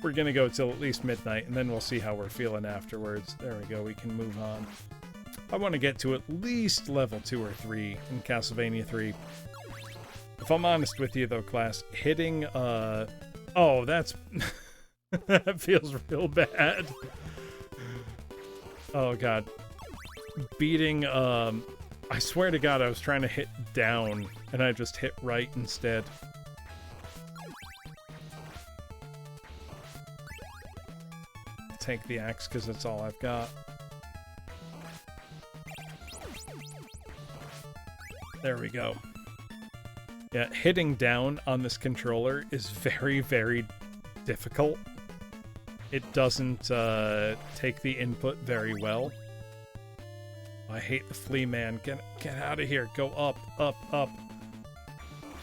We're gonna go till at least midnight, and then we'll see how we're feeling afterwards. There we go, we can move on. I want to get to at least level 2 or 3 in Castlevania 3. If I'm honest with you though, class, hitting, oh, that's... that feels real bad. Oh god. Beating, I swear to god I was trying to hit down, and I just hit right instead. Take the axe because that's all I've got. There we go. Yeah, hitting down on this controller is very, very difficult. It doesn't take the input very well. I hate the flea man. Get out of here. Go up, up, up.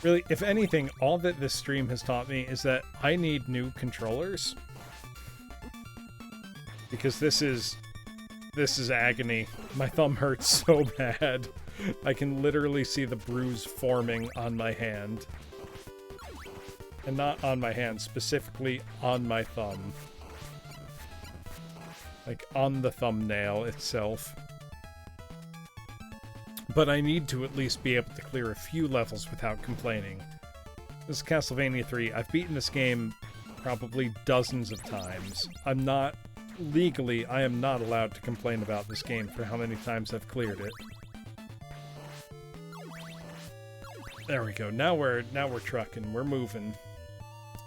Really, if anything, all that this stream has taught me is that I need new controllers. Because this is agony. My thumb hurts so bad. I can literally see the bruise forming on my hand. And not on my hand, specifically on my thumb. Like, on the thumbnail itself. But I need to at least be able to clear a few levels without complaining. This is Castlevania 3. I've beaten this game probably dozens of times. Legally, I am not allowed to complain about this game for how many times I've cleared it. There we go. Now we're trucking. We're moving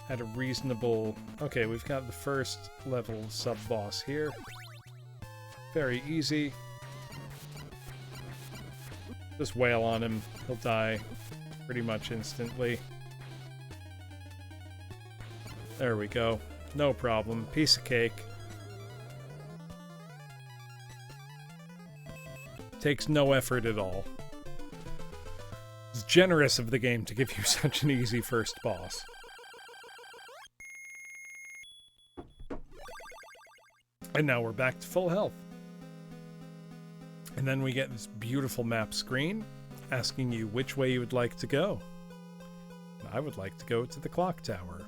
at a reasonable... Okay, we've got the first level sub-boss here. Very easy. Just wail on him. He'll die pretty much instantly. There we go. No problem. Piece of cake. Takes no effort at all. It's generous of the game to give you such an easy first boss. And now we're back to full health. And then we get this beautiful map screen asking you which way you would like to go. I would like to go to the clock tower.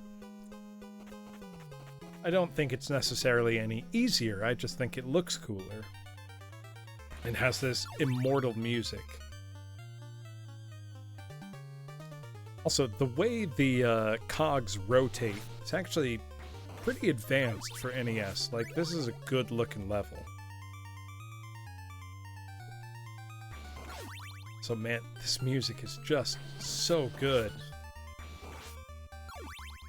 I don't think it's necessarily any easier, I just think it looks cooler. It has this immortal music. Also, the way the cogs rotate, it's actually pretty advanced for NES. Like, this is a good looking level. So man, this music is just so good.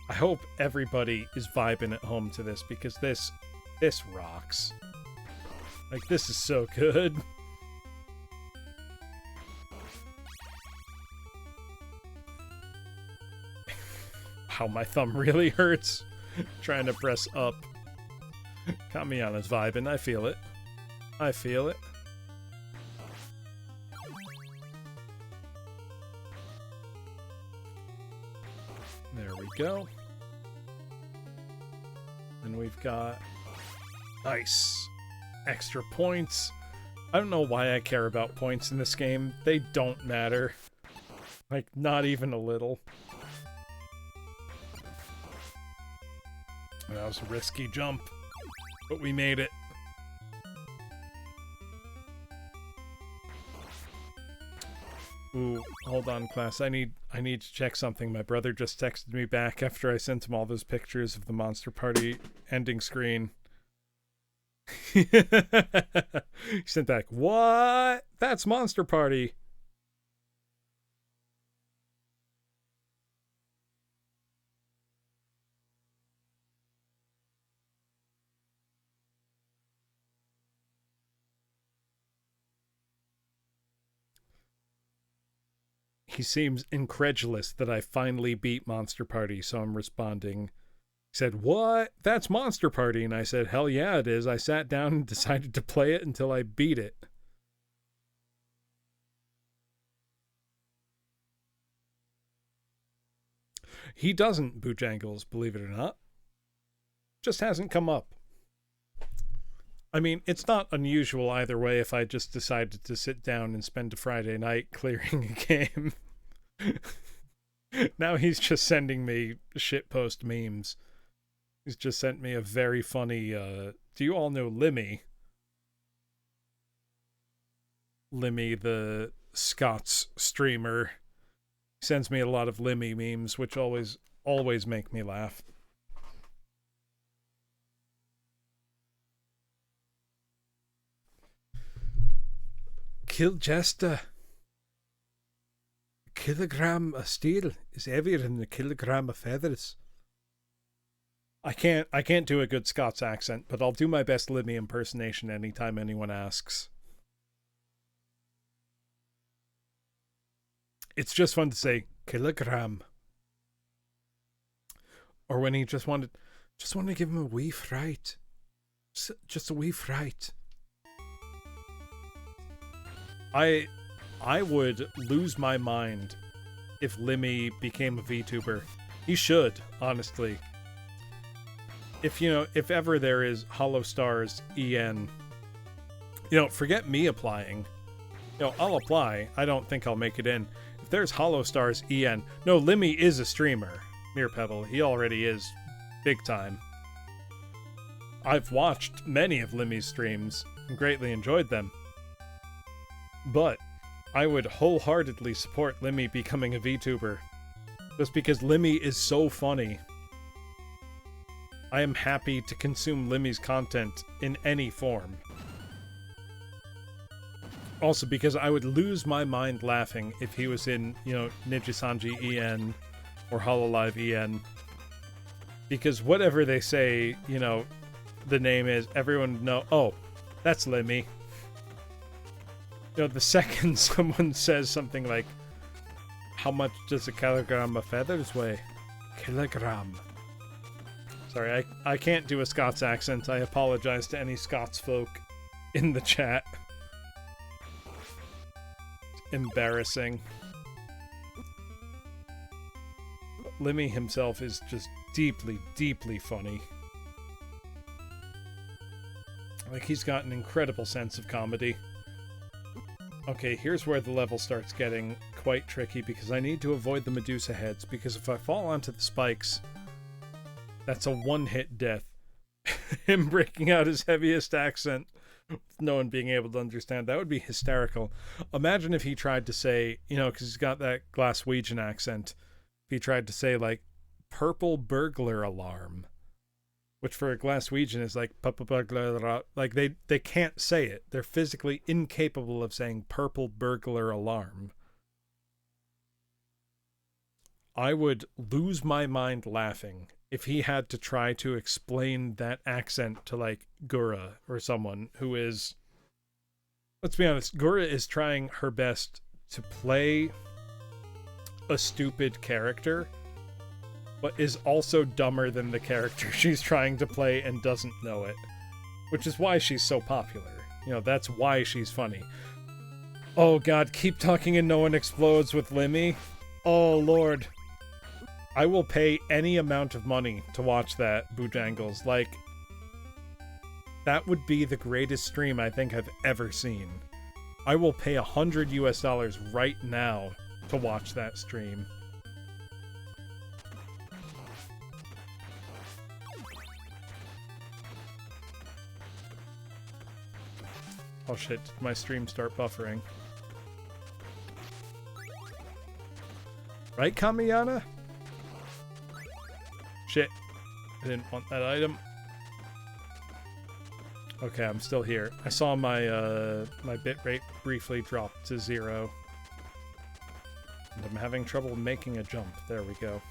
I hope everybody is vibing at home to this, because this rocks. Like, this is so good. Wow, my thumb really hurts trying to press up. Kamiyana's vibing, I feel it. I feel it. There we go. And we've got... Nice. Extra points. I don't know why I care about points in this game. They don't matter. Like, not even a little. That was a risky jump, but we made it. Ooh, hold on, class. I need to check something. My brother just texted me back after I sent him all those pictures of the Monster Party ending screen. He sent back, "What? That's Monster Party." He seems incredulous that I finally beat Monster Party, so I'm responding. He said, "What? That's Monster Party." And I said, "Hell yeah, it is. I sat down and decided to play it until I beat it." He doesn't, Bojangles, believe it or not. Just hasn't come up. I mean, it's not unusual either way if I just decided to sit down and spend a Friday night clearing a game. Now he's just sending me shitpost memes. He's just sent me a very funny, do you all know Limmy? Limmy, the Scots streamer. He sends me a lot of Limmy memes, which always make me laugh. Kill Jester. A kilogram of steel is heavier than a kilogram of feathers. I can't do a good Scots accent, but I'll do my best Limmy impersonation anytime anyone asks. It's just fun to say kilogram. Or when he just wanted to give him a wee fright. Just a wee fright. I would lose my mind if Limmy became a VTuber. He should, honestly. If ever there is Hollow Stars EN, forget me applying. I'll apply. I don't think I'll make it in. If there's Hollow Stars EN, no, Limmy is a streamer. Mere Pebble, he already is big time. I've watched many of Limmy's streams and greatly enjoyed them. But I would wholeheartedly support Limmy becoming a VTuber. Just because Limmy is so funny. I am happy to consume Limmy's content in any form. Also because I would lose my mind laughing if he was in, Nijisanji EN or Hololive EN. Because whatever they say, the name is, everyone would know, oh, that's Limmy. The second someone says something like, how much does a kilogram of feathers weigh? Kilogram. Sorry, I can't do a Scots accent. I apologize to any Scots folk in the chat. It's embarrassing. Limmy himself is just deeply, deeply funny. Like, he's got an incredible sense of comedy. Okay, here's where the level starts getting quite tricky because I need to avoid the Medusa heads, because if I fall onto the spikes, that's a one-hit death. Him breaking out his heaviest accent with no one being able to understand. That would be hysterical. Imagine if he tried to say, you know, because he's got that Glaswegian accent, if he tried to say, like, purple burglar alarm, which for a Glaswegian is like burglar, like they can't say it. They're physically incapable of saying purple burglar alarm. I would lose my mind laughing if he had to try to explain that accent to, like, Gura or someone who is, let's be honest, Gura is trying her best to play a stupid character, but is also dumber than the character she's trying to play and doesn't know it. Which is why she's so popular. You know, that's why she's funny. Oh god, keep talking and no one explodes with Limmy. Oh lord. I will pay any amount of money to watch that, Bojangles. Like, that would be the greatest stream I think I've ever seen. I will pay $100 US right now to watch that stream. Oh shit, did my stream start buffering? Right, Kamiyana? Shit. I didn't want that item. Okay, I'm still here. I saw my my bitrate briefly drop to 0. And I'm having trouble making a jump. There we go.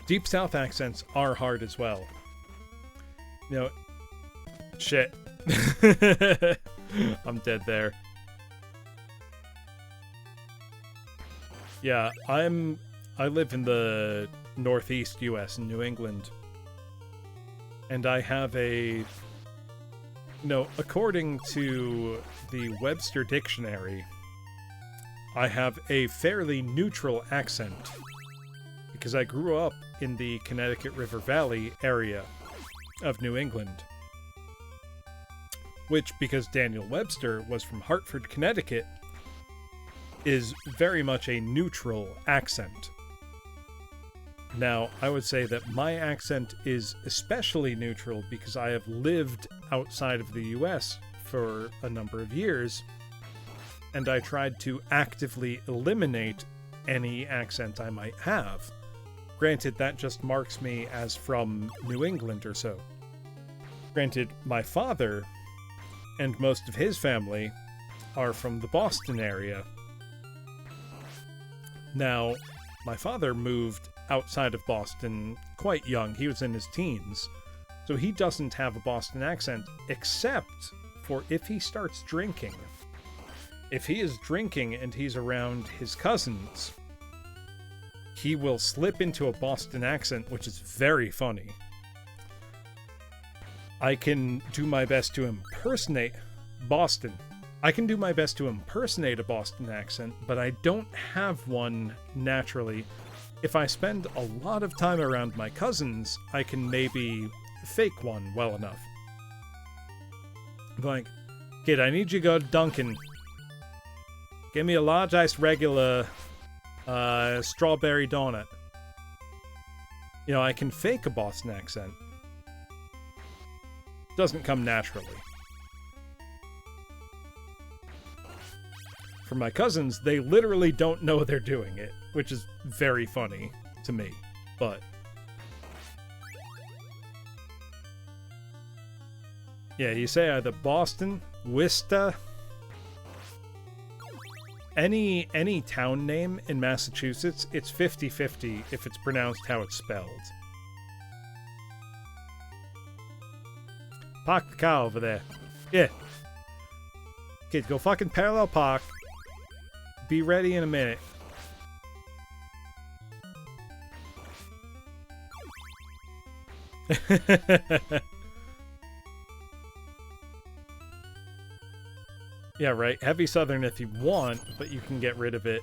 Deep South accents are hard as well. You know, shit. I'm dead there. Yeah, I live in the northeast US in New England. And I have a, according to the Webster Dictionary, I have a fairly neutral accent because I grew up in the Connecticut River Valley area of New England. Which, because Daniel Webster was from Hartford, Connecticut, is very much a neutral accent. Now, I would say that my accent is especially neutral because I have lived outside of the US for a number of years, and I tried to actively eliminate any accent I might have. Granted, that just marks me as from New England or so. Granted, my father and most of his family are from the Boston area. Now, my father moved outside of Boston quite young. He was in his teens. So he doesn't have a Boston accent, except for if he starts drinking. If he is drinking and he's around his cousins, he will slip into a Boston accent, which is very funny. I can do my best to impersonate Boston. I can do my best to impersonate a Boston accent, but I don't have one naturally. If I spend a lot of time around my cousins, I can maybe fake one well enough. Like, kid, I need you to go to Dunkin'. Give me a large iced regular strawberry donut. You know, I can fake a Boston accent. Doesn't come naturally. For my cousins, they literally don't know they're doing it, which is very funny to me, but yeah, you say either Boston, Worcester, any town name in Massachusetts, it's 50-50 if it's pronounced how it's spelled. Park the car over there. Yeah. Kid, go fucking parallel park. Be ready in a minute. Yeah, right. Heavy Southern if you want, but you can get rid of it.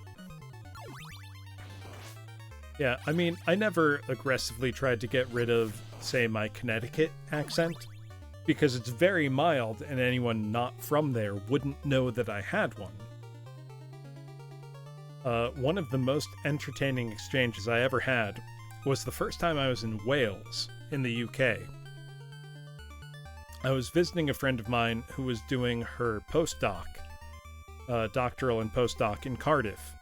Yeah, I mean, I never aggressively tried to get rid of, say, my Connecticut accent. because it's very mild and anyone not from there wouldn't know that I had one. One of the most entertaining exchanges I ever had was the first time I was in Wales, in the UK. I was visiting a friend of mine who was doing her postdoc, doctoral and postdoc in Cardiff.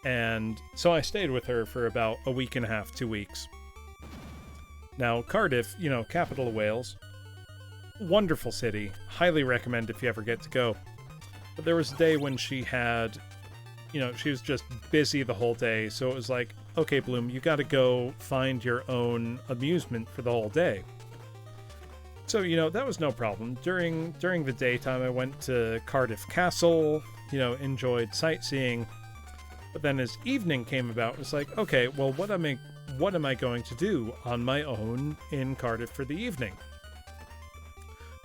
And so I stayed with her for about a week and a half, 2 weeks. Now, Cardiff, you know, capital of Wales, wonderful city, highly recommend if you ever get to go. But there was a day when she had, you know, she was just busy the whole day, so it was like, okay, Bloom, you gotta go find your own amusement for the whole day. So, you know, that was no problem. During the daytime, I went to Cardiff Castle, you know, enjoyed sightseeing. But then as evening came about, it was like, okay, well, what am I going to do on my own in Cardiff for the evening?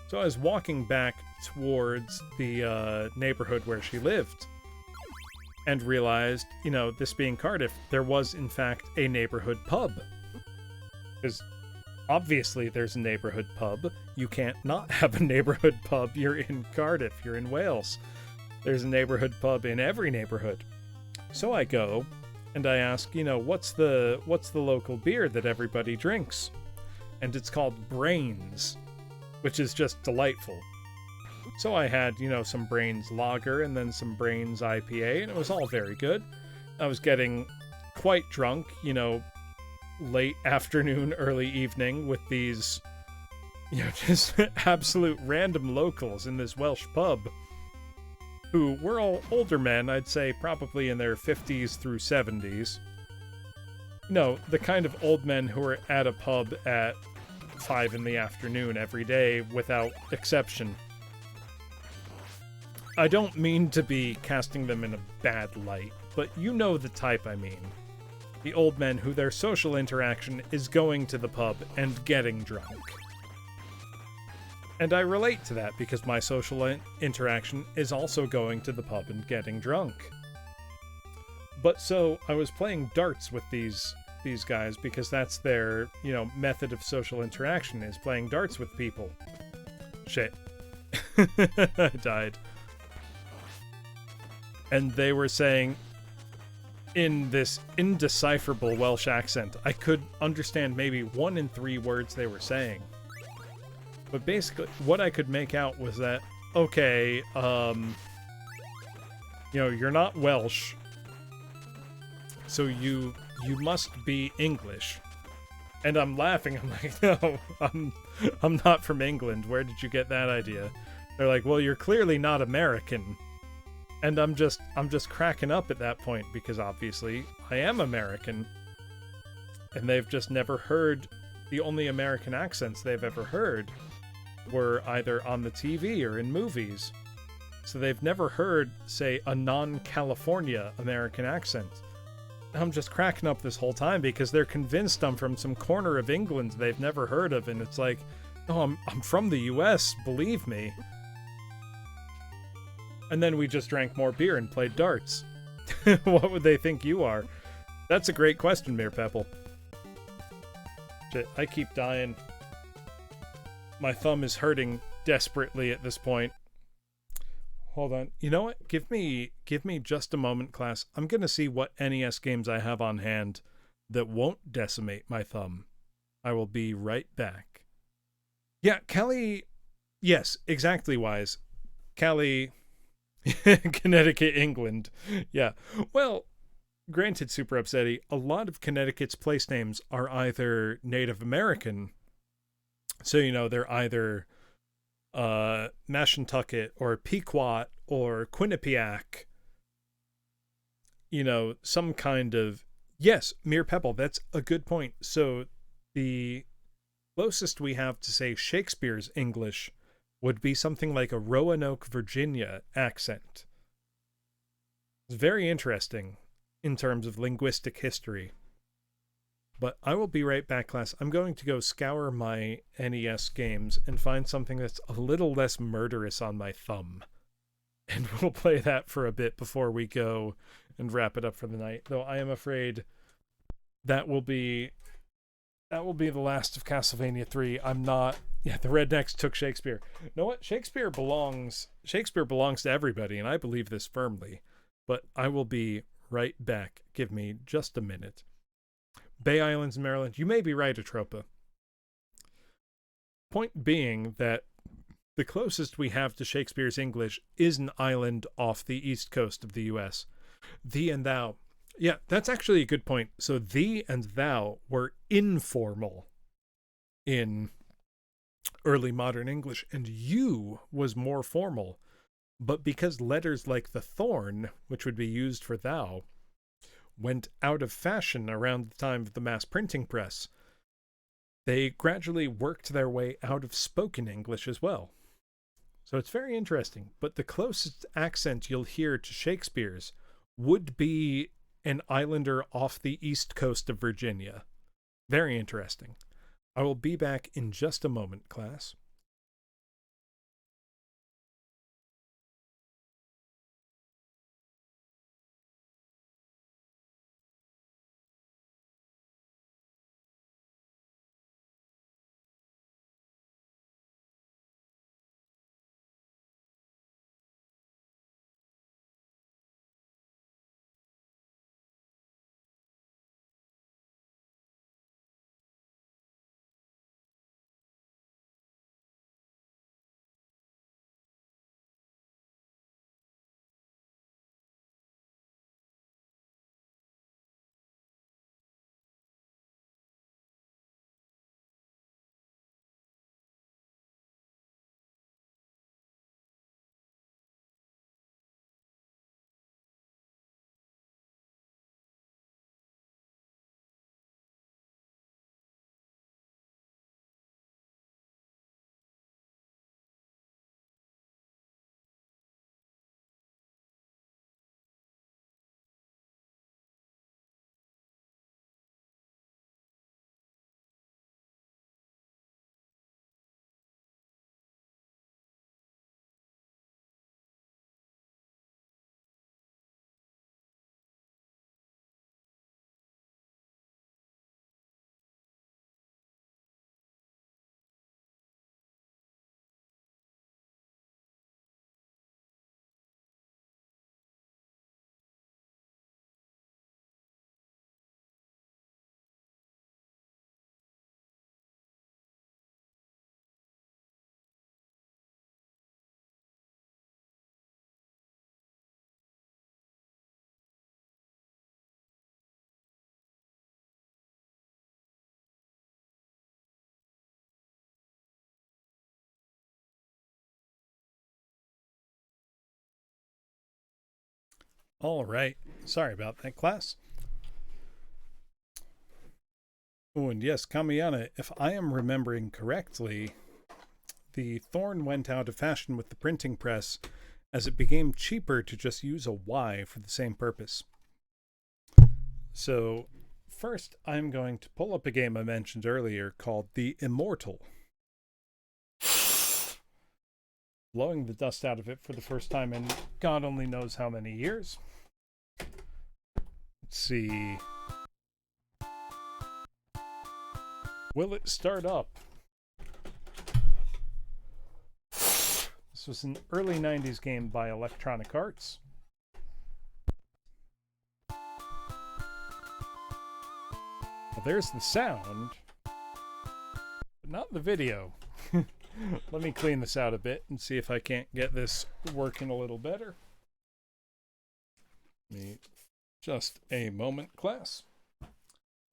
So I was walking back towards the neighborhood where she lived and realized, you know, this being Cardiff, there was in fact a neighborhood pub. Because obviously there's a neighborhood pub. You can't not have a neighborhood pub. You're in Cardiff, you're in Wales. There's a neighborhood pub in every neighborhood. So I go and I ask, you know, what's the local beer that everybody drinks? And it's called Brains, which is just delightful. So I had, you know, some Brains lager and then some Brains IPA, and it was all very good. I was getting quite drunk, you know, late afternoon, early evening with these, you know, just absolute random locals in this Welsh pub who were all older men, I'd say probably in their 50s through 70s. No, the kind of old men who are at a pub at 5 in the afternoon every day without exception. I don't mean to be casting them in a bad light, but you know the type I mean. The old men who their social interaction is going to the pub and getting drunk. And I relate to that because my social interaction is also going to the pub and getting drunk. But so I was playing darts with these guys because that's their, you know, method of social interaction is playing darts with people. Shit. I died. And they were saying in this indecipherable Welsh accent, I could understand maybe 1 in 3 words they were saying. But basically, what I could make out was that, okay, you know, you're not Welsh, so you must be English. And I'm laughing. I'm like, no, I'm not from England. Where did you get that idea? They're like, well, you're clearly not American. And I'm just cracking up at that point because obviously I am American. And they've just never heard, the only American accents they've ever heard were either on the TV or in movies. So they've never heard, say, a non-California American accent. I'm just cracking up this whole time because they're convinced I'm from some corner of England they've never heard of, and it's like, no, I'm from the US, believe me. And then we just drank more beer and played darts. What would they think you are? That's a great question, Mere Pepple. Shit, I keep dying. My thumb is hurting desperately at this point. Hold on. You know what? Give me just a moment, class. I'm going to see what NES games I have on hand that won't decimate my thumb. I will be right back. Yeah, Callie... Yes, exactly wise. Callie... Connecticut, England. Yeah. Well, granted, Super Upsetty, a lot of Connecticut's place names are either Native American... So, you know, they're either Mashantucket or Pequot or Quinnipiac. You know, some kind of... Yes, Mere Pebble, that's a good point. So, the closest we have to, say, Shakespeare's English would be something like a Roanoke, Virginia accent. It's very interesting in terms of linguistic history. But I will be right back, class. I'm going to go scour my NES games and find something that's a little less murderous on my thumb. And we'll play that for a bit before we go and wrap it up for the night. Though I am afraid that will be That will be the last of Castlevania 3. I'm not. Yeah, the rednecks took Shakespeare. You know what? Shakespeare belongs to everybody, and I believe this firmly. But I will be right back. Give me just a minute. Bay Islands, Maryland. You may be right, Atropa. Point being that the closest we have to Shakespeare's English is an island off the east coast of the U.S. Thee and thou. Yeah, that's actually a good point. So thee and thou were informal in early modern English, and you was more formal. But because letters like the thorn, which would be used for thou, went out of fashion around the time of the mass printing press, they gradually worked their way out of spoken English as well. So it's very interesting. But the closest accent you'll hear to Shakespeare's would be an islander off the east coast of Virginia. Very interesting. I will be back in just a moment, class. All right. Sorry about that, class. Oh, and yes, Kamiyana, if I am remembering correctly, the thorn went out of fashion with the printing press as it became cheaper to just use a Y for the same purpose. So, first, I'm going to pull up a game I mentioned earlier called The Immortal. Blowing the dust out of it for the first time in God only knows how many years. Let's see. Will it start up? This was an early 90s game by Electronic Arts. Well, there's the sound, but not the video. Let me clean this out a bit and see if I can't get this working a little better. Just a moment, class.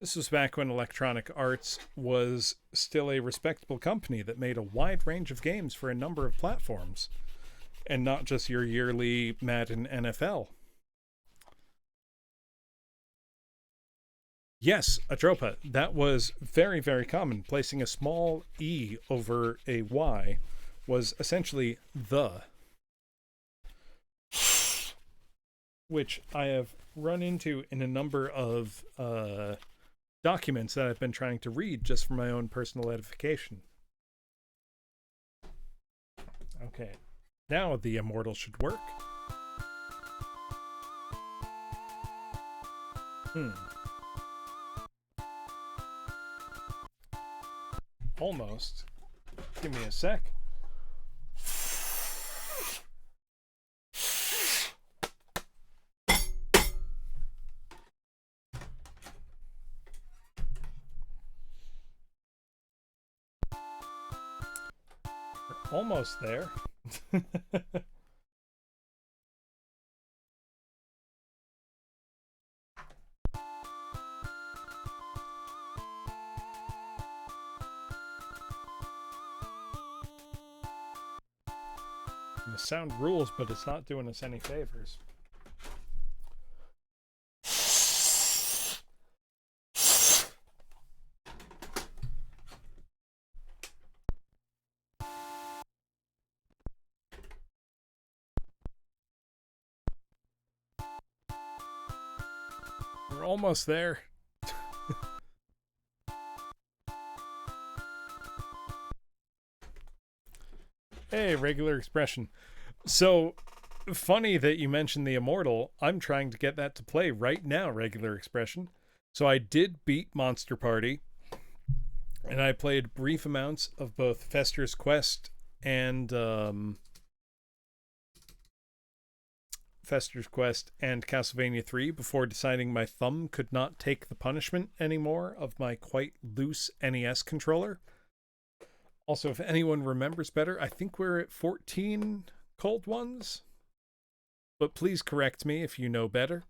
This was back when Electronic Arts was still a respectable company that made a wide range of games for a number of platforms, and not just your yearly Madden NFL. Yes, Atropa, that was very, very common. Placing a small E over a Y was essentially the, which I have run into in a number of documents that I've been trying to read just for my own personal edification. Okay, now the Immortal should work. Almost. Give me a sec. We're almost there. The sound rules, but it's not doing us any favors. We're almost there. Hey, regular expression. So funny that you mentioned the Immortal. I'm trying to get that to play right now, regular expression. So I did beat Monster Party, and I played brief amounts of both Fester's Quest and Castlevania 3 before deciding my thumb could not take the punishment anymore of my quite loose NES controller. Also, if anyone remembers better, I think we're at 14 cold ones. But please correct me if you know better.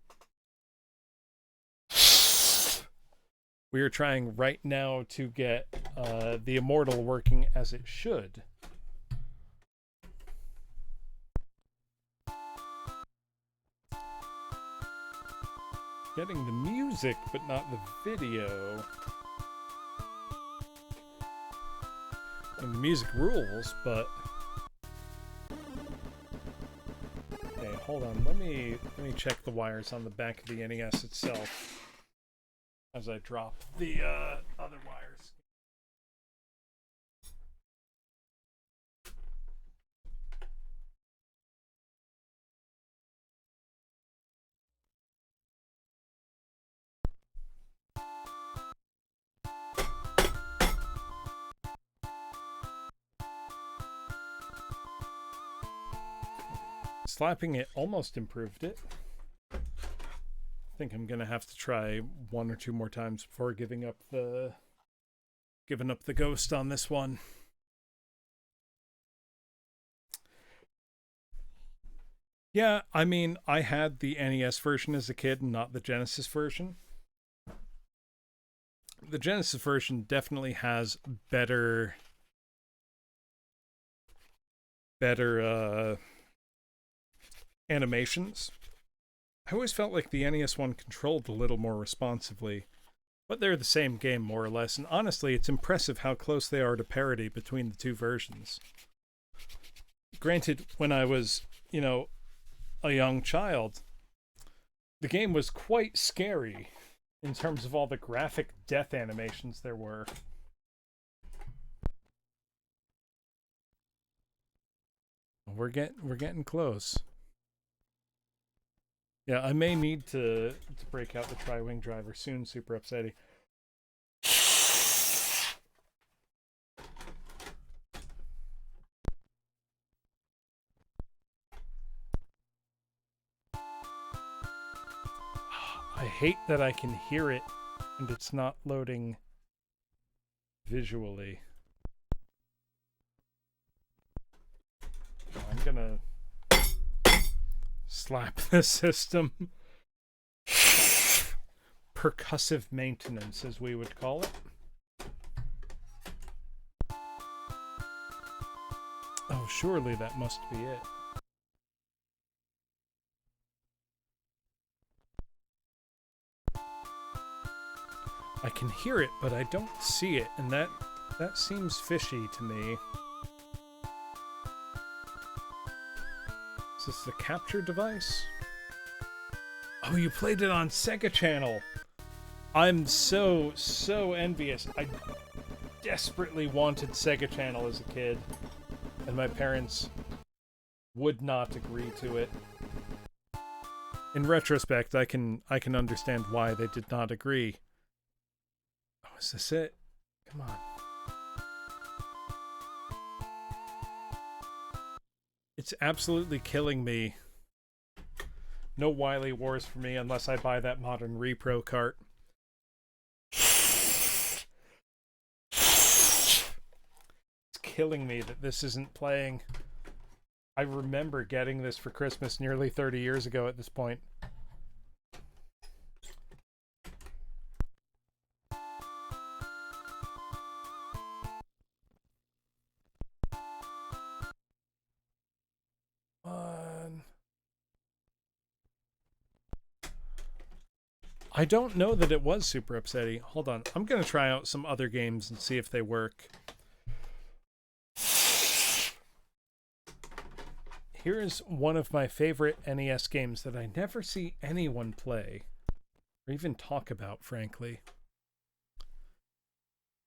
We are trying right now to get the Immortal working as it should. Getting the music, but not the video. And the music rules, but okay, hold on. Let me check the wires on the back of the NES itself as I drop the other wires. Slapping it almost improved it. I think I'm gonna have to try one or two more times before giving up the ghost on this one. Yeah, I mean, I had the NES version as a kid and not the Genesis version. The Genesis version definitely has better animations. I always felt like the NES one controlled a little more responsively, but they're the same game more or less, and honestly, it's impressive how close they are to parity between the two versions. Granted, when I was, a young child, the game was quite scary in terms of all the graphic death animations there were. We're getting close. Yeah, I may need to break out the tri-wing driver soon, Super Upsetty. I hate that I can hear it and it's not loading visually. I'm gonna slap the system. Percussive maintenance, as we would call it. Oh, surely that must be it. I can hear it, but I don't see it, and that seems fishy to me. Is this the capture device? Oh, you played it on Sega Channel. I'm so envious. I desperately wanted Sega Channel as a kid, and my parents would not agree to it. In retrospect, I can understand why they did not agree. Oh, is this it? Come on. It's absolutely killing me. No Wily Wars for me unless I buy that modern repro cart. It's killing me that this isn't playing. I remember getting this for Christmas nearly 30 years ago at this point. I don't know that it was super upsetting. Hold on. I'm going to try out some other games and see if they work. Here's one of my favorite NES games that I never see anyone play or even talk about, frankly.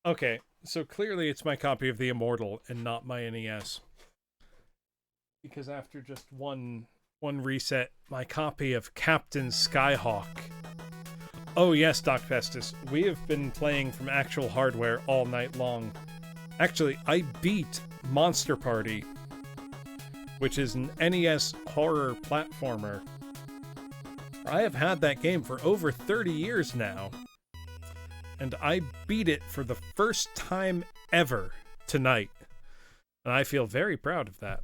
Okay, so clearly it's my copy of The Immortal and not my NES. Because after just one reset, my copy of Captain Skyhawk. Oh yes, Doc Festus, we have been playing from actual hardware all night long. Actually, I beat Monster Party, which is an NES horror platformer. I have had that game for over 30 years now, and I beat it for the first time ever tonight, and I feel very proud of that.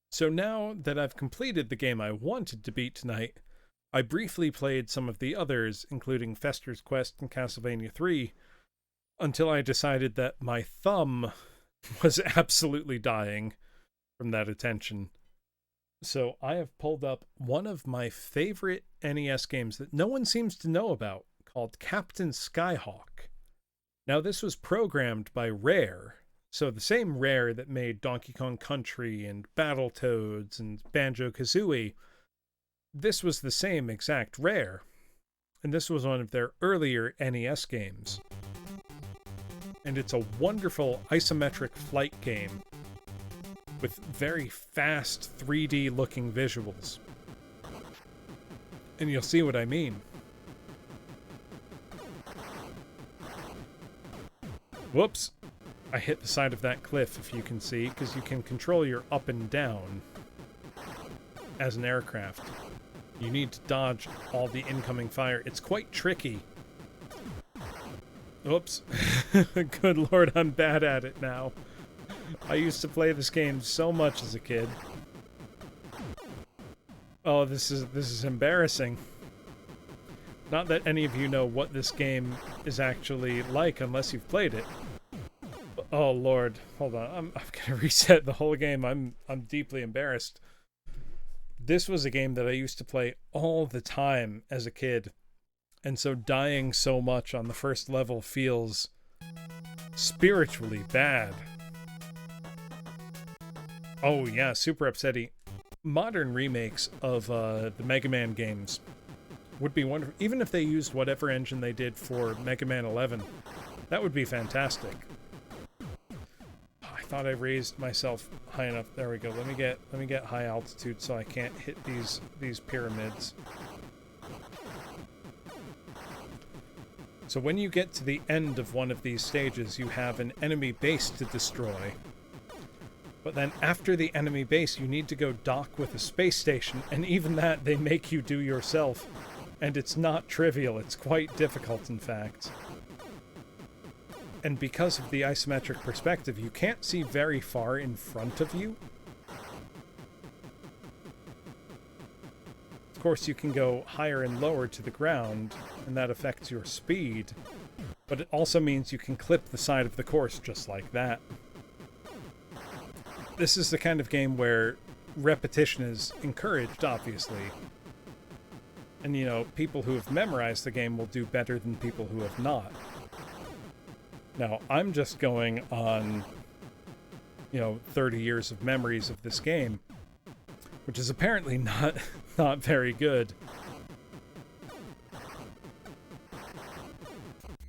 So now that I've completed the game I wanted to beat tonight, I briefly played some of the others, including Fester's Quest and Castlevania 3, until I decided that my thumb was absolutely dying from that attention. So I have pulled up one of my favorite NES games that no one seems to know about, called Captain Skyhawk. Now this was programmed by Rare, so the same Rare that made Donkey Kong Country and Battletoads and Banjo-Kazooie. This was the same exact Rare, and this was one of their earlier NES games. And it's a wonderful isometric flight game with very fast 3D looking visuals. And you'll see what I mean. Whoops. I hit the side of that cliff, if you can see, because you can control your up and down as an aircraft. You need to dodge all the incoming fire. It's quite tricky. Oops. Good lord, I'm bad at it now. I used to play this game so much as a kid. Oh, this is embarrassing. Not that any of you know what this game is actually like unless you've played it. Oh lord, hold on. I'm gonna reset the whole game. I'm deeply embarrassed. This was a game that I used to play all the time as a kid, and so dying so much on the first level feels spiritually bad. Oh yeah, super upsetting. Modern remakes of the Mega Man games would be wonderful. Even if they used whatever engine they did for Mega Man 11, that would be fantastic. I thought I raised myself high enough. There we go. Let me get high altitude so I can't hit these pyramids. So when you get to the end of one of these stages, you have an enemy base to destroy. But then after the enemy base, you need to go dock with a space station, and even that they make you do yourself. And it's not trivial, it's quite difficult in fact. And because of the isometric perspective, you can't see very far in front of you. Of course, you can go higher and lower to the ground, and that affects your speed. But it also means you can clip the side of the course just like that. This is the kind of game where repetition is encouraged, obviously. And, you know, people who have memorized the game will do better than people who have not. Now, I'm just going on, 30 years of memories of this game, which is apparently not very good.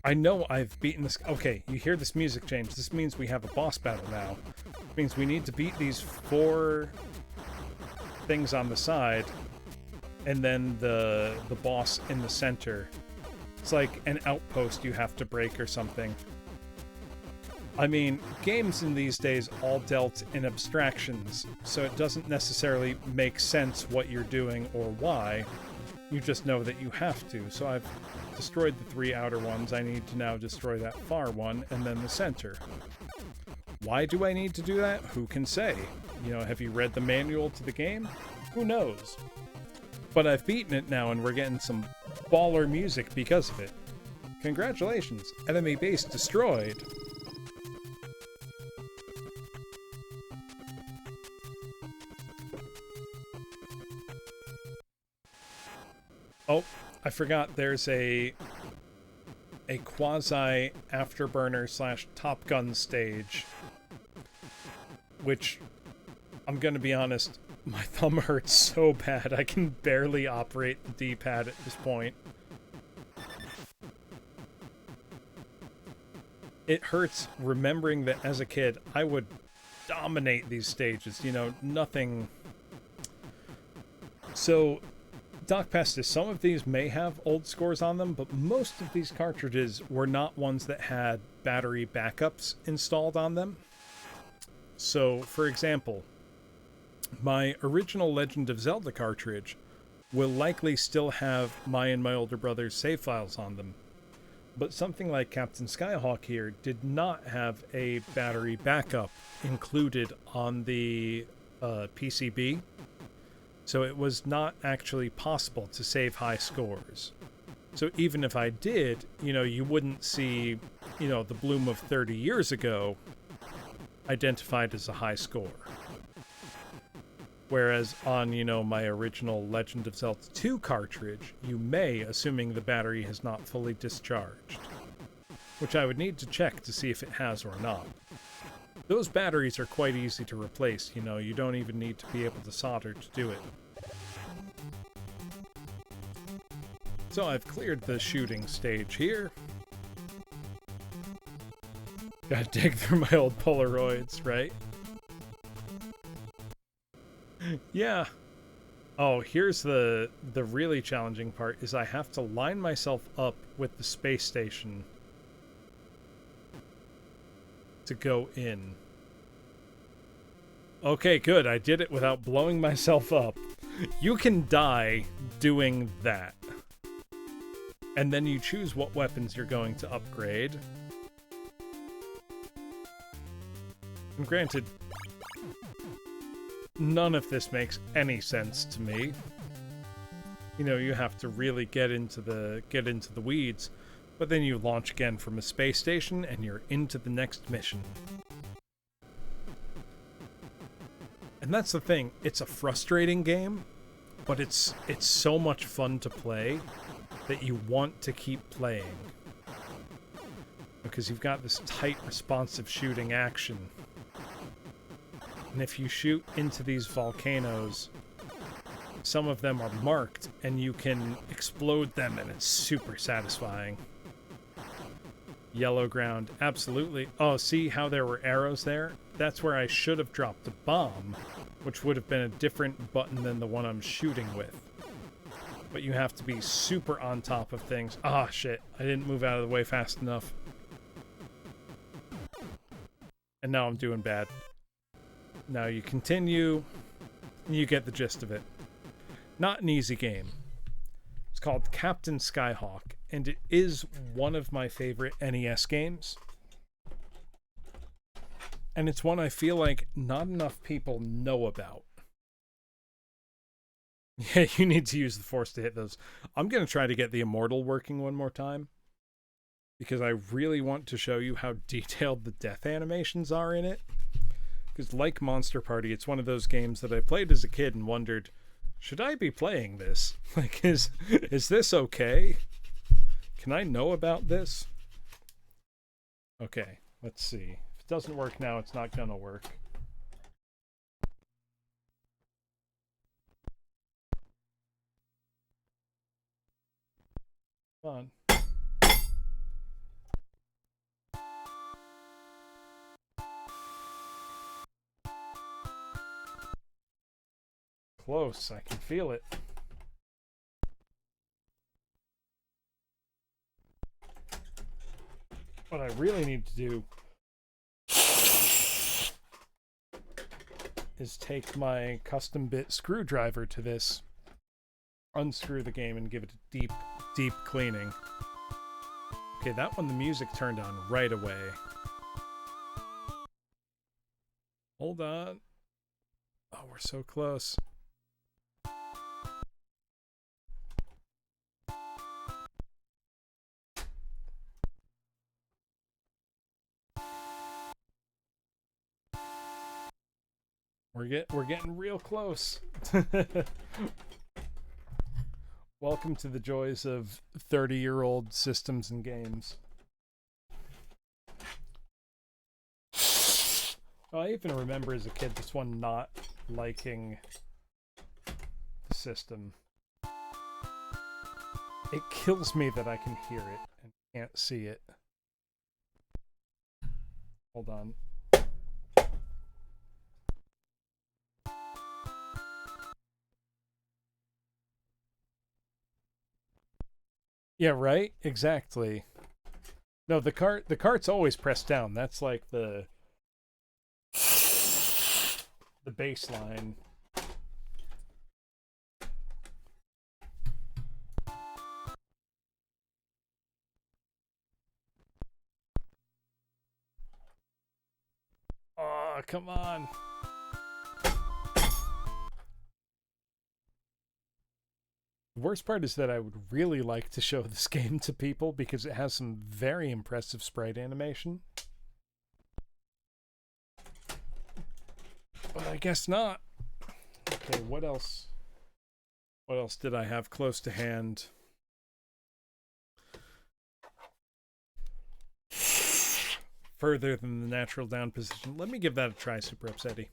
I know I've beaten this... Okay, you hear this music change. This means we have a boss battle now. It means we need to beat these 4 things on the side, and then the boss in the center. It's like an outpost you have to break or something. I mean, games in these days all dealt in abstractions, so it doesn't necessarily make sense what you're doing or why. You just know that you have to. So I've destroyed the 3 outer ones. I need to now destroy that far one and then the center. Why do I need to do that? Who can say? You know, have you read the manual to the game? Who knows? But I've beaten it now and we're getting some baller music because of it. Congratulations, enemy base destroyed. Oh, I forgot there's a quasi afterburner / Top Gun stage, which, I'm gonna be honest, my thumb hurts so bad I can barely operate the D-pad at this point. It hurts remembering that as a kid I would dominate these stages, you know, nothing. So Doc Pestis, some of these may have old scores on them, but most of these cartridges were not ones that had battery backups installed on them. So, for example, my original Legend of Zelda cartridge will likely still have my and my older brother's save files on them. But something like Captain Skyhawk here did not have a battery backup included on the PCB. So it was not actually possible to save high scores. So even if I did, you know, you wouldn't see, you know, the Bloom of 30 years ago identified as a high score. Whereas on, you know, my original Legend of Zelda 2 cartridge, you may, assuming the battery has not fully discharged. Which I would need to check to see if it has or not. Those batteries are quite easy to replace, you know, you don't even need to be able to solder to do it. So I've cleared the shooting stage here. Gotta dig through my old Polaroids, right? Yeah. Oh, here's the really challenging part, is I have to line myself up with the space station to go in. Okay, good. I did it without blowing myself up. You can die doing that. And then you choose what weapons you're going to upgrade. And granted, none of this makes any sense to me. You know, you have to really get into the weeds, but then you launch again from a space station and you're into the next mission. And that's the thing, it's a frustrating game, but it's so much fun to play that you want to keep playing. Because you've got this tight, responsive shooting action. And if you shoot into these volcanoes, some of them are marked, and you can explode them, and it's super satisfying. Yellow ground, absolutely. Oh, see how there were arrows there? That's where I should have dropped a bomb, which would have been a different button than the one I'm shooting with. But you have to be super on top of things. Ah, shit. I didn't move out of the way fast enough. And now I'm doing bad. Now you continue, and you get the gist of it. Not an easy game. It's called Captain Skyhawk, and it is one of my favorite NES games. And it's one I feel like not enough people know about. Yeah, you need to use the force to hit those. I'm going to try to get the Immortal working one more time, because I really want to show you how detailed the death animations are in it. Because like Monster Party, it's one of those games that I played as a kid and wondered, should I be playing this? Like, is this okay? Can I know about this? Okay, let's see. If it doesn't work now, it's not gonna work. Come on. Close, I can feel it. What I really need to do is take my custom bit screwdriver to this, unscrew the game, and give it a deep, deep cleaning. Okay, that one the music turned on right away. Hold on. Oh, we're so close. We're getting real close. Welcome to the joys of 30-year-old systems and games. I even remember as a kid this one not liking the system. It kills me that I can hear it and can't see it. Hold on. Yeah, right? Exactly. No, the cart's always pressed down. That's like the baseline. Oh, come on. The worst part is that I would really like to show this game to people because it has some very impressive sprite animation. But I guess not. Okay, what else? What else did I have close to hand? Further than the natural down position. Let me give that a try, Super Upsetty.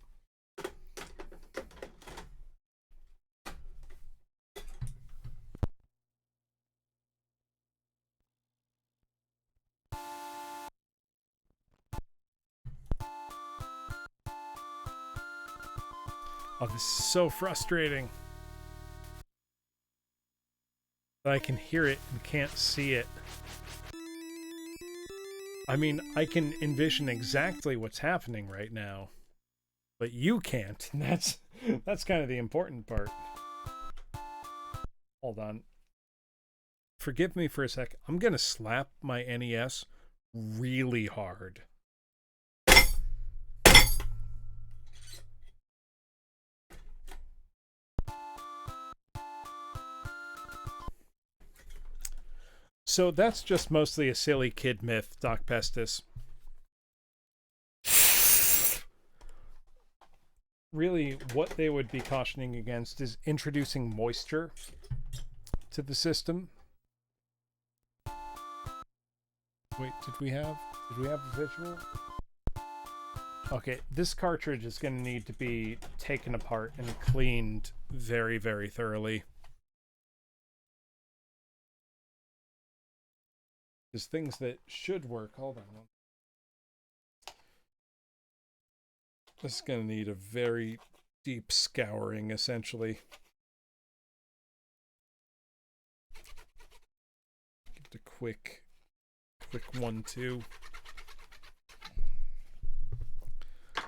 Oh, this is so frustrating. That I can hear it and can't see it. I mean, I can envision exactly what's happening right now, but you can't. And that's kind of the important part. Hold on. Forgive me for a sec. I'm gonna slap my NES really hard. So that's just mostly a silly kid myth, Doc Pestis. Really, what they would be cautioning against is introducing moisture to the system. Wait, did we have a visual? Okay, this cartridge is going to need to be taken apart and cleaned very, very thoroughly. There's things that should work. Hold on. This is going to need a very deep scouring, essentially. Give it a quick 1-2.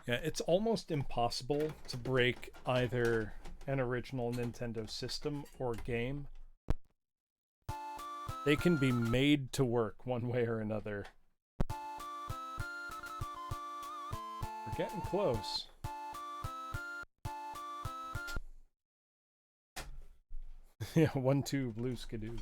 Yeah, it's almost impossible to break either an original Nintendo system or game. They can be made to work one way or another. We're getting close. Yeah, 1-2 blue skidoo.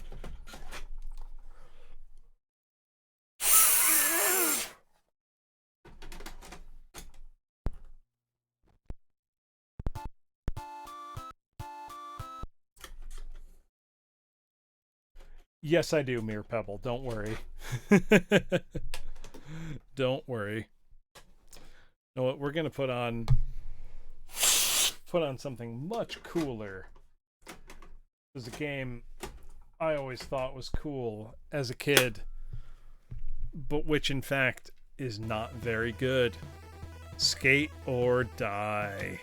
Yes, I do, Mere Pebble. Don't worry. Don't worry. You know what? We're gonna put on something much cooler. It was a game I always thought was cool as a kid, but which in fact is not very good. Skate or Die.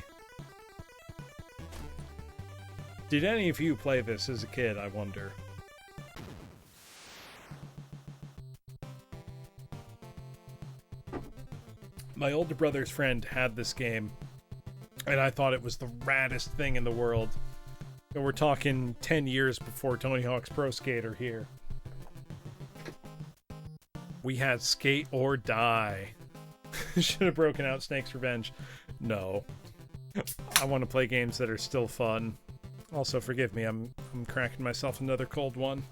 Did any of you play this as a kid, I wonder? My older brother's friend had this game And I thought it was the raddest thing in the world. And we're talking 10 years before Tony Hawk's Pro Skater here. We had Skate or Die. Should have broken out Snake's Revenge. No. I want to play games that are still fun. Also, forgive me, I'm cracking myself another cold one.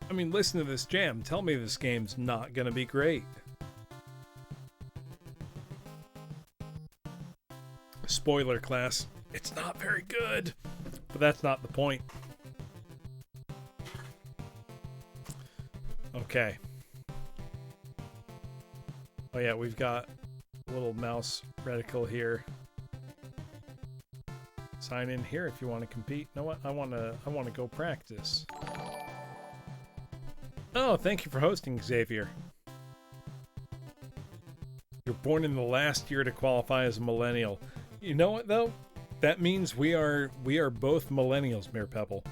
I mean, listen to this jam. Tell me this game's not gonna be great. Spoiler, class. It's not very good. But that's not the point. Okay. Oh yeah, we've got a little mouse reticle here. Sign in here if you want to compete. You know what? I want to go practice. Oh, thank you for hosting, Xavier. You're born in the last year to qualify as a millennial. You know what though? That means we are both millennials, Mere Pebble.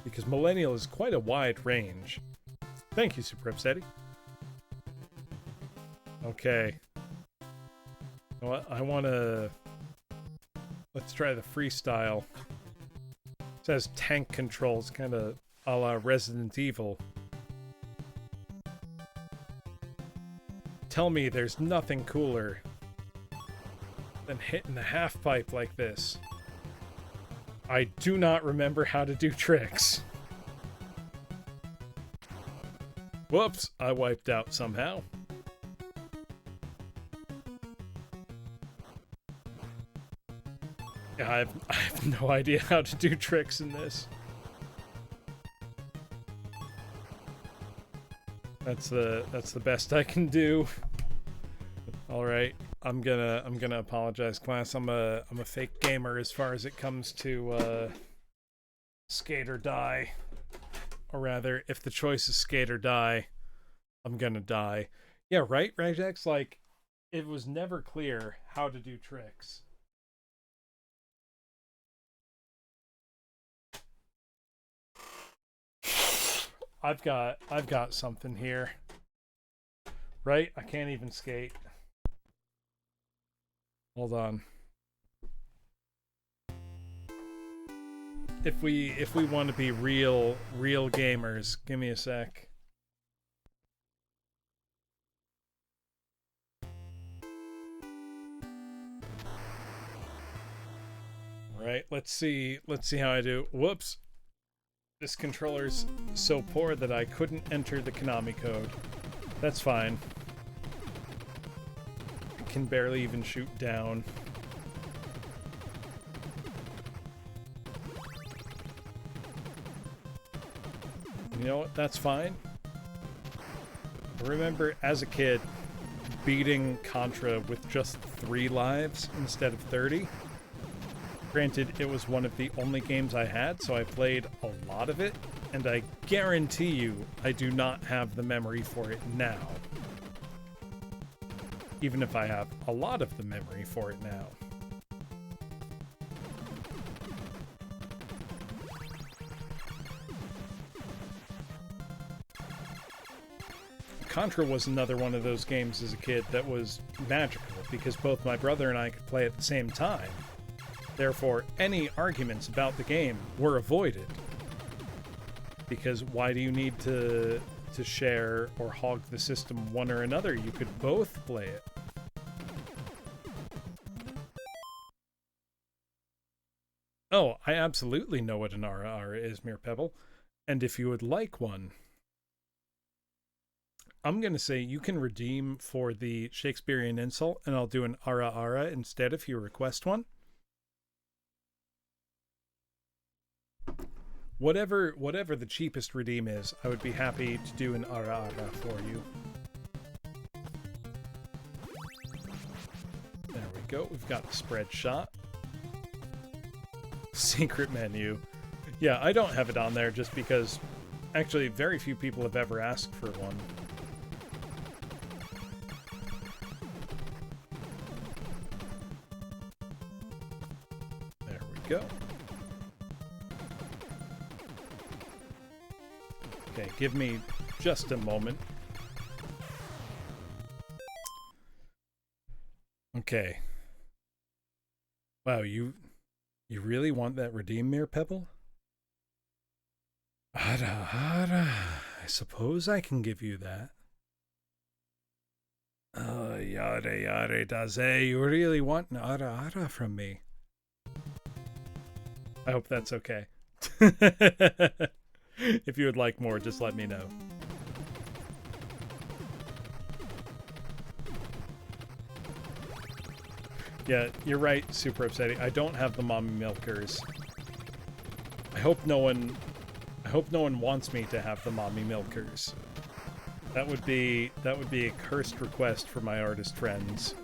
Because millennial is quite a wide range. Thank you, Super Upsetty. Okay. You know what? I want to... Let's try the freestyle. It says tank controls, kind of a la Resident Evil. Tell me there's nothing cooler than hitting the half pipe like this. I do not remember how to do tricks. Whoops, I wiped out somehow. Yeah, I have no idea how to do tricks in this. That's the best I can do. All right, I'm gonna apologize, class. I'm a fake gamer as far as it comes to skate or die, or rather, if the choice is skate or die, I'm gonna die. Yeah, right, Regex. Like, it was never clear how to do tricks. I've got something here. Right? I can't even skate. Hold on. If we want to be real gamers, give me a sec. All right, let's see how I do. Whoops. This controller's so poor that I couldn't enter the Konami code. That's fine. I can barely even shoot down. You know what? That's fine. I remember as a kid beating Contra with just 3 lives instead of 30. Granted, it was one of the only games I had, so I played a lot of it, and I guarantee you I do not have the memory for it now. Even if I have a lot of the memory for it now. Contra was another one of those games as a kid that was magical, because both my brother and I could play at the same time. Therefore, any arguments about the game were avoided. Because why do you need to share or hog the system one or another? You could both play it. Oh, I absolutely know what an RR is, Mere Pebble. And if you would like one, I'm going to say you can redeem for the Shakespearean insult, and I'll do an ara instead if you request one. Whatever the cheapest redeem is, I would be happy to do an ara for you. There we go. We've got the spread shot. Secret menu. Yeah, I don't have it on there just because actually very few people have ever asked for one. There we go. Okay, give me just a moment. Okay. Wow, you really want that redeem mirror, Pebble? Ada, Ada. I suppose I can give you that. Yada yada daze. You really want an Ada Ada from me? I hope that's okay. If you would like more, just let me know. Yeah, you're right, super upsetting. I don't have the mommy milkers. I hope no one wants me to have the mommy milkers. That would be a cursed request for my artist friends.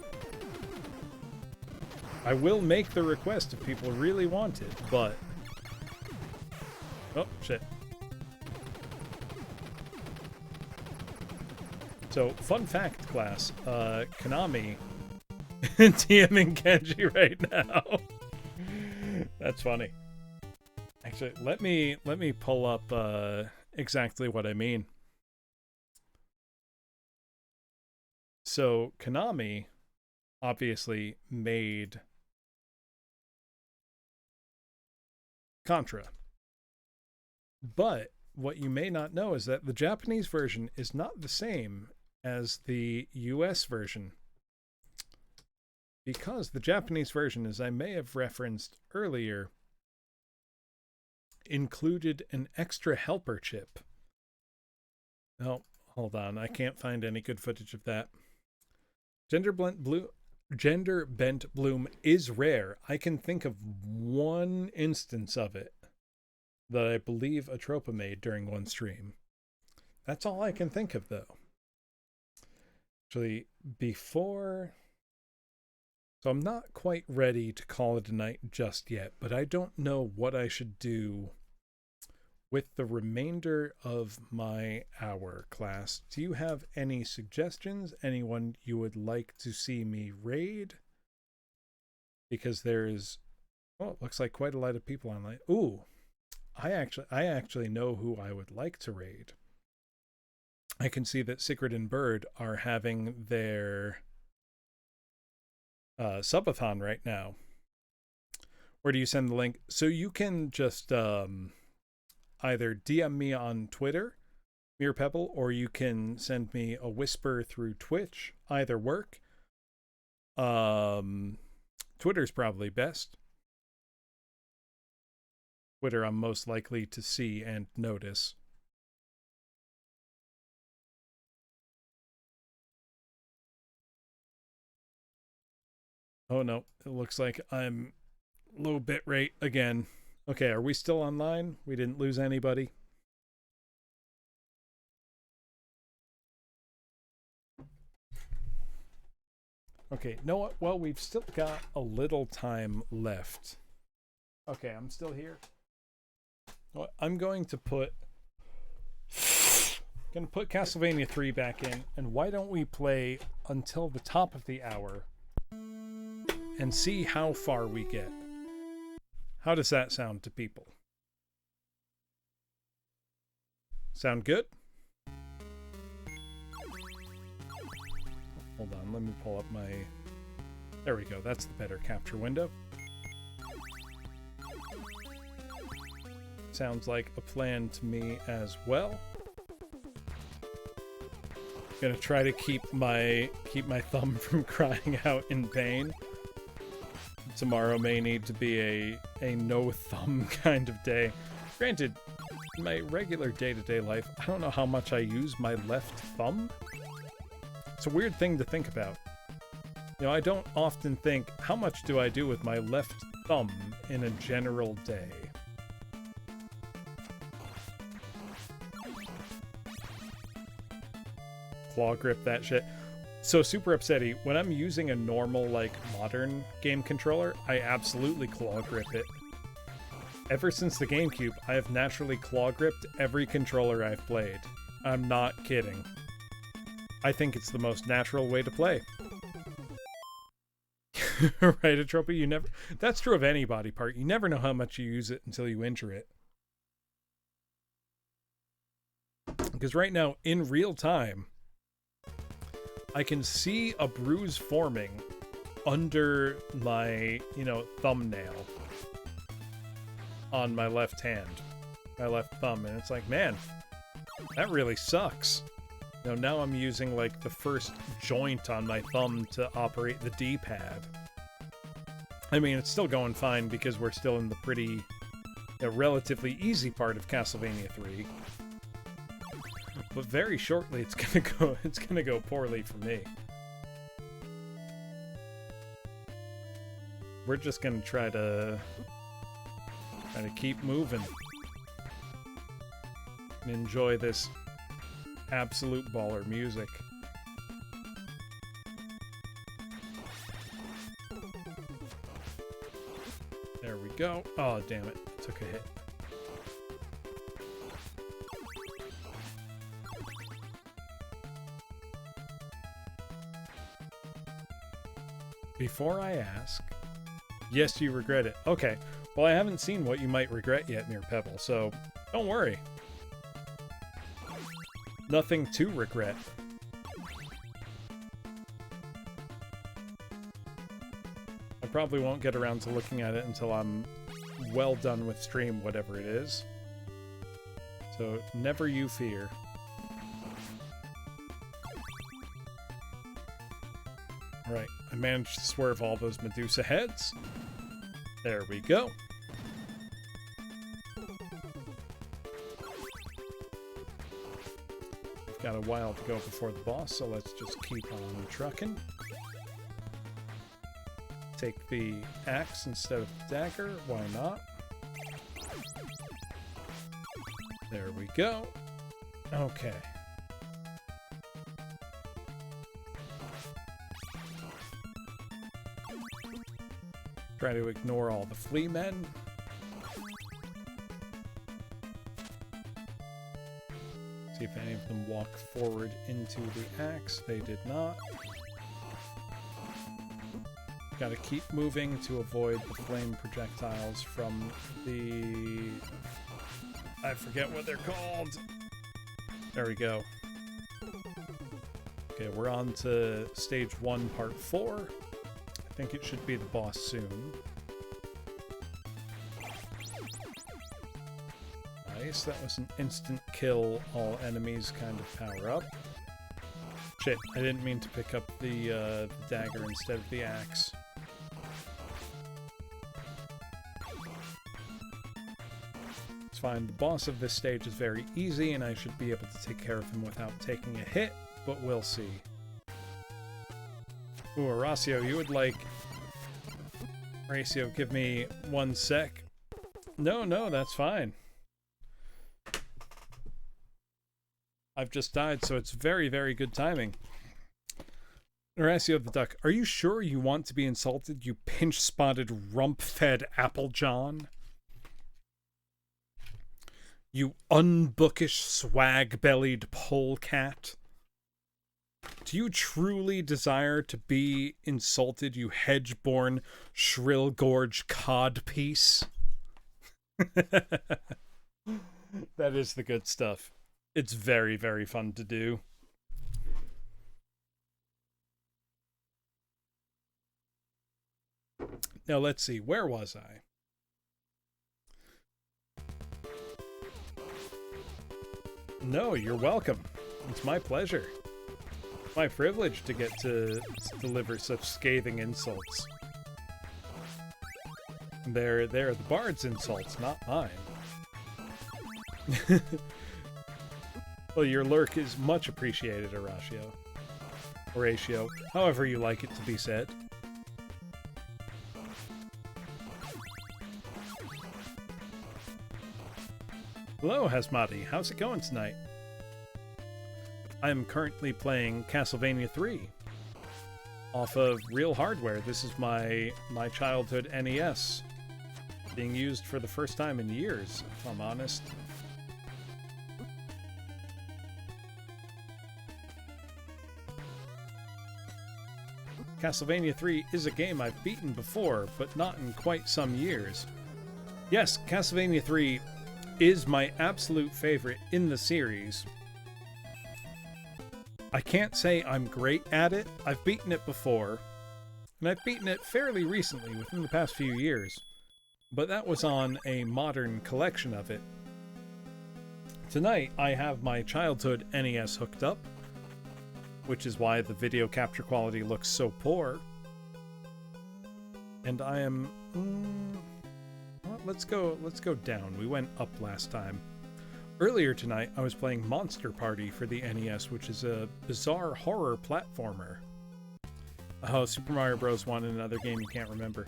I will make the request if people really want it, but oh shit. So, fun fact, class, Konami DMing Kenji right now. That's funny. Actually, let me pull up exactly what I mean. So, Konami obviously made Contra. But what you may not know is that the Japanese version is not the same as the US version. Because the Japanese version, as I may have referenced earlier, included an extra helper chip. Oh, hold on. I can't find any good footage of that. Gender bent bloom is rare. I can think of one instance of it that I believe Atropa made during one stream. That's all I can think of, though. Actually, before... So I'm not quite ready to call it a night just yet, but I don't know what I should do with the remainder of my hour, class. Do you have any suggestions? Anyone you would like to see me raid? Because there's... Oh, it looks like quite a lot of people online. Ooh, I actually know who I would like to raid. I can see that Secret and Bird are having their subathon right now. Where do you send the link? So you can just either DM me on Twitter, Mere Pebble, or you can send me a whisper through Twitch. Either work. Twitter's probably best. Twitter I'm most likely to see and notice. Oh no, it looks like I'm low bit rate again. Okay, are we still online? We didn't lose anybody. Okay, know what? Well, we've still got a little time left. Okay, I'm still here. I'm going to put Castlevania 3 back in, and why don't we play until the top of the hour and see how far we get. How does that sound to people? Sound good? Hold on, let me pull up my... There we go, that's the better capture window. Sounds like a plan to me as well. Gonna try to keep my thumb from crying out in pain. Tomorrow may need to be a no thumb kind of day. Granted, in my regular day-to-day life, I don't know how much I use my left thumb. It's a weird thing to think about. You know, I don't often think, how much do I do with my left thumb in a general day? Claw grip that shit. So super upsetty. When I'm using a normal, like, modern game controller, I absolutely claw grip it. Ever since the GameCube, I have naturally claw gripped every controller I've played. I'm not kidding. I think it's the most natural way to play. Right, Atropa? You never... That's true of any body part. You never know how much you use it until you injure it. Because right now, in real time, I can see a bruise forming under my, thumbnail on my left hand, my left thumb, and it's like, man, that really sucks. Now I'm using like the first joint on my thumb to operate the D-pad. I mean, it's still going fine because we're still in the pretty relatively easy part of Castlevania 3. But very shortly it's gonna go poorly for me. We're just gonna try to keep moving and enjoy this absolute baller music. There we go. Oh, damn it. Took a hit. Before I ask, yes, you regret it. Okay. Well, I haven't seen what you might regret yet near Pebble, so don't worry. Nothing to regret. I probably won't get around to looking at it until I'm well done with stream, whatever it is. So, never you fear. Alright, I managed to swerve all those Medusa heads. There we go. We've got a while to go before the boss, so let's just keep on trucking. Take the axe instead of the dagger, why not? There we go. Okay. Try to ignore all the flea men. See if any of them walk forward into the axe. They did not. Gotta keep moving to avoid the flame projectiles from the... I forget what they're called. There we go. Okay, we're on to stage 1, part 4. I think it should be the boss soon. Nice, that was an instant kill all enemies kind of power up. Shit, I didn't mean to pick up the dagger instead of the axe. It's fine, the boss of this stage is very easy and I should be able to take care of him without taking a hit, but we'll see. Ooh, Horacio, you would like... Horacio, give me 1 sec. No, that's fine. I've just died, so it's very, very good timing. Horacio the Duck, are you sure you want to be insulted, you pinch-spotted, rump-fed Applejohn? You unbookish, swag-bellied polecat? Do you truly desire to be insulted, you hedge-born, shrill-gorge codpiece? That is the good stuff. It's very, very fun to do. Now, let's see. Where was I? No, you're welcome. It's my pleasure. My privilege to get to deliver such scathing insults. They're the bard's insults, not mine. Well, your lurk is much appreciated, Horatio, however you like it to be said. Hello, Hasmati. How's it going tonight? I am currently playing Castlevania 3 off of real hardware. This is my childhood NES being used for the first time in years, if I'm honest. Castlevania 3 is a game I've beaten before, but not in quite some years. Yes, Castlevania 3 is my absolute favorite in the series. I can't say I'm great at it. I've beaten it before. And I've beaten it fairly recently, within the past few years. But that was on a modern collection of it. Tonight, I have my childhood NES hooked up, which is why the video capture quality looks so poor. And I am... well, let's go down. We went up last time. Earlier tonight, I was playing Monster Party for the NES, which is a bizarre horror platformer. Oh, Super Mario Bros. 1 and another game you can't remember.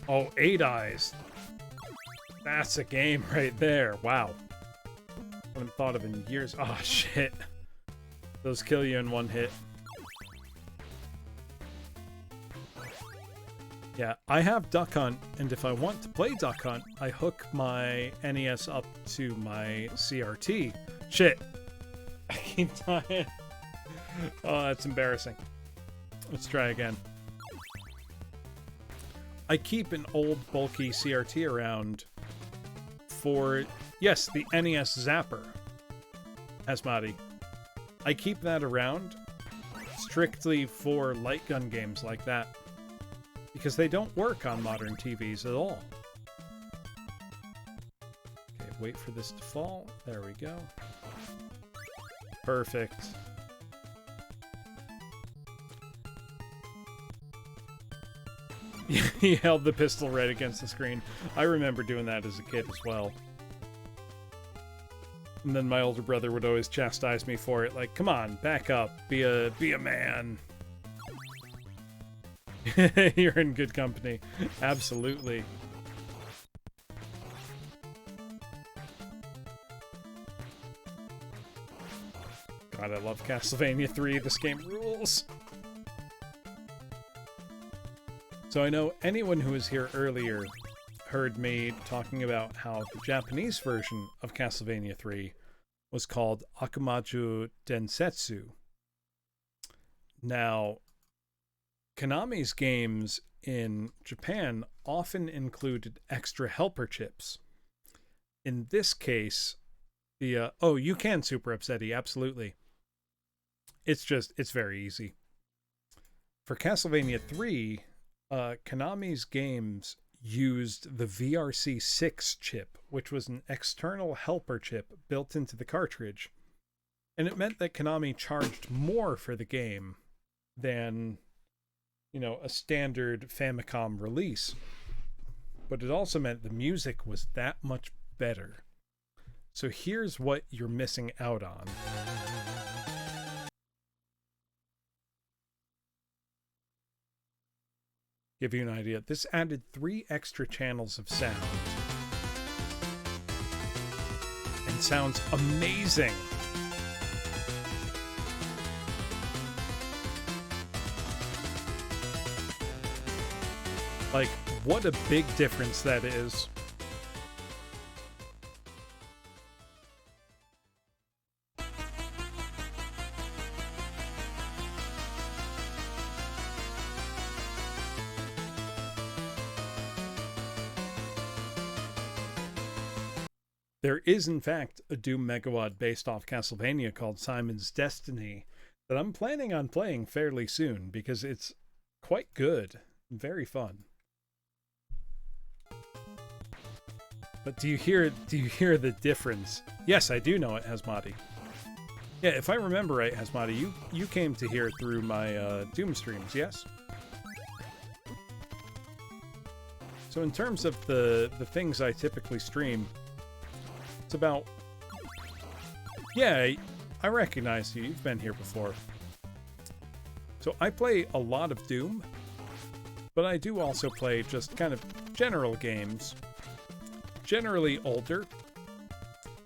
Oh, 8 Eyes. That's a game right there. Wow. I haven't thought of in years. Oh, shit. Those kill you in one hit. Yeah, I have Duck Hunt, and if I want to play Duck Hunt, I hook my NES up to my CRT. Shit. I keep dying. Oh, that's embarrassing. Let's try again. I keep an old, bulky CRT around for, yes, the NES Zapper. Asmati. I keep that around strictly for light gun games like that. Because they don't work on modern TVs at all. Okay, wait for this to fall. There we go. Perfect. He held the pistol right against the screen. I remember doing that as a kid as well. And then my older brother would always chastise me for it, like, come on, back up, be a man. You're in good company. Absolutely. God, I love Castlevania 3. This game rules. So I know anyone who was here earlier heard me talking about how the Japanese version of Castlevania 3 was called Akumaju Densetsu. Now, Konami's games in Japan often included extra helper chips. In this case, the oh, you can super upsetty, absolutely. It's very easy. For Castlevania 3, Konami's games used the VRC6 chip, which was an external helper chip built into the cartridge. And it meant that Konami charged more for the game than, you know, a standard Famicom release. But it also meant the music was that much better. So here's what you're missing out on. Give you an idea. This added 3 extra channels of sound. And sounds amazing. Like, what a big difference that is. There is, in fact, a Doom Megawad based off Castlevania called Simon's Destiny that I'm planning on playing fairly soon because it's quite good and very fun. But do you hear the difference? Yes, I do know it, Hasmati. Yeah, if I remember right, Hasmati, you came to here through my Doom streams, yes? So in terms of the things I typically stream, it's about... Yeah, I recognize you. You've been here before. So I play a lot of Doom, but I do also play just kind of general games. Generally older.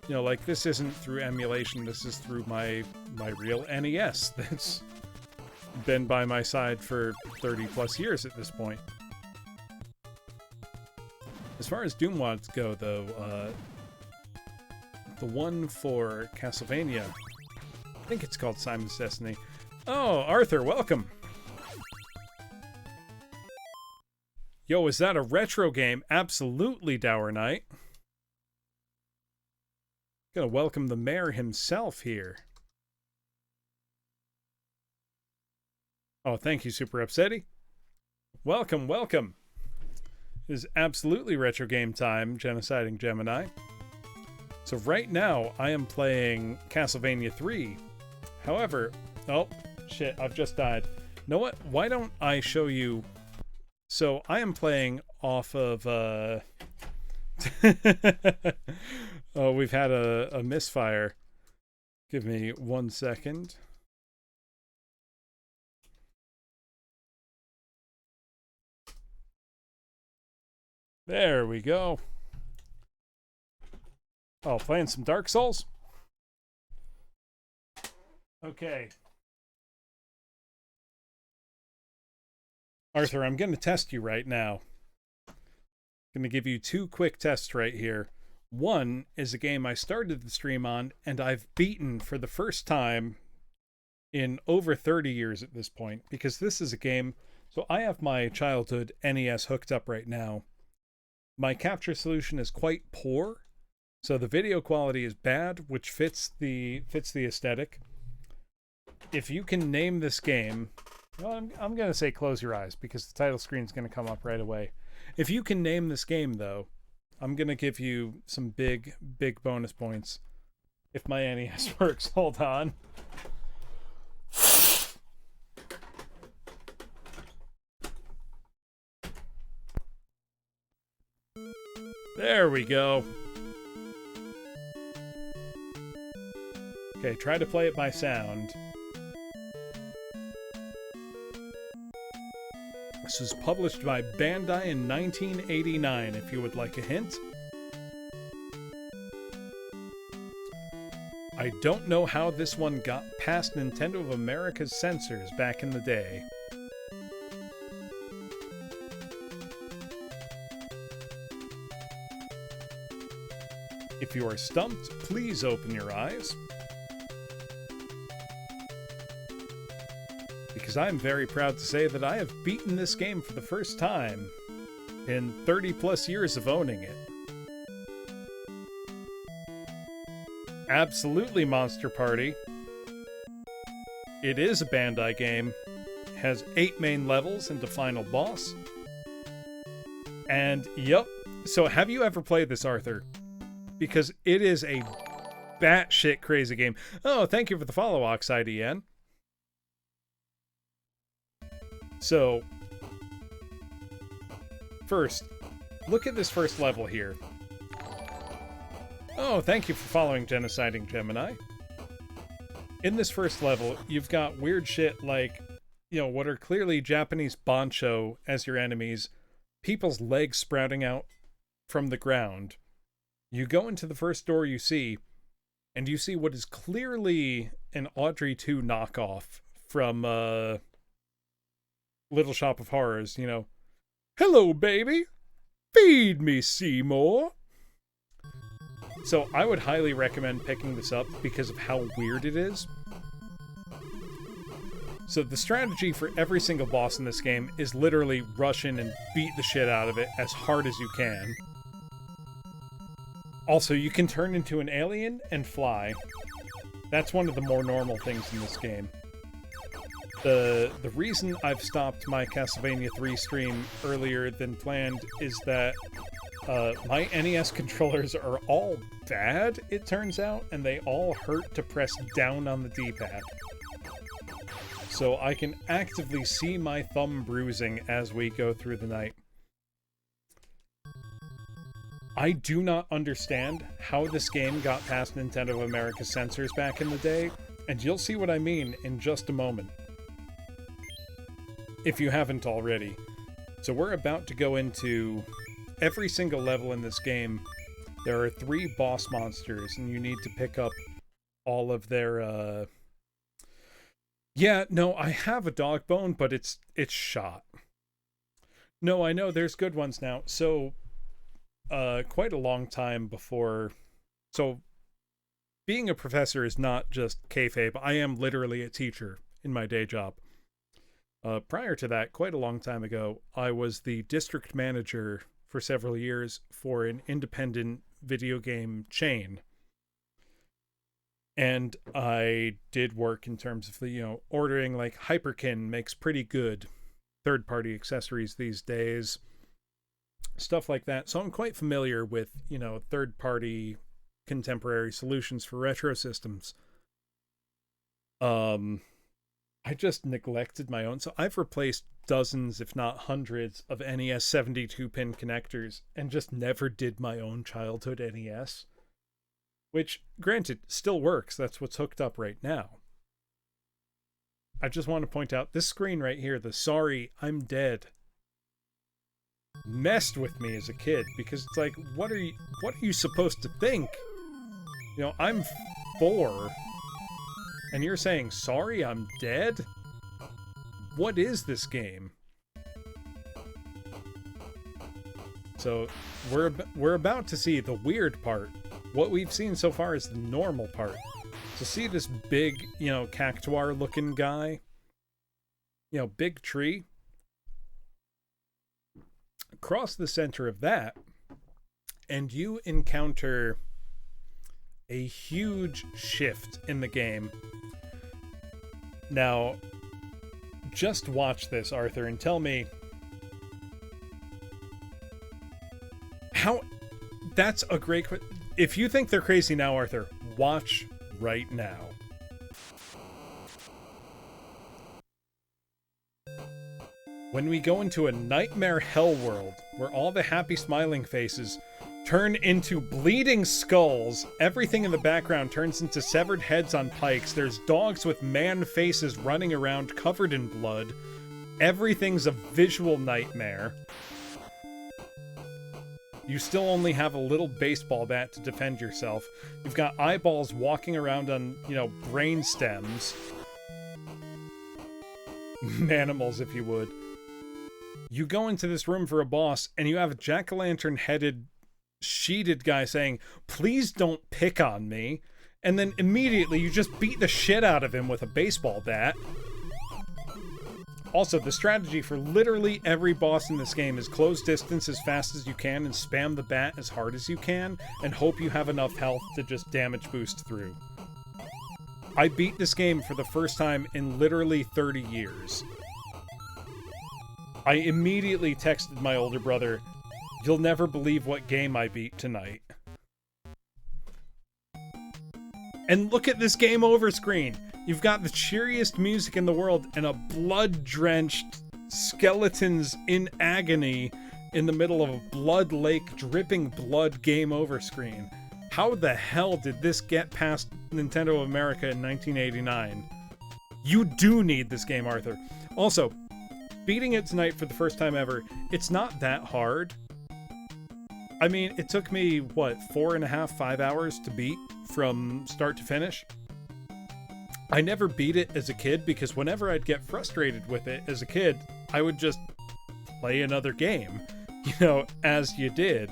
You know, like this isn't through emulation, this is through my real NES that's been by my side for 30 plus years at this point. As far as Doom mods go, though, the one for Castlevania, I think it's called Simon's Destiny. Oh, Arthur, welcome! Yo, is that a retro game? Absolutely, Dower Knight. Gonna welcome the mayor himself here. Oh, thank you, Super Upsetty. Welcome, welcome. It is absolutely retro game time, Genociding Gemini. So right now, I am playing Castlevania 3. However, oh, shit, I've just died. You know what? Why don't I show you... So I am playing off of... Oh, we've had a misfire. Give me 1 second. There we go. Oh, playing some Dark Souls? Okay. Arthur, I'm going to test you right now. I'm going to give you 2 quick tests right here. One is a game I started the stream on, and I've beaten for the first time in over 30 years at this point, because this is a game... So I have my childhood NES hooked up right now. My capture solution is quite poor, so the video quality is bad, which fits the aesthetic. If you can name this game... Well, I'm going to say close your eyes, because the title screen's going to come up right away. If you can name this game, though, I'm going to give you some big bonus points. If my NES works, hold on. There we go. Okay, try to play it by sound. This was published by Bandai in 1989, if you would like a hint. I don't know how this one got past Nintendo of America's censors back in the day. If you are stumped, please open your eyes. Because I'm very proud to say that I have beaten this game for the first time in 30 plus years of owning it. Absolutely Monster Party. It is a Bandai game. It has 8 main levels and a final boss. And yep, so have you ever played this, Arthur? Because it is a batshit crazy game. Oh, thank you for the follow, OxIDN. So, first, look at this first level here. Oh, thank you for following Genociding Gemini. In this first level, you've got weird shit like, what are clearly Japanese bancho as your enemies, people's legs sprouting out from the ground. You go into the first door you see, and you see what is clearly an Audrey 2 knockoff from, Little Shop of Horrors, Hello, baby! Feed me, Seymour! So I would highly recommend picking this up because of how weird it is. So the strategy for every single boss in this game is literally rush in and beat the shit out of it as hard as you can. Also, you can turn into an alien and fly. That's one of the more normal things in this game. The reason I've stopped my Castlevania 3 stream earlier than planned is that my NES controllers are all bad, it turns out, and they all hurt to press down on the D-pad. So I can actively see my thumb bruising as we go through the night. I do not understand how this game got past Nintendo of America's censors back in the day, and you'll see what I mean in just a moment. If you haven't already. So we're about to go into every single level in this game. There are 3 boss monsters, and you need to pick up all of their, Yeah, no, I have a dog bone, but it's shot. No, I know, there's good ones now. So, quite a long time before... So, being a professor is not just kayfabe. I am literally a teacher in my day job. Prior to that, quite a long time ago, I was the district manager for several years for an independent video game chain. And I did work in terms of ordering, like Hyperkin makes pretty good third-party accessories these days, stuff like that. So I'm quite familiar with, third-party contemporary solutions for retro systems. I just neglected my own. So I've replaced dozens, if not hundreds, of NES 72-pin connectors and just never did my own childhood NES. Which, granted, still works. That's what's hooked up right now. I just want to point out this screen right here, the "Sorry, I'm dead," messed with me as a kid, because it's like, what are you supposed to think? I'm 4, and you're saying, "Sorry, I'm dead"? What is this game? So we're about to see the weird part. What we've seen so far is the normal part. To see this big, cactuar looking guy, big tree, across the center of that, and you encounter a huge shift in the game. Now, just watch this, Arthur, and tell me how. That's a great question. If you think they're crazy now, Arthur, watch right now. When we go into a nightmare hell world where all the happy smiling faces turn into bleeding skulls, everything in the background turns into severed heads on pikes, there's dogs with man faces running around covered in blood, everything's a visual nightmare. You still only have a little baseball bat to defend yourself. You've got eyeballs walking around on, brain stems. Manimals, if you would. You go into this room for a boss, and you have a jack-o'-lantern headed, sheeted guy saying, "Please don't pick on me." And then immediately you just beat the shit out of him with a baseball bat. Also, the strategy for literally every boss in this game is close distance as fast as you can and spam the bat as hard as you can and hope you have enough health to just damage boost through. I beat this game for the first time in literally 30 years. I immediately texted my older brother, "You'll never believe what game I beat tonight." And look at this game over screen. You've got the cheeriest music in the world and a blood-drenched skeletons in agony in the middle of a blood lake dripping blood game over screen. How the hell did this get past Nintendo of America in 1989? You do need this game, Arthur. Also, beating it tonight for the first time ever, it's not that hard. I mean, it took me, 4.5, 5 hours to beat from start to finish? I never beat it as a kid because whenever I'd get frustrated with it as a kid, I would just play another game, as you did.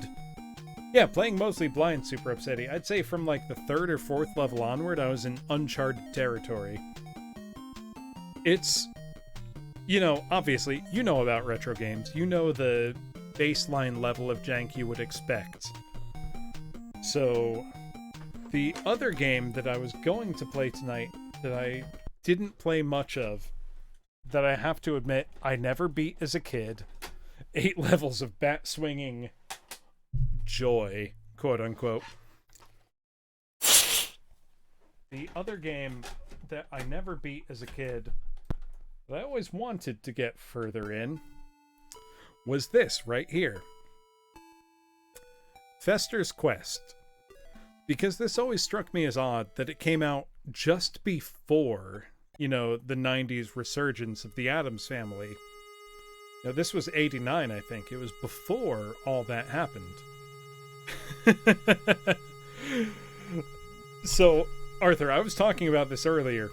Yeah, playing mostly blind, super upsetting. I'd say from like the 3rd or 4th level onward, I was in uncharted territory. It's, obviously, about retro games. You know the baseline level of jank you would expect. So, the other game that I was going to play tonight that I didn't play much of, that I have to admit I never beat as a kid, 8 levels of bat swinging joy, quote unquote. The other game that I never beat as a kid, that I always wanted to get further in, was this right here. Fester's Quest. Because this always struck me as odd that it came out just before, the 90s resurgence of the Addams Family. Now, this was 89, I think. It was before all that happened. So, Arthur, I was talking about this earlier.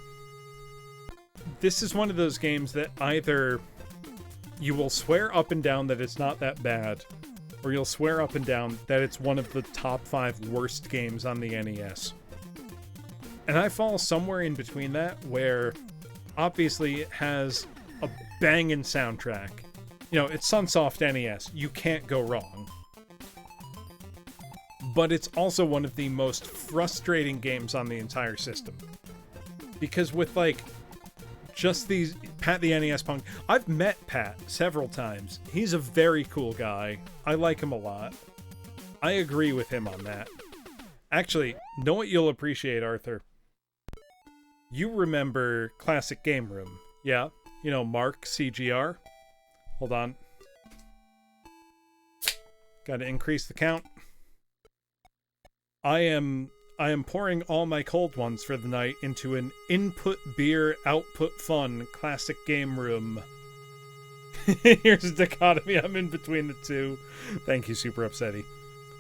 This is one of those games that either you will swear up and down that it's not that bad, or you'll swear up and down that it's one of the top 5 worst games on the NES. And I fall somewhere in between that, where obviously it has a banging soundtrack. It's Sunsoft NES. You can't go wrong. but it's also one of the most frustrating games on the entire system. Because with, like, just these... Pat the NES Punk... I've met Pat several times. He's a very cool guy. I like him a lot. I agree with him on that. Actually, know what you'll appreciate, Arthur? You remember Classic Game Room, yeah? You know, Mark CGR? Hold on. Gotta increase the count. I am pouring all my cold ones for the night into an input beer, output fun classic game room. Here's a dichotomy. I'm in between the two. Thank you, Super Upsetty.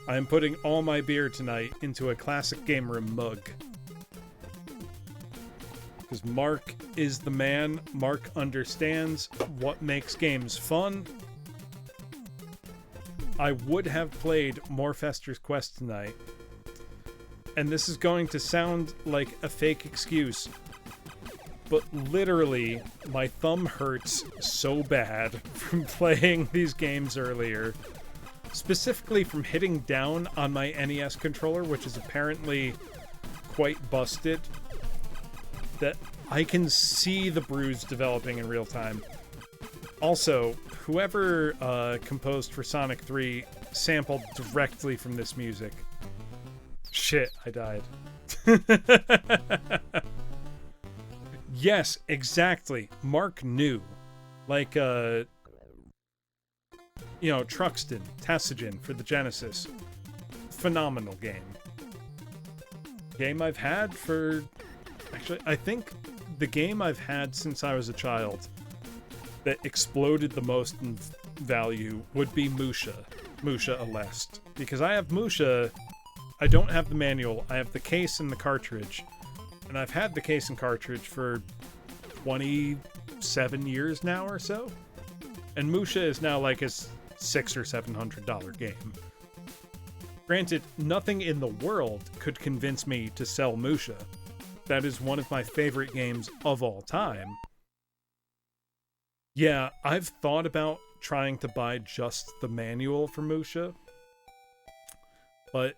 I am putting all my beer tonight into a classic game room mug. Because Mark is the man. Mark understands what makes games fun. I would have played more Fester's Quest tonight. And this is going to sound like a fake excuse, but literally, my thumb hurts so bad from playing these games earlier. Specifically from hitting down on my NES controller, which is apparently quite busted, that I can see the bruise developing in real time. Also, whoever composed for Sonic 3 sampled directly from this music. Shit, I died. Yes, exactly. Mark knew. Like, you know, Truxton, Tassigen for the Genesis. Phenomenal game. Game I've had for... Actually, I think the game I've had since I was a child that exploded the most in value would be Musha. Musha Aleste. Because I have Musha... I don't have the manual. I have the case and the cartridge. And I've had the case and cartridge for 27 years now or so. And Musha is now like a $600 or $700 game. Granted, nothing in the world could convince me to sell Musha. That is one of my favorite games of all time. Yeah, I've thought about trying to buy just the manual for Musha. But...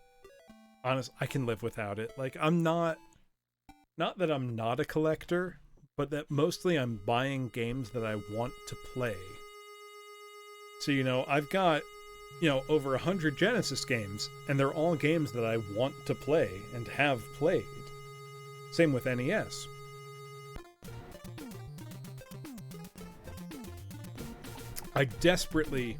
honest, I can live without it. Like, I'm not that I'm not a collector, but that mostly I'm buying games that I want to play. So, you know, I've got, you know, over 100 Genesis games, and they're all games that I want to play and have played. Same with NES. I desperately...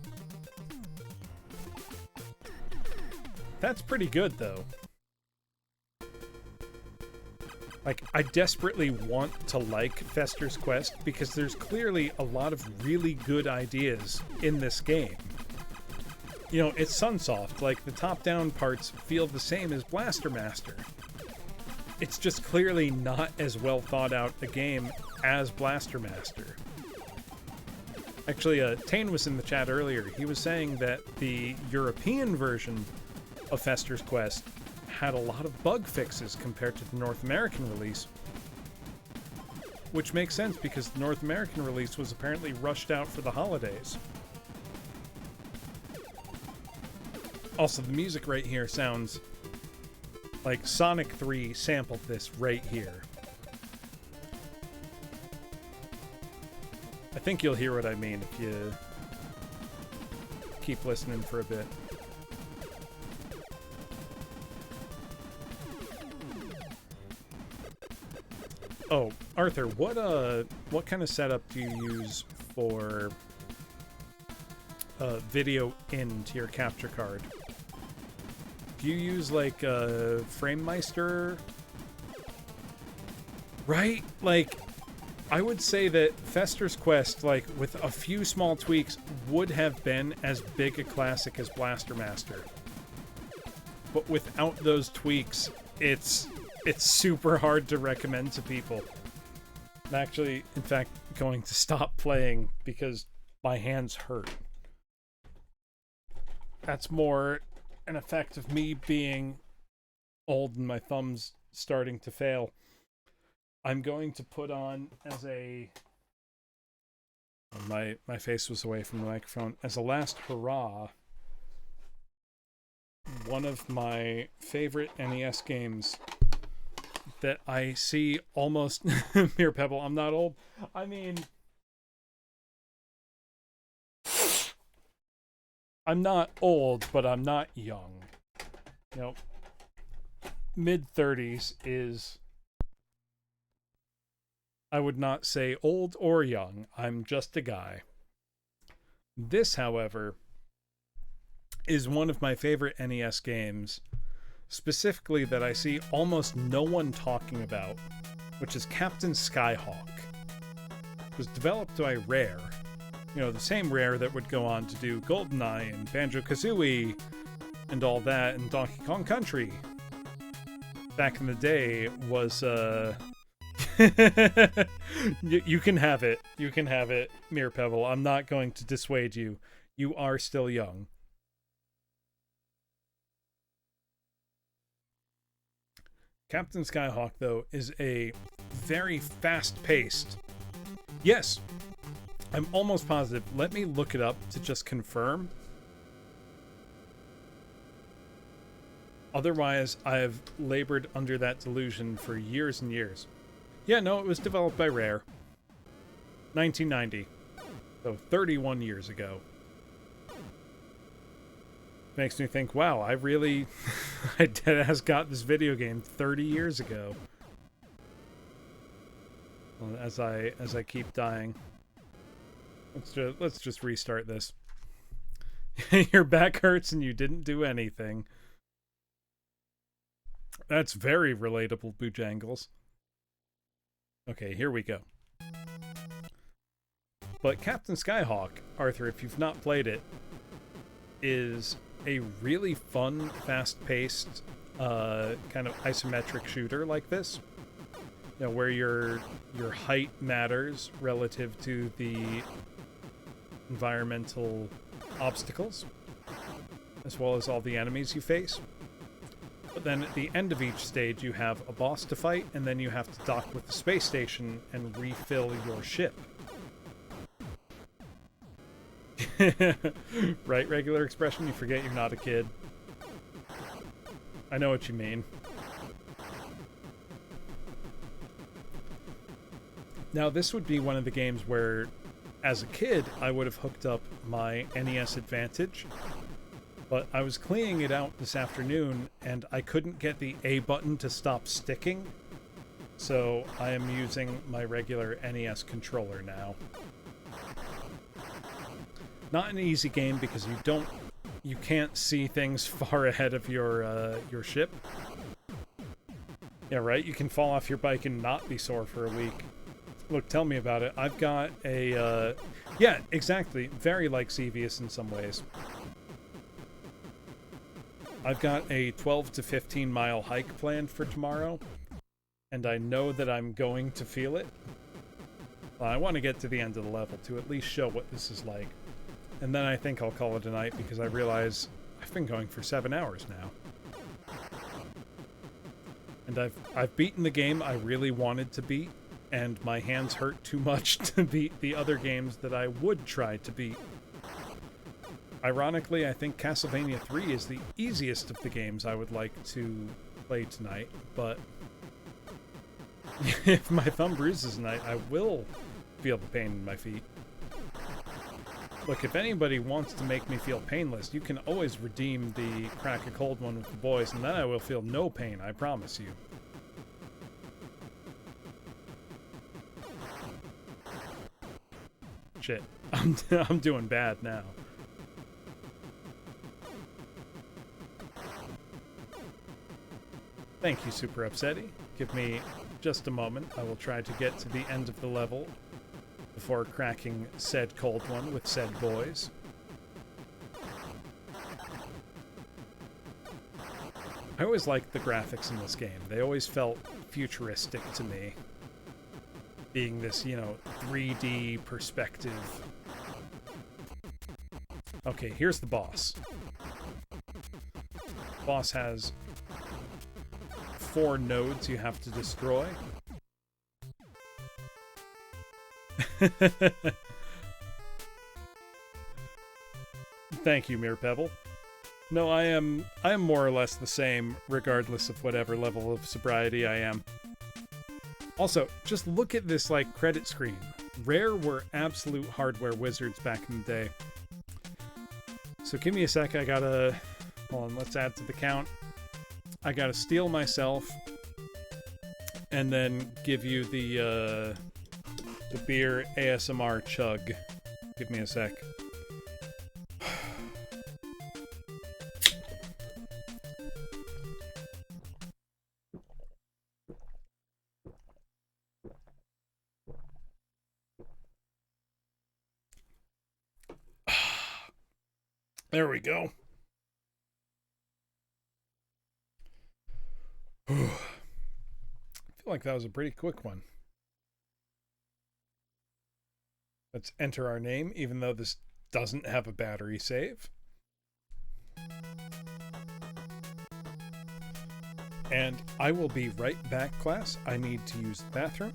That's pretty good, though. Like, I desperately want to like Fester's Quest because there's clearly a lot of really good ideas in this game. You know, it's Sunsoft. Like, the top-down parts feel the same as Blaster Master. It's just clearly not as well thought out a game as Blaster Master. Actually, Tane was in the chat earlier. He was saying that the European version of Fester's Quest had a lot of bug fixes compared to the North American release. Which makes sense because the North American release was apparently rushed out for the holidays. Also, the music right here sounds like Sonic 3 sampled this right here. I think you'll hear what I mean if you keep listening for a bit. Oh, Arthur, what kind of setup do you use for video into your capture card? Do you use like FrameMeister? Right? Like, I would say that Fester's Quest, like, with a few small tweaks, would have been as big a classic as Blaster Master. But without those tweaks, it's super hard to recommend to people. I'm actually, in fact, going to stop playing because my hands hurt. That's more an effect of me being old and my thumbs starting to fail. I'm going to put on as a... My face was away from the microphone. As a last hurrah, one of my favorite NES games that I see almost Mere Pebble. I'm not old. I mean, I'm not old, but I'm not young. You know, mid 30s is, I would not say old or young. I'm just a guy. This, however, is one of my favorite NES games, specifically that I see almost no one talking about, which is Captain Skyhawk. It was developed by Rare. You know, the same Rare that would go on to do GoldenEye and Banjo-Kazooie and all that, and Donkey Kong Country. Back in the day was, you can have it. You can have it, Mere Pebble. I'm not going to dissuade you. You are still young. Captain Skyhawk, though, is a very fast-paced... Yes, I'm almost positive. Let me look it up to just confirm. Otherwise, I've labored under that delusion for years and years. Yeah, no, it was developed by Rare. 1990. So 31 years ago. Makes me think, wow, I really... I deadass got this video game 30 years ago. Well, as I keep dying. Let's just restart this. Your back hurts and you didn't do anything. That's very relatable, Boojangles. Okay, here we go. But Captain Skyhawk, Arthur, if you've not played it, is a really fun, fast-paced, kind of isometric shooter like this. You know, where your height matters relative to the environmental obstacles, as well as all the enemies you face. But then at the end of each stage, you have a boss to fight, and then you have to dock with the space station and refill your ship. Right, regular expression? You forget you're not a kid. I know what you mean. Now, this would be one of the games where, as a kid, I would have hooked up my NES Advantage, but I was cleaning it out this afternoon, and I couldn't get the A button to stop sticking, so I am using my regular NES controller now. Not an easy game because you can't see things far ahead of your ship. Yeah, right? You can fall off your bike and not be sore for a week. Look, tell me about it. I've got a, yeah, exactly. Very like Xevious in some ways. I've got a 12 to 15 mile hike planned for tomorrow, and I know that I'm going to feel it. Well, I want to get to the end of the level to at least show what this is like. And then I think I'll call it a night because I realize I've been going for 7 hours now. And I've beaten the game I really wanted to beat, and my hands hurt too much to beat the other games that I would try to beat. Ironically, I think Castlevania 3 is the easiest of the games I would like to play tonight, but if my thumb bruises tonight, I will feel the pain in my feet. Look, if anybody wants to make me feel painless, you can always redeem the crack a cold one with the boys, and then I will feel no pain, I promise you. Shit, I'm doing bad now. Thank you, Super Upsetty. Give me just a moment. I will try to get to the end of the level before cracking said cold one with said boys. I always liked the graphics in this game. They always felt futuristic to me. Being this, 3D perspective. Okay, here's the boss. The boss has 4 nodes you have to destroy. Thank you, Mere Pebble. No, I am more or less the same, regardless of whatever level of sobriety I am. Also, just look at this like credit screen. Rare were absolute hardware wizards back in the day. So give me a sec, I gotta hold on, let's add to the count. I gotta steal myself and then give you the beer ASMR chug. Give me a sec. There we go. I feel like that was a pretty quick one. Let's enter our name, even though this doesn't have a battery save. And I will be right back, class. I need to use the bathroom.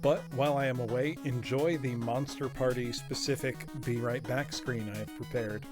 But while I am away, enjoy the Monster Party specific Be Right Back screen I have prepared.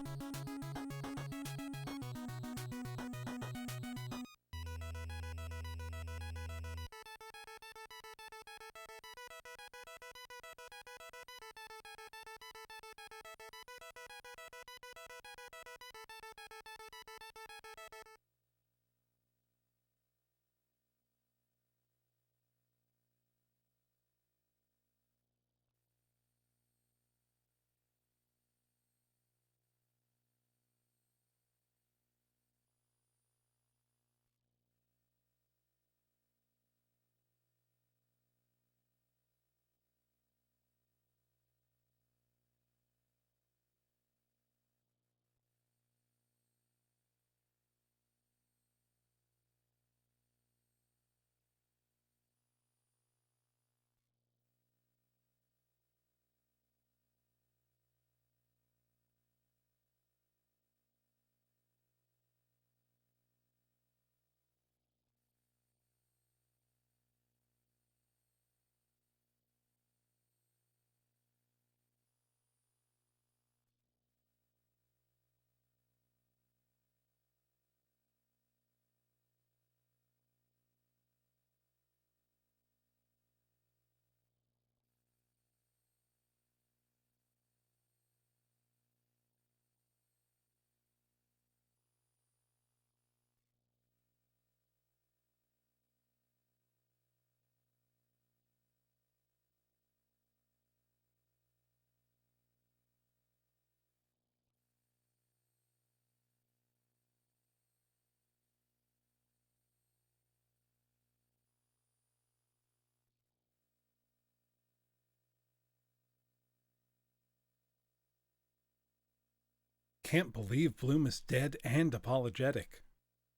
Can't believe Bloom is dead and apologetic.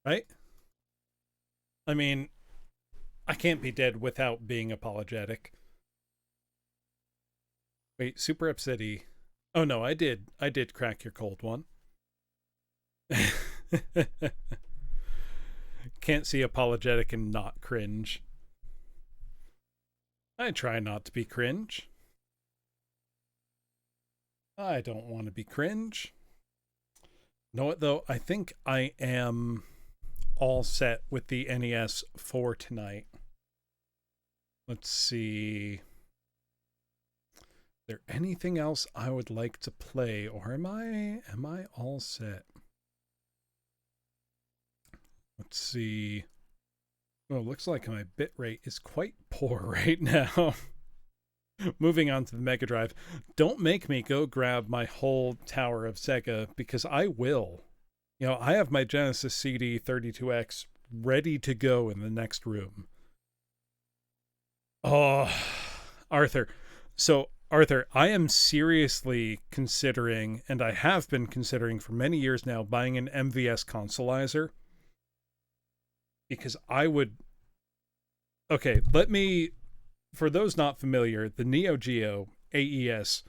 Right? I mean, I can't be dead without being apologetic. Wait, Super City. Oh no, I did crack your cold one. Can't see apologetic and not cringe. I try not to be cringe. I don't want to be cringe. Know what though? I think I am all set with the NES for tonight. Let's see. Is there anything else I would like to play, or am I all set? Let's see. Oh, looks like my bitrate is quite poor right now. Moving on to the Mega Drive. Don't make me go grab my whole tower of Sega, because I will. You know, I have my Genesis CD 32X ready to go in the next room. Oh, Arthur. So, Arthur, I am seriously considering, and I have been considering for many years now, buying an MVS consolizer. Because I would... Okay, let me... For those not familiar, the Neo Geo AES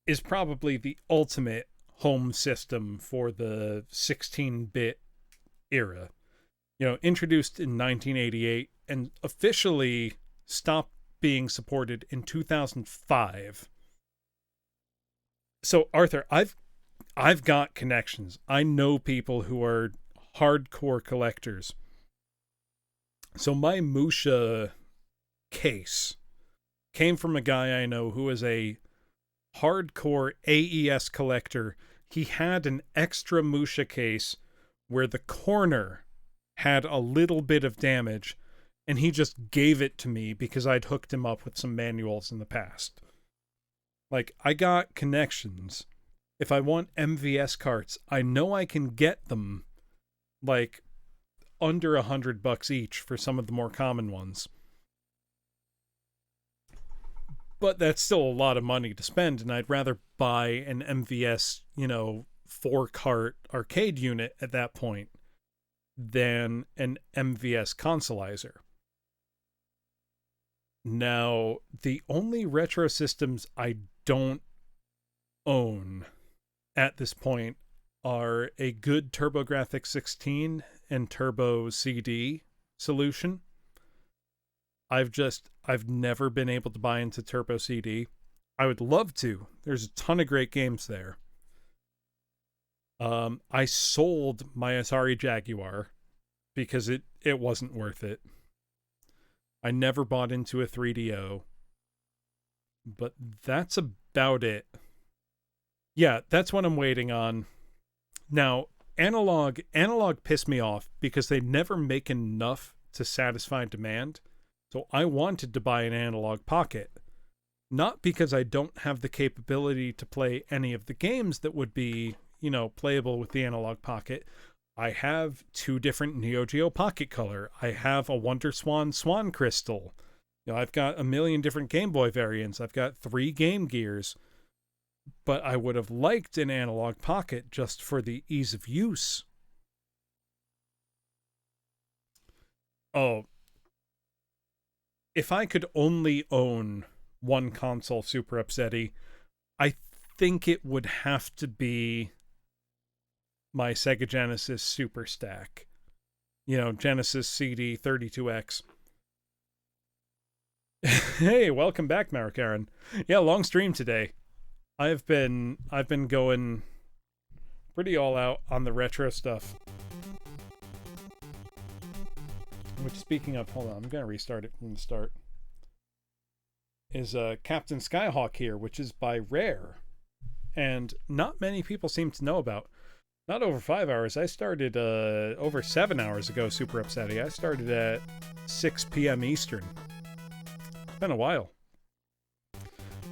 is probably the ultimate home system for the 16-bit era. You know, introduced in 1988 and officially stopped being supported in 2005. So, Arthur, I've got connections. I know people who are hardcore collectors. So my Musha case came from a guy I know who is a hardcore AES collector. He had an extra Musha case where the corner had a little bit of damage, and he just gave it to me because I'd hooked him up with some manuals in the past. Like, I got connections. If I want MVS carts, I know I can get them, like, under $100 each for some of the more common ones. But that's still a lot of money to spend, and I'd rather buy an MVS, 4-cart arcade unit at that point than an MVS consolizer. Now, the only retro systems I don't own at this point are a good TurboGrafx 16 and Turbo CD solution. I've never been able to buy into Turbo CD. I would love to. There's a ton of great games there. I sold my Atari Jaguar because it wasn't worth it. I never bought into a 3DO. But that's about it. Yeah, that's what I'm waiting on. Now, analog pissed me off because they never make enough to satisfy demand. So I wanted to buy an analog pocket. Not because I don't have the capability to play any of the games that would be, playable with the analog pocket. I have 2 different Neo Geo Pocket Color. I have a Wonder Swan Swan Crystal. I've got a million different Game Boy variants. I've got 3 Game Gears. But I would have liked an analog pocket just for the ease of use. Oh. If I could only own one console Super Upsetty, I think it would have to be my Sega Genesis Super Stack. Genesis CD 32X. Hey, welcome back, Mark Aaron. Yeah, long stream today. I've been going pretty all out on the retro stuff. Which, speaking of, hold on, I'm gonna restart it from the start. Is Captain Skyhawk here, which is by Rare, and not many people seem to know about. Not over 5 hours. I started over 7 hours ago. Super Upsetty. I started at 6 p.m. Eastern. It's been a while.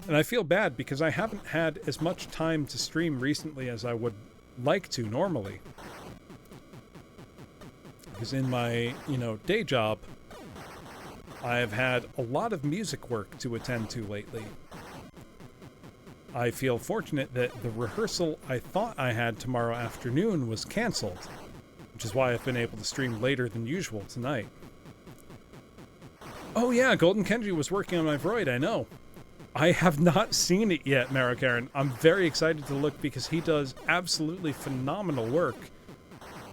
And I feel bad because I haven't had as much time to stream recently as I would like to normally. Because in my, day job, I've had a lot of music work to attend to lately. I feel fortunate that the rehearsal I thought I had tomorrow afternoon was canceled, which is why I've been able to stream later than usual tonight. Oh yeah, Golden Kenji was working on my Void, I know. I have not seen it yet, Marikaran. I'm very excited to look because he does absolutely phenomenal work.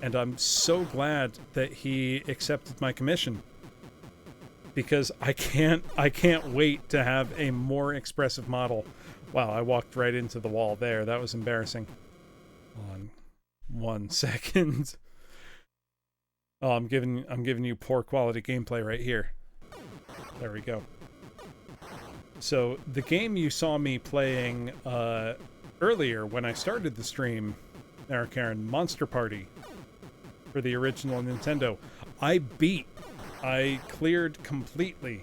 And I'm so glad that he accepted my commission. Because I can't wait to have a more expressive model. Wow, I walked right into the wall there. That was embarrassing. Hold on 1 second. Oh, I'm giving you poor quality gameplay right here. There we go. So the game you saw me playing earlier when I started the stream, Eric Aaron, Monster Party for the original Nintendo, I cleared completely.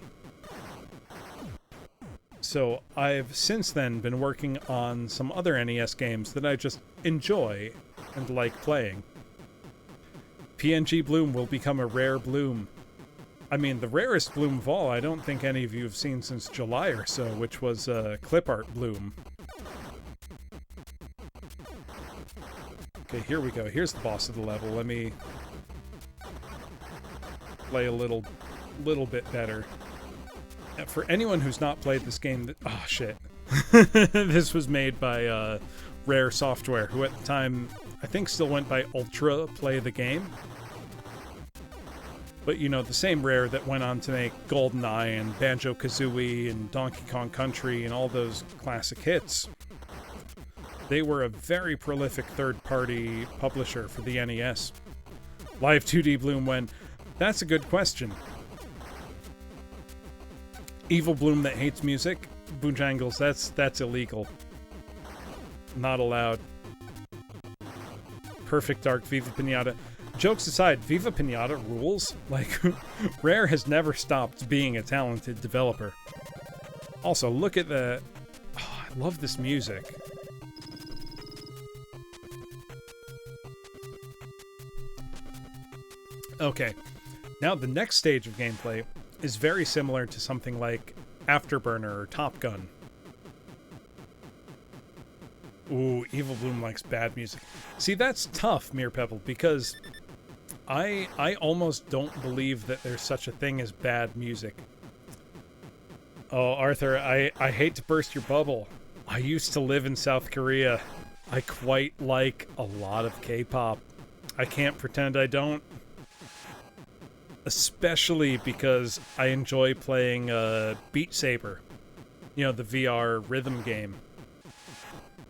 So I've since then been working on some other NES games that I just enjoy and like playing. PNG Bloom will become a rare bloom. I mean, the rarest bloom of all, I don't think any of you have seen since July or so, which was Clip Art Bloom. Okay, here we go. Here's the boss of the level. Let me play a little bit better. For anyone who's not played this game, oh shit. This was made by Rare Software, who at the time, I think still went by Ultra Play the Game. But you know, the same Rare that went on to make GoldenEye and Banjo-Kazooie and Donkey Kong Country and all those classic hits. They were a very prolific third-party publisher for the NES. Live 2D Bloom when? That's a good question. Evil Bloom that hates music? Boojangles, that's illegal. Not allowed. Perfect Dark, Viva Pinata. Jokes aside, Viva Pinata rules. Like, Rare has never stopped being a talented developer. Also, look at the... Oh, I love this music. Okay, now the next stage of gameplay is very similar to something like Afterburner or Top Gun. Ooh, Evil Bloom likes bad music. See, that's tough, Mere Pebble, because I almost don't believe that there's such a thing as bad music. Oh, Arthur, I hate to burst your bubble. I used to live in South Korea. I quite like a lot of K-pop. I can't pretend I don't. Especially because I enjoy playing Beat Saber. You know, the VR rhythm game.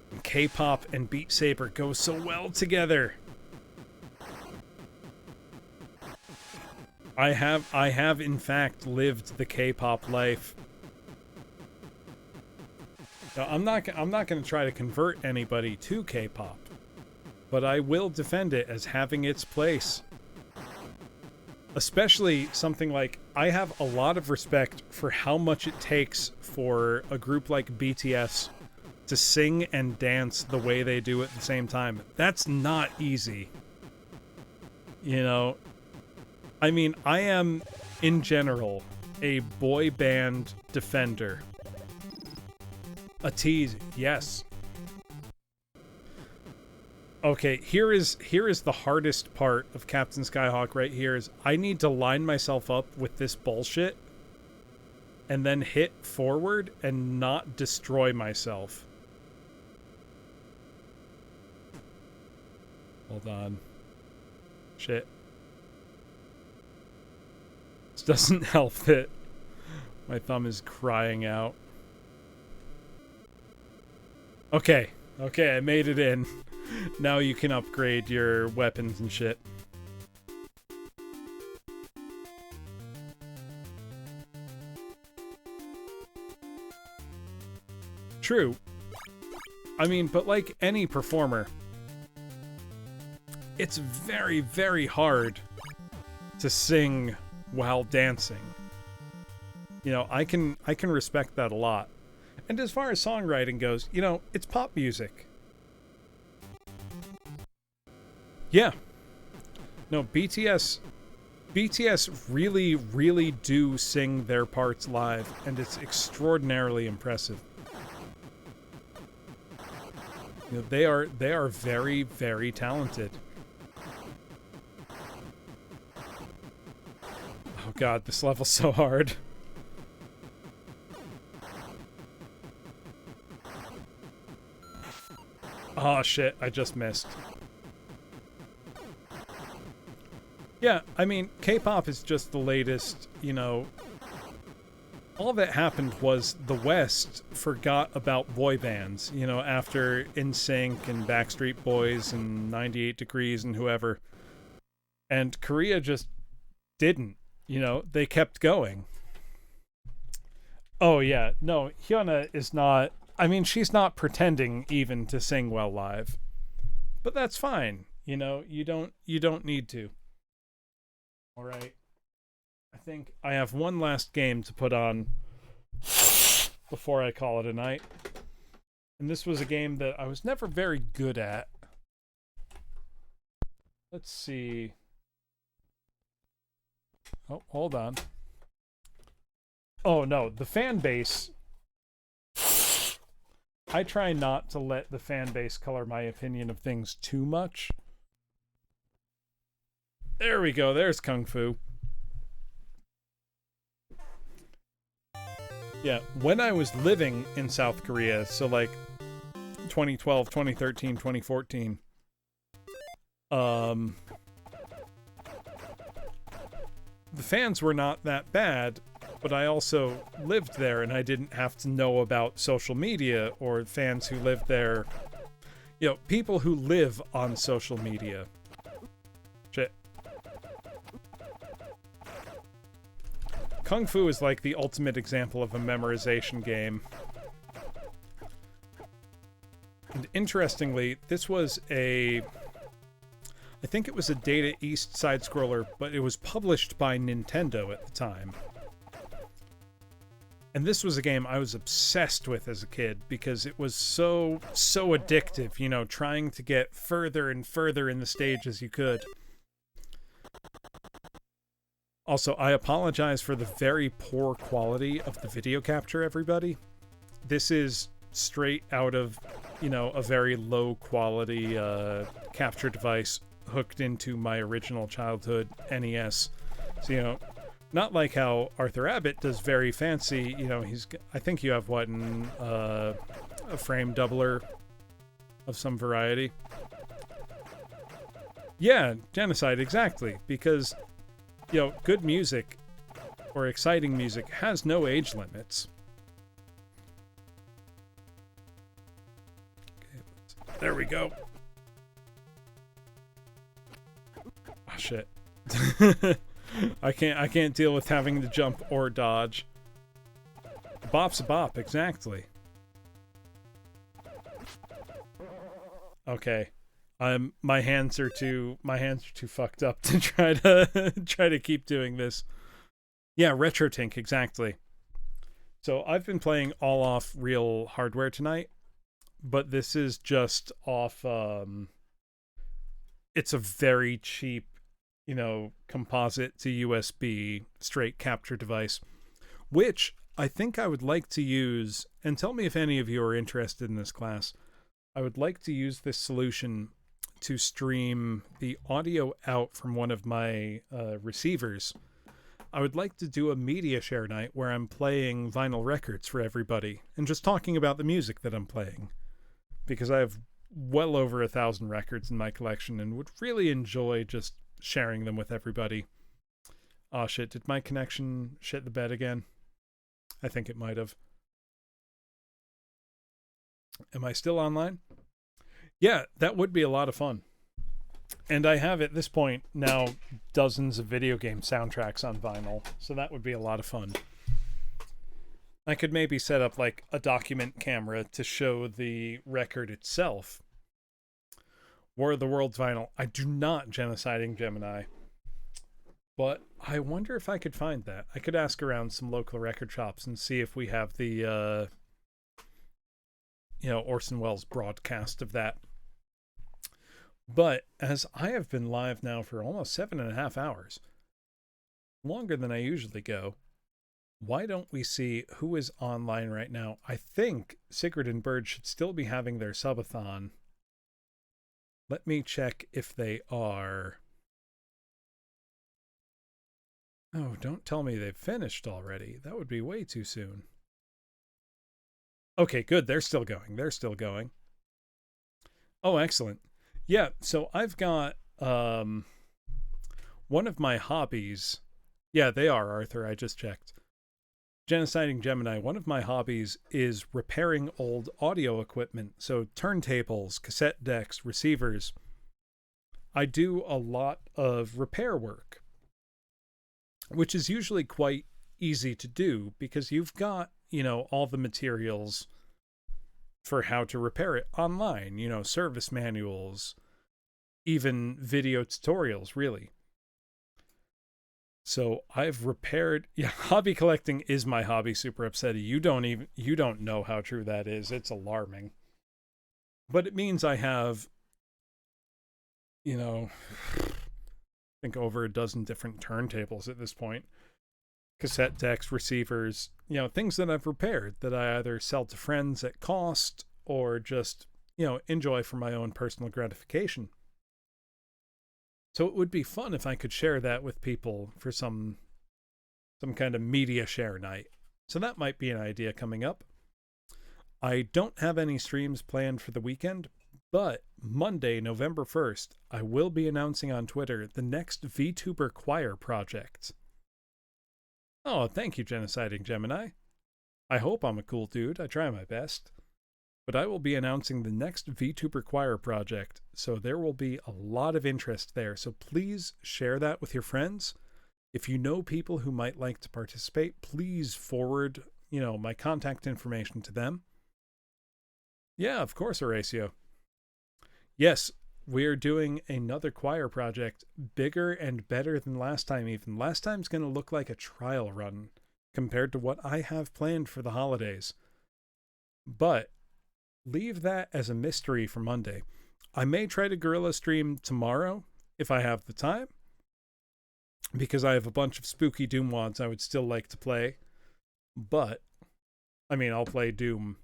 And K-pop and Beat Saber go so well together. I have in fact lived the K-pop life. Now, I'm not going to try to convert anybody to K-pop, but I will defend it as having its place. Especially something like, I have a lot of respect for how much it takes for a group like BTS to sing and dance the way they do at the same time. That's not easy. You know, I mean, I am, in general, a boy band defender. A tease, yes. Okay, here is the hardest part of Captain Skyhawk right here is I need to line myself up with this bullshit and then hit forward and not destroy myself. Hold on. Shit. This doesn't help that my thumb is crying out. Okay, I made it in. Now you can upgrade your weapons and shit. True. I mean, but like any performer, it's very, very hard to sing while dancing. You know, I can respect that a lot. And as far as songwriting goes, you know, it's pop music. Yeah. No, BTS really, really do sing their parts live, and it's extraordinarily impressive. You know, they are very, very talented. Oh god, this level's so hard. Oh shit, I just missed. Yeah, I mean, K-pop is just the latest, you know... All that happened was the West forgot about boy bands, you know, after NSYNC and Backstreet Boys and 98 Degrees and whoever. And Korea just didn't, you know, they kept going. Oh yeah, no, Hyuna is not... I mean, she's not pretending even to sing well live. But that's fine, you know, you don't need to. All right. I think I have one last game to put on before I call it a night. And this was a game that I was never very good at. Let's see. Oh, hold on. Oh, no. The fan base. I try not to let the fan base color my opinion of things too much. There we go. There's Kung Fu. Yeah, when I was living in South Korea, so like 2012, 2013, 2014, the fans were not that bad, but I also lived there and I didn't have to know about social media or fans who lived there. People who live on social media. Shit. Kung Fu is like the ultimate example of a memorization game. And interestingly, this was I think it was a Data East side-scroller, but it was published by Nintendo at the time. And this was a game I was obsessed with as a kid because it was so addictive, trying to get further and further in the stage as you could. Also, I apologize for the very poor quality of the video capture, everybody. This is straight out of, a very low quality capture device hooked into my original childhood NES. So, not like how Arthur Abbott does very fancy, I think you have a frame doubler of some variety. Yeah, genocide, exactly, because, good music or exciting music has no age limits. Okay, there we go. Oh, shit. I can't deal with having to jump or dodge. A bop's a bop, exactly. Okay. My hands are too fucked up to try to keep doing this. Yeah, RetroTink, exactly. So I've been playing all off real hardware tonight, but this is just off it's a very cheap, composite to USB straight capture device, which I think I would like to use, and tell me if any of you are interested in this class. I would like to use this solution to stream the audio out from one of my receivers. I would like to do a media share night where I'm playing vinyl records for everybody and just talking about the music that I'm playing, because I have well over 1,000 records in my collection and would really enjoy just sharing them with everybody. Oh shit, did my connection shit the bed again? I think it might have. Am I still online? Yeah, that would be a lot of fun. And I have at this point now dozens of video game soundtracks on vinyl, so that would be a lot of fun. I could maybe set up like a document camera to show the record itself. War of the Worlds vinyl. I do not Genociding Gemini, but I wonder if I could find that. I could ask around some local record shops and see if we have the Orson Welles broadcast of that. But as I have been live now for almost 7.5 hours, longer than I usually go, why don't we see who is online right now? I think Sigrid and Bird should still be having their subathon. Let me check if they are. Oh, don't tell me they've finished already. That would be way too soon. Okay, good. They're still going. They're still going. Oh, excellent. Yeah, so I've got one of my hobbies. Yeah, they are, Arthur. I just checked. Genociding Gemini, one of my hobbies is repairing old audio equipment. So turntables, cassette decks, receivers. I do a lot of repair work, which is usually quite easy to do because you've got, all the materials for how to repair it online, service manuals, even video tutorials, really. So I've repaired, hobby collecting is my hobby, Super Upsetty. You don't know how true that is. It's alarming. But it means I have, I think over a dozen different turntables at this point. Cassette decks, receivers, things that I've repaired that I either sell to friends at cost or just, enjoy for my own personal gratification. So it would be fun if I could share that with people for some kind of media share night. So that might be an idea coming up. I don't have any streams planned for the weekend, but Monday, November 1st, I will be announcing on Twitter the next VTuber choir project. Oh, thank you, Genociding Gemini. I hope I'm a cool dude. I try my best. But I will be announcing the next VTuber Choir project, so there will be a lot of interest there. So please share that with your friends. If you know people who might like to participate, please forward, my contact information to them. Yeah, of course, Horatio. Yes, we're doing another choir project, bigger and better than last time, even. Last time's going to look like a trial run compared to what I have planned for the holidays. But leave that as a mystery for Monday. I may try to guerrilla stream tomorrow if I have the time, because I have a bunch of spooky Doom wads I would still like to play. But, I'll play Doom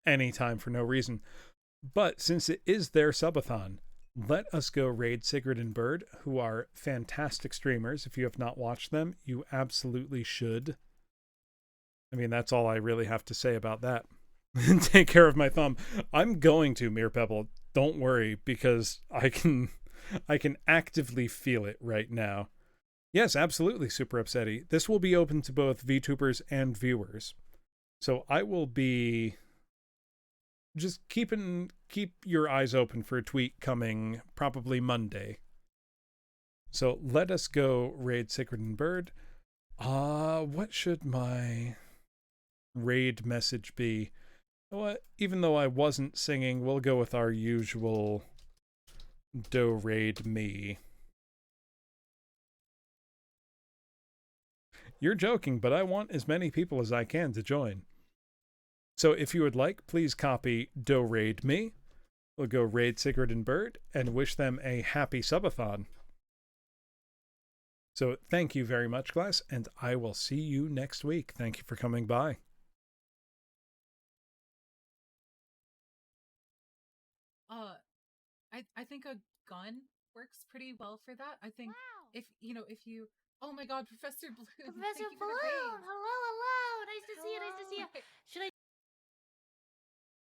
anytime for no reason. But since it is their subathon, let us go raid Sigrid and Bird, who are fantastic streamers. If you have not watched them, you absolutely should. That's all I really have to say about that. Take care of my thumb. I'm going to, Mere Pebble. Don't worry, because I can actively feel it right now. Yes, absolutely, Super Upsetty. This will be open to both VTubers and viewers. So I will be just keep your eyes open for a tweet coming probably Monday. So let us go raid Sigrid and Bird. What should my raid message be? What? Even though I wasn't singing, we'll go with our usual do raid me. You're joking, but I want as many people as I can to join. So if you would like, please copy do raid me. We'll go raid Sigrid and Bird and wish them a happy subathon. So thank you very much, class, and I will see you next week. Thank you for coming by. I think a gun works pretty well for that. I think if you oh my god, Professor Bloom, Professor thank you for the Bloom, raid. hello, hello. Nice to see you. Nice to see you. Hello. Should I